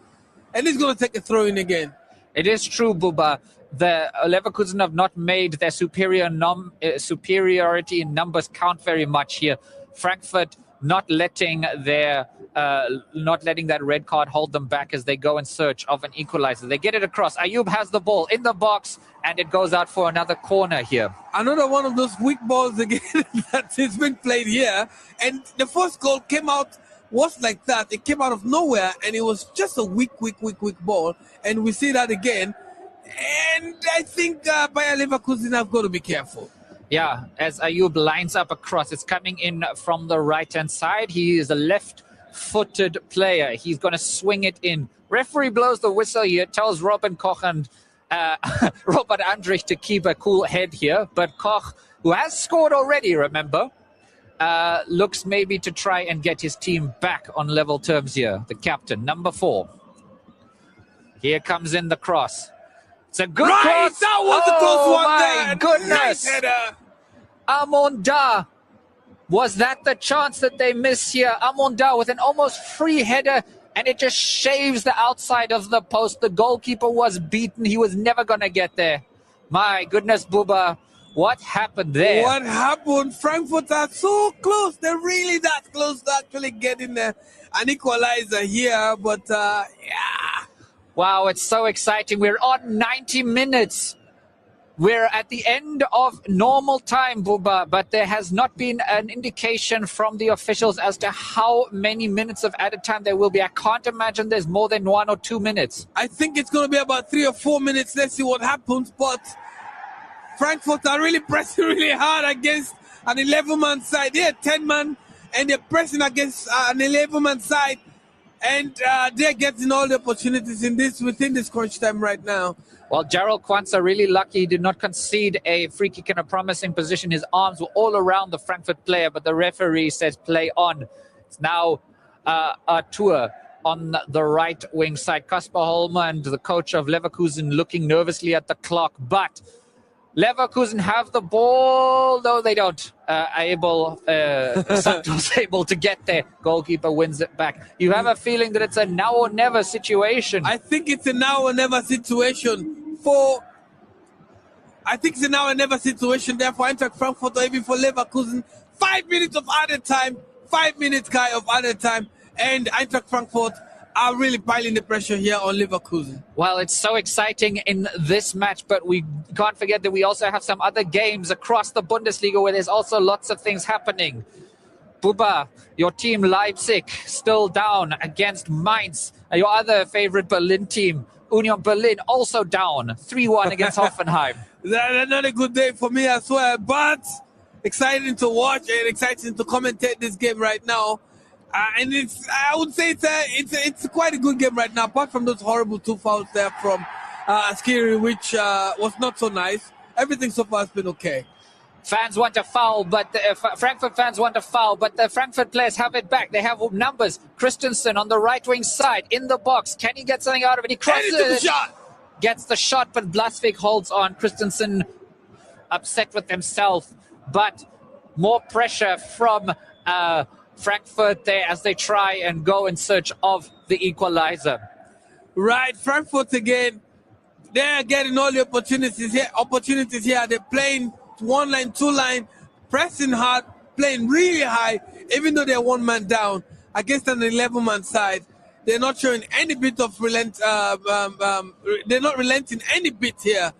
And he's going to take a throw in again. It is true, Buba. The Leverkusen have not made their superiority in numbers count very much here. Frankfurt not letting that red card hold them back as they go in search of an equalizer. They get it across. Ayub has the ball in the box, and it goes out for another corner here. Another one of those weak balls again that has been played here. And the first goal was like that. It came out of nowhere, and it was just a weak ball. And we see that again. And I think Bayer Leverkusen have got to be careful. Yeah, as Ayub lines up across, it's coming in from the right-hand side. He is a left-footed player. He's going to swing it in. Referee blows the whistle here, tells Robin Koch and Robert Andrich to keep a cool head here. But Koch, who has scored already, remember, looks maybe to try and get his team back on level terms here. The captain, number 4. Here comes in the cross. It's a good Right, cross. that was a close one my there. goodness. Nice header. Amonda. Was that the chance that they miss here? Amonda with an almost free header, and it just shaves the outside of the post. The goalkeeper was beaten. He was never going to get there. My goodness, Buba. What happened there? What happened? Frankfurt are so close. They're really that close to actually getting an equalizer here. But, yeah. Wow, it's so exciting. We're on 90 minutes. We're at the end of normal time, Buba, but there has not been an indication from the officials as to how many minutes of added time there will be. I can't imagine there's more than 1 or 2 minutes. I think it's going to be about 3 or 4 minutes. Let's see what happens. But Frankfurt are really pressing really hard against an 11-man side. They're 10-man, and they're pressing against an 11-man side. And they're getting all the opportunities within this crunch time right now. Well, Gerald Kwanzaa really lucky he did not concede a free kick in a promising position. His arms were all around the Frankfurt player, but the referee says play on. It's now a tour on the right wing side. Kasper Holmand, the coach of Leverkusen, looking nervously at the clock, but Leverkusen have the ball, though they don't. Santos able to get there. Goalkeeper wins it back. You have a feeling that it's a now or never situation. I think it's a now or never situation there for Eintracht Frankfurt or even for Leverkusen. 5 minutes of added time, 5 minutes, Kai, of added time, and Eintracht Frankfurt are really piling the pressure here on Leverkusen. Well, it's so exciting in this match, but we can't forget that we also have some other games across the Bundesliga where there's also lots of things happening. Buba, your team Leipzig still down against Mainz. Your other favorite Berlin team, Union Berlin, also down 3-1 against Hoffenheim. That's not a good day for me as well, but exciting to watch and exciting to commentate this game right now. And I would say it's quite a good game right now, apart from those horrible 2 fouls there from Askiri, which was not so nice. Everything so far has been okay. Fans want a foul, but Frankfurt fans want a foul, but the Frankfurt players have it back. They have numbers. Christensen on the right wing side in the box. Can he get something out of it? He crosses it. Gets the shot, but Blasvik holds on. Christensen upset with himself, but more pressure from Frankfurt there as they try and go in search of the equalizer. Right, Frankfurt again. They're getting all the opportunities here. They're playing 1 line, 2 line, pressing hard, playing really high, even though they're 1 man down against an 11-man side. They're not showing any bit of they're not relenting any bit here,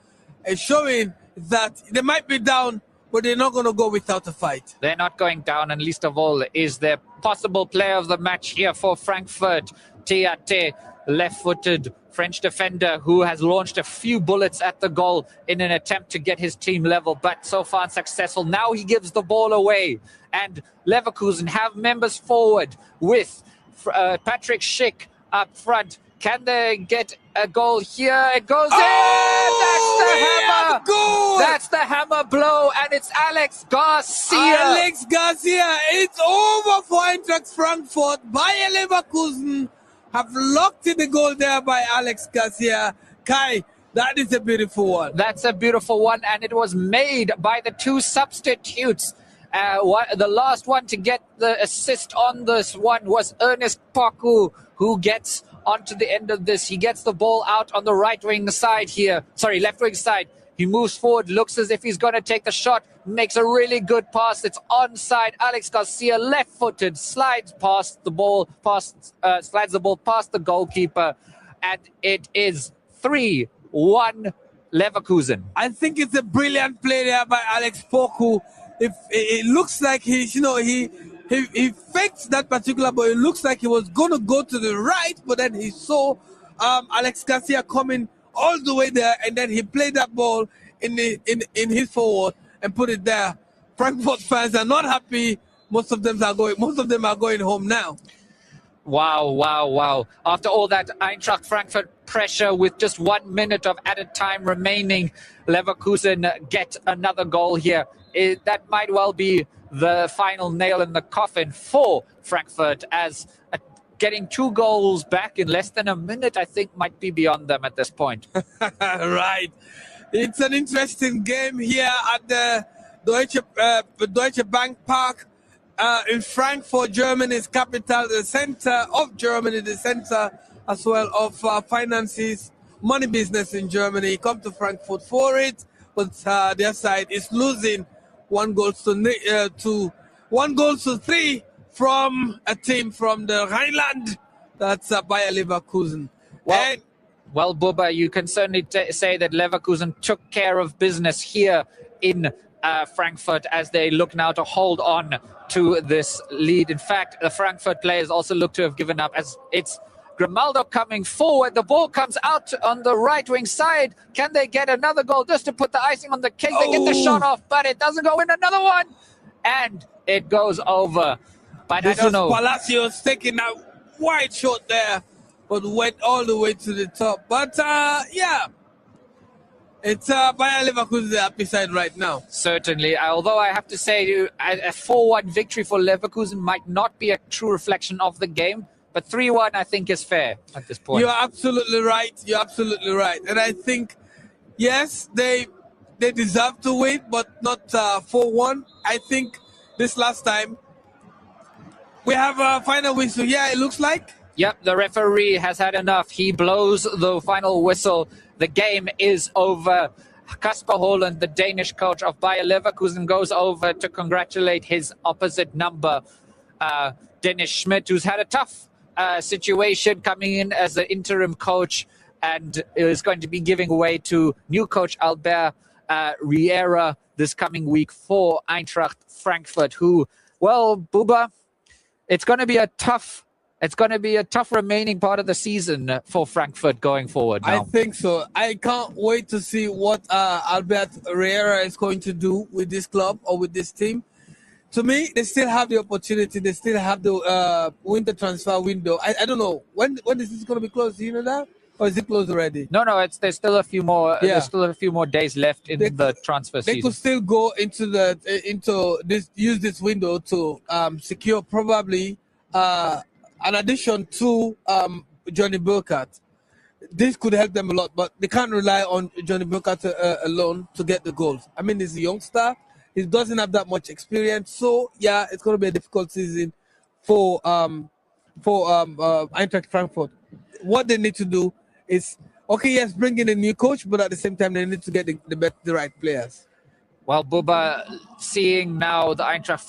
and showing that they might be down, but they're not going to go without a fight. They're not going down, and least of all is their possible player of the match here for Frankfurt, Théaté, left-footed French defender who has launched a few bullets at the goal in an attempt to get his team level, but so far unsuccessful. Now he gives the ball away, and Leverkusen have members forward with Patrick Schick up front. Can they get a goal here? It goes in! That's the hammer! Goal! That's the hammer blow, and it's Alex Garcia! It's over for Eintracht Frankfurt. Bayer Leverkusen have locked in the goal there by Alex Garcia. Kai, that is a beautiful one. That's a beautiful one, and it was made by the 2 substitutes. The last one to get the assist on this one was Ernest Poku, who gets onto the end of this. He gets the ball out on the left wing side. He moves forward, looks as if he's going to take the shot, makes a really good pass. It's onside. Alex Garcia, left-footed, slides the ball past the goalkeeper, and it is 3-1 Leverkusen. I think it's a brilliant play there by Alex Poku. It looks like he faked that particular ball. It looks like he was going to go to the right, but then he saw Alex Garcia coming all the way there, and then he played that ball in his forward and put it there. Frankfurt fans are not happy. Most of them are going home now. Wow. After all that Eintracht Frankfurt pressure with just 1 minute of added time remaining, Leverkusen get another goal here. That might well be the final nail in the coffin for Frankfurt, as getting 2 goals back in less than a minute, I think, might be beyond them at this point. Right. It's an interesting game here at the Deutsche Bank Park in Frankfurt, Germany's capital, the center of Germany, the center as well of finances, money business in Germany. Come to Frankfurt for it, but their side is losing 1-3 from a team from the Rhineland. That's Bayer Leverkusen. Well, Bubba, you can certainly say that Leverkusen took care of business here in Frankfurt as they look now to hold on to this lead. In fact, the Frankfurt players also look to have given up as it's Grimaldo coming forward. The ball comes out on the right wing side. Can they get another goal just to put the icing on the cake? They get the shot off, but it doesn't go in. Another one, and it goes over. But I don't know. Palacios taking a wide shot there, but went all the way to the top. But yeah, it's Bayer Leverkusen the happy side right now. Certainly, although I have to say a 4-1 victory for Leverkusen might not be a true reflection of the game, but 3-1 I think is fair at this point. You're absolutely right. You're absolutely right. And I think, yes, they deserve to win, but not 4-1. I think this last time we have a final whistle. Yeah, it looks like. Yep, the referee has had enough. He blows the final whistle. The game is over. Kasper Holland, the Danish coach of Bayer Leverkusen, goes over to congratulate his opposite number, Dennis Schmidt, who's had a tough situation coming in as the interim coach and is going to be giving way to new coach Albert Riera this coming week for Eintracht Frankfurt, who, well, Buba, it's going to be a tough remaining part of the season for Frankfurt going forward now. I think so. I can't wait to see what Albert Riera is going to do with this club or with this team. To me, they still have the opportunity. They still have the winter transfer window. I don't know. When is this going to be closed? Do you know that? Or is it closed already? No. There's still a few more. Yeah. There's still a few more days left in the transfer season. They could still go use this window to secure probably an addition to Johnny Burkhardt. This could help them a lot, but they can't rely on Johnny Burkhardt alone to get the goals. I mean, he's a youngster. He doesn't have that much experience. So, yeah, it's going to be a difficult season for Eintracht Frankfurt. What they need to do is, yes, bring in a new coach, but at the same time, they need to get the right players. Well, Buba, seeing now the Eintracht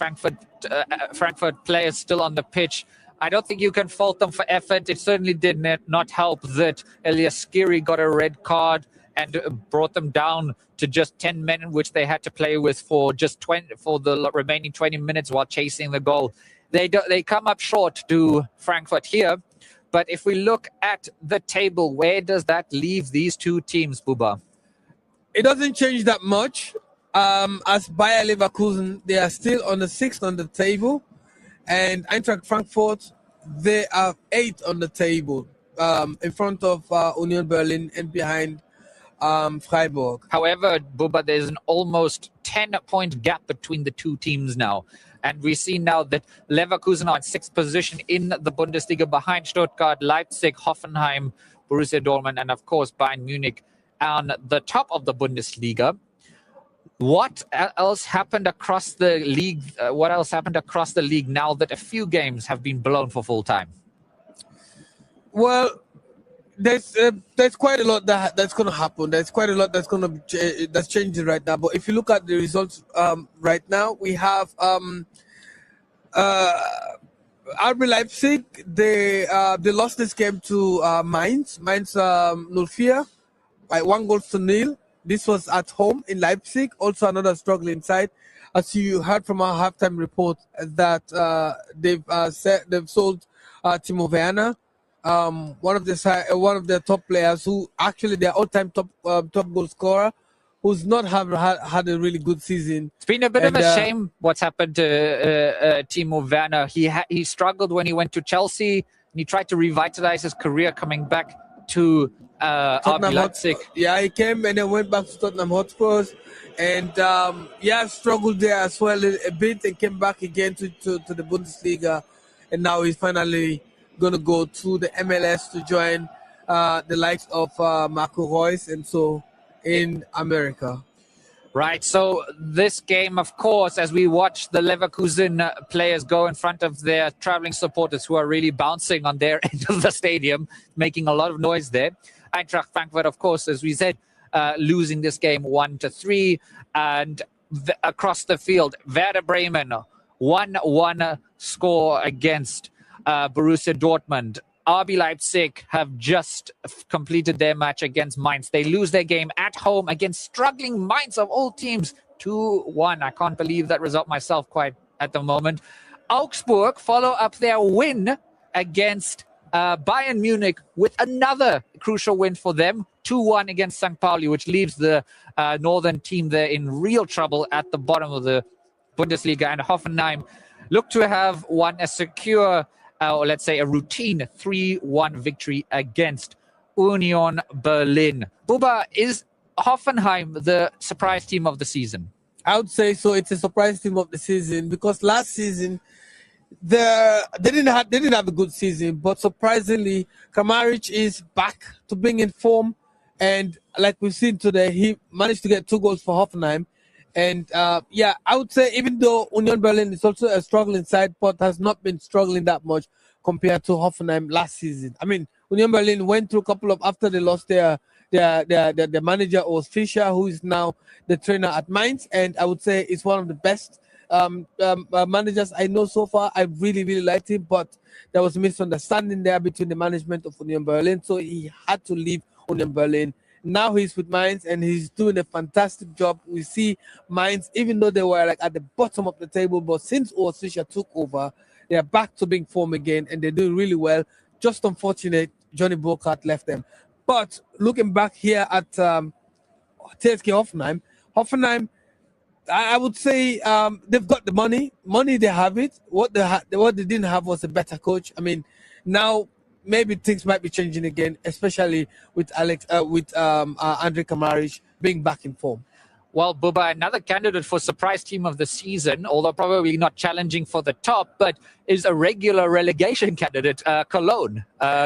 Frankfurt players still on the pitch, I don't think you can fault them for effort. It certainly did not help that Elias Skiri got a red card and brought them down to just 10 men, which they had to play with for the remaining 20 minutes while chasing the goal. They come up short to Frankfurt here. But if we look at the table, where does that leave these two teams, Buba? It doesn't change that much. As Bayer Leverkusen, they are still on the 6th on the table. And Eintracht Frankfurt, they are 8th on the table, in front of Union Berlin and behind Freiburg. However, Buba, there's an almost 10-point gap between the two teams now. And we see now that Leverkusen are in 6th position in the Bundesliga behind Stuttgart, Leipzig, Hoffenheim, Borussia Dortmund, and of course Bayern Munich on the top of the Bundesliga. What else happened across the league? Now that a few games have been blown for full time? Well, there's quite a lot that's going to happen. There's quite a lot that's changing right now. But if you look at the results right now, we have RB Leipzig. They lost this game to Mainz 04 by 1-0. This was at home in Leipzig, also another struggling side. As you heard from our halftime report, that they've sold Timo Werner, one of their top players, who actually their all-time top goal scorer, who's not had a really good season. It's been a bit of a shame what's happened to Timo Werner. He struggled when he went to Chelsea, and he tried to revitalize his career coming back to RB Leipzig. Yeah, he came and then went back to Tottenham Hotspurs, and struggled there as well a bit, and came back again to the Bundesliga, and now he's finally going to go to the MLS to join the likes of Marco Reus and so in America. Right, so this game, of course, as we watch the Leverkusen players go in front of their traveling supporters who are really bouncing on their end of the stadium, making a lot of noise there. Eintracht Frankfurt, of course, as we said, losing this game 1-3. And across the field, Werder Bremen, 1-1 score against Borussia Dortmund. RB Leipzig have just completed their match against Mainz. They lose their game at home against struggling Mainz of all teams, 2-1. I can't believe that result myself quite at the moment. Augsburg follow up their win against Bayern Munich with another crucial win for them, 2-1 against St. Pauli, which leaves the northern team there in real trouble at the bottom of the Bundesliga. And Hoffenheim look to have won a secure, or let's say a routine 3-1 victory against Union Berlin. Buba, is Hoffenheim the surprise team of the season? I would say so. It's a surprise team of the season because last season they didn't have a good season, but surprisingly, Kramaric is back to being in form, and like we've seen today, he managed to get 2 goals for Hoffenheim. And I would say even though Union Berlin is also a struggling side, but has not been struggling that much compared to Hoffenheim last season. I mean, Union Berlin went through a couple of, after they lost their manager was Fischer, who is now the trainer at Mainz, and I would say it's one of the best managers I know so far. I really, really liked him, but there was a misunderstanding there between the management of Union Berlin, so he had to leave Union Berlin. Now he's with Mainz and he's doing a fantastic job. We see Mainz, even though they were like at the bottom of the table, but since Urs Fischer took over, they are back to being form again and they're doing really well. Just unfortunate, Johnny Burkhardt left them. But looking back here at TSG Hoffenheim, I would say they've got the money. Money, they have it. What they didn't have was a better coach. I mean, now maybe things might be changing again, especially with Andrej Kramaric being back in form. Well, Buba, another candidate for surprise team of the season, although probably not challenging for the top, but is a regular relegation candidate, Cologne.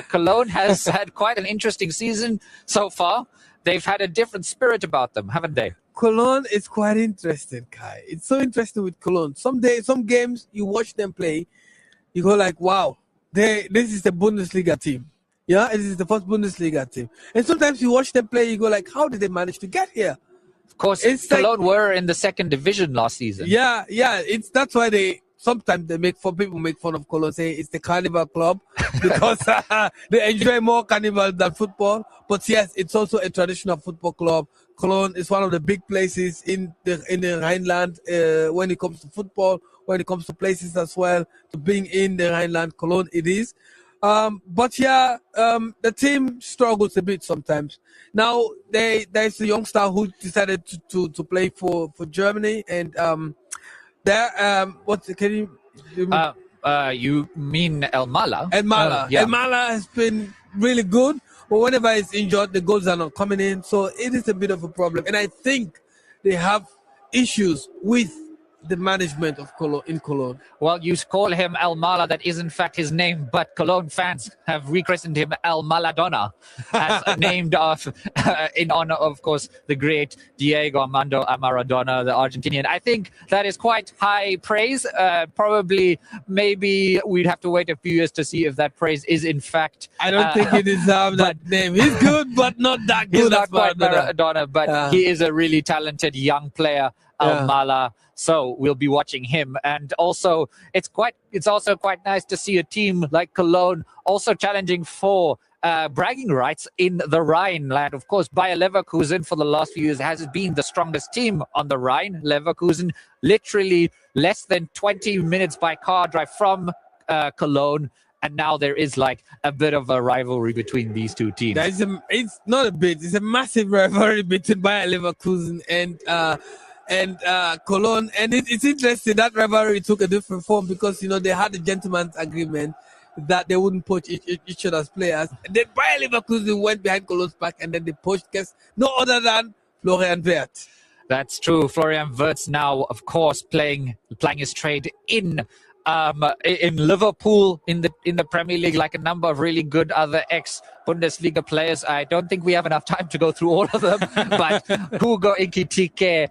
Cologne has had quite an interesting season so far. They've had a different spirit about them, haven't they? Cologne is quite interesting, Kai. It's so interesting with Cologne. Some games you watch them play, you go like, wow, this is the Bundesliga team. Yeah, this is the first Bundesliga team. And sometimes you watch them play, you go like, how did they manage to get here? Of course, Cologne were in the second division last season. Yeah. That's why sometimes people make fun of Cologne, say it's the carnival club because they enjoy more carnival than football. But yes, it's also a traditional football club. Cologne is one of the big places in the Rhineland when it comes to football, when it comes to places as well, to being in the Rhineland. Cologne it is. The team struggles a bit sometimes. Now there's a youngster who decided to play for Germany, and you mean El Mala? El Mala. Yeah. El Mala has been really good, but whenever he's injured, the goals are not coming in. So it is a bit of a problem, and I think they have issues with the management of Cologne. Well, you call him El Mala, that is in fact his name, but Cologne fans have rechristened him El Maladona, as named in honor, of course, the great Diego Armando Maradona, the Argentinian. I think that is quite high praise. Maybe we'd have to wait a few years to see if that praise is in fact. I don't think he deserves that name. He's good, but not that good. He's not quite Maradona, but he is a really talented young player, El Mala. So we'll be watching him. And also, it's also quite nice to see a team like Cologne also challenging for bragging rights in the Rhineland. Of course, Bayer Leverkusen for the last few years has been the strongest team on the Rhine. Leverkusen, literally less than 20 minutes by car drive from Cologne. And now there is like a bit of a rivalry between these two teams. It's not a bit. It's a massive rivalry between Bayer Leverkusen and Cologne, and it's interesting that rivalry took a different form because they had a gentleman's agreement that they wouldn't poach each other's players. And then Bayer Leverkusen went behind Cologne's back, and then they poached no other than Florian Wirtz. That's true. Florian Wirtz now, of course, playing his trade in in Liverpool in the Premier League, like a number of really good other ex-Bundesliga players. I don't think we have enough time to go through all of them, but Hugo Ekitike,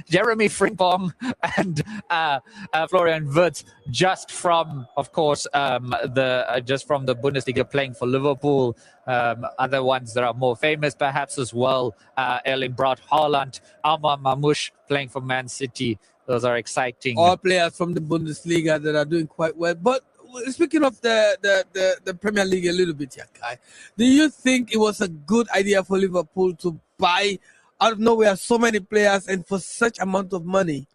Jeremy Frimpong, and Florian Wirtz, just from, of course, just from the Bundesliga playing for Liverpool. Other ones that are more famous, perhaps as well, Erling Braut Haaland, Amar Mamouche playing for Man City. Those are exciting. All players from the Bundesliga that are doing quite well. But speaking of the Premier League a little bit, Yakai, do you think it was a good idea for Liverpool to buy out of nowhere so many players and for such amount of money?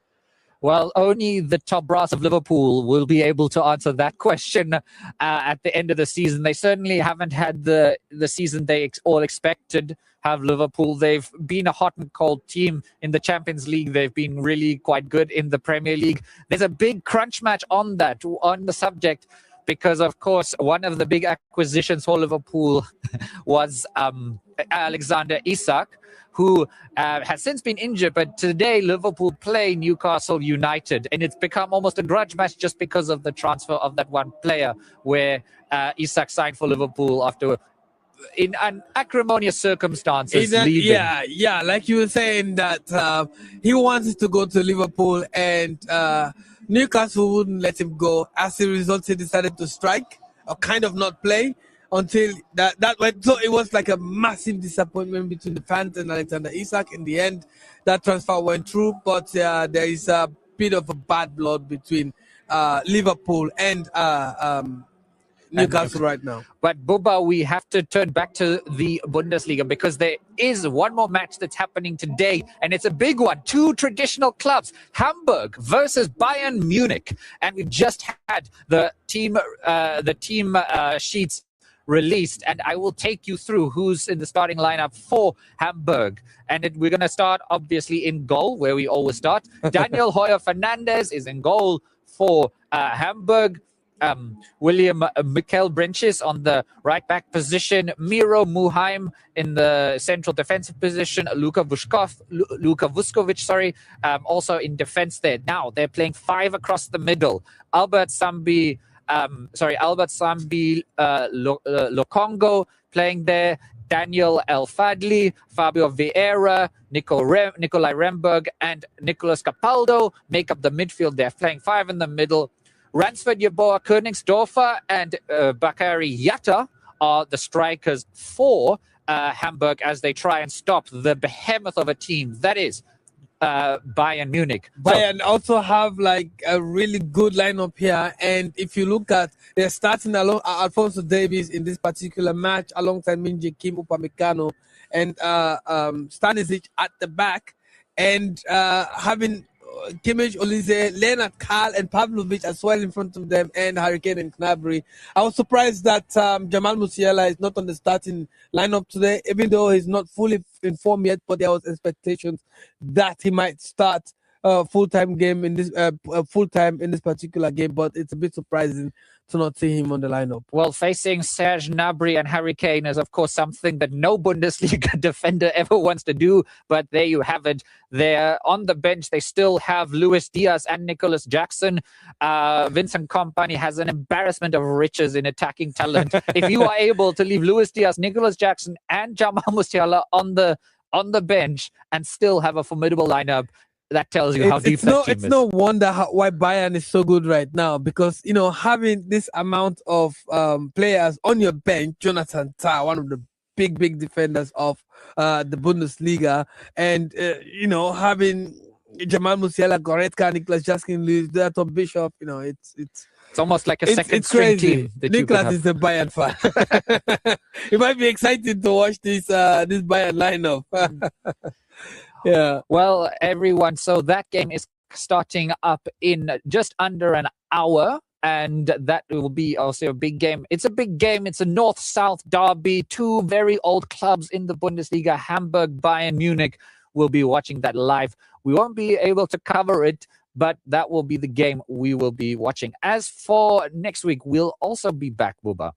Well, only the top brass of Liverpool will be able to answer that question at the end of the season. They certainly haven't had the season they all expected. Have Liverpool. They've been a hot and cold team in the Champions League. They've been really quite good in the Premier League. There's a big crunch match on the subject, because, of course, one of the big acquisitions for Liverpool was Alexander Isak, who has since been injured. But today, Liverpool play Newcastle United, and it's become almost a grudge match just because of the transfer of that one player, where Isak signed for Liverpool after in acrimonious circumstances. Yeah, like you were saying that he wanted to go to Liverpool and Newcastle wouldn't let him go. As a result, he decided to strike or kind of not play until that went. So it was like a massive disappointment between the fans and Alexander Isak. In the end, that transfer went through, but there is a bit of a bad blood between Liverpool and Newcastle right now. But Buba, we have to turn back to the Bundesliga, because there is one more match that's happening today, and it's a big one. Two traditional clubs, Hamburg versus Bayern Munich, and we just had the team sheets released, and I will take you through who's in the starting lineup for Hamburg. And we're going to start obviously in goal, where we always start. Daniel Heuer Fernandez is in goal for Hamburg. William Mikel Brenches on the right back position, Miro Muheim in the central defensive position, Luka Vuskovic, also in defense there. Now they're playing five across the middle. Albert Sambi Lokongo playing there. Daniel El Fadli, Fabio Vieira, Nikolai Remberg, and Nicolas Capaldo make up the midfield. They're playing five in the middle. Ransford Yeboah Königsdorfer and Bakary Yatta are the strikers for Hamburg as they try and stop the behemoth of a team that is Bayern Munich. Bayern also have like a really good lineup here, and if you look at, they're starting along Alphonso Davies in this particular match alongside Min-Jae Kim, Upamecano, and Stanisic at the back, and having Kimmich, Olise, Leonard Karl, and Pavlovic as well in front of them, and Harry Kane and Gnabry. I was surprised that Jamal Musiala is not on the starting lineup today, even though he's not fully informed yet, but there was expectations that he might start full-time in this particular game, but it's a bit surprising to not see him on the lineup. Well, facing Serge Gnabry and Harry Kane is, of course, something that no Bundesliga defender ever wants to do, but there you have it. They're on the bench. They still have Luis Diaz and Nicholas Jackson. Vincent Kompany has an embarrassment of riches in attacking talent. If you are able to leave Luis Diaz, Nicholas Jackson, and Jamal Musiala on the bench and still have a formidable lineup, that tells you how deep that team is. It's no wonder why Bayern is so good right now, because, having this amount of players on your bench, Jonathan Tah, one of the big defenders of the Bundesliga, and, having Jamal Musiala, Goretzka, Nicolas Jackson, Luis Tom Bishop, it's almost like a second string team. Nicolas is a Bayern fan. It might be exciting to watch this Bayern lineup. Yeah. Well, everyone, so that game is starting up in just under an hour, and that will be also a big game. It's a big game. It's a north-south derby. Two very old clubs in the Bundesliga, Hamburg, Bayern Munich. We'll be watching that live. We won't be able to cover it, but that will be the game we will be watching. As for next week, we'll also be back, Buba.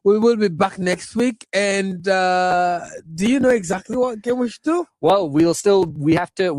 We will be back next week. And do you know exactly what game we should do? Well, we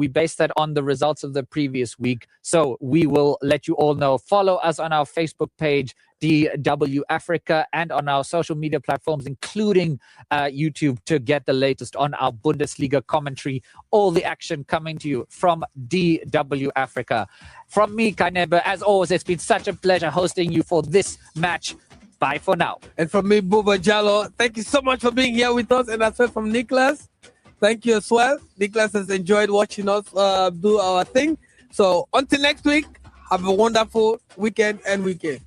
base that on the results of the previous week. So we will let you all know. Follow us on our Facebook page, DW Africa, and on our social media platforms, including YouTube, to get the latest on our Bundesliga commentary. All the action coming to you from DW Africa. From me, Kainebe, as always, it's been such a pleasure hosting you for this match. Bye for now. And from me, Buba Jallo, thank you so much for being here with us. And as well from Nicholas, thank you as well. Nicholas has enjoyed watching us do our thing. So until next week, have a wonderful weekend and weekend.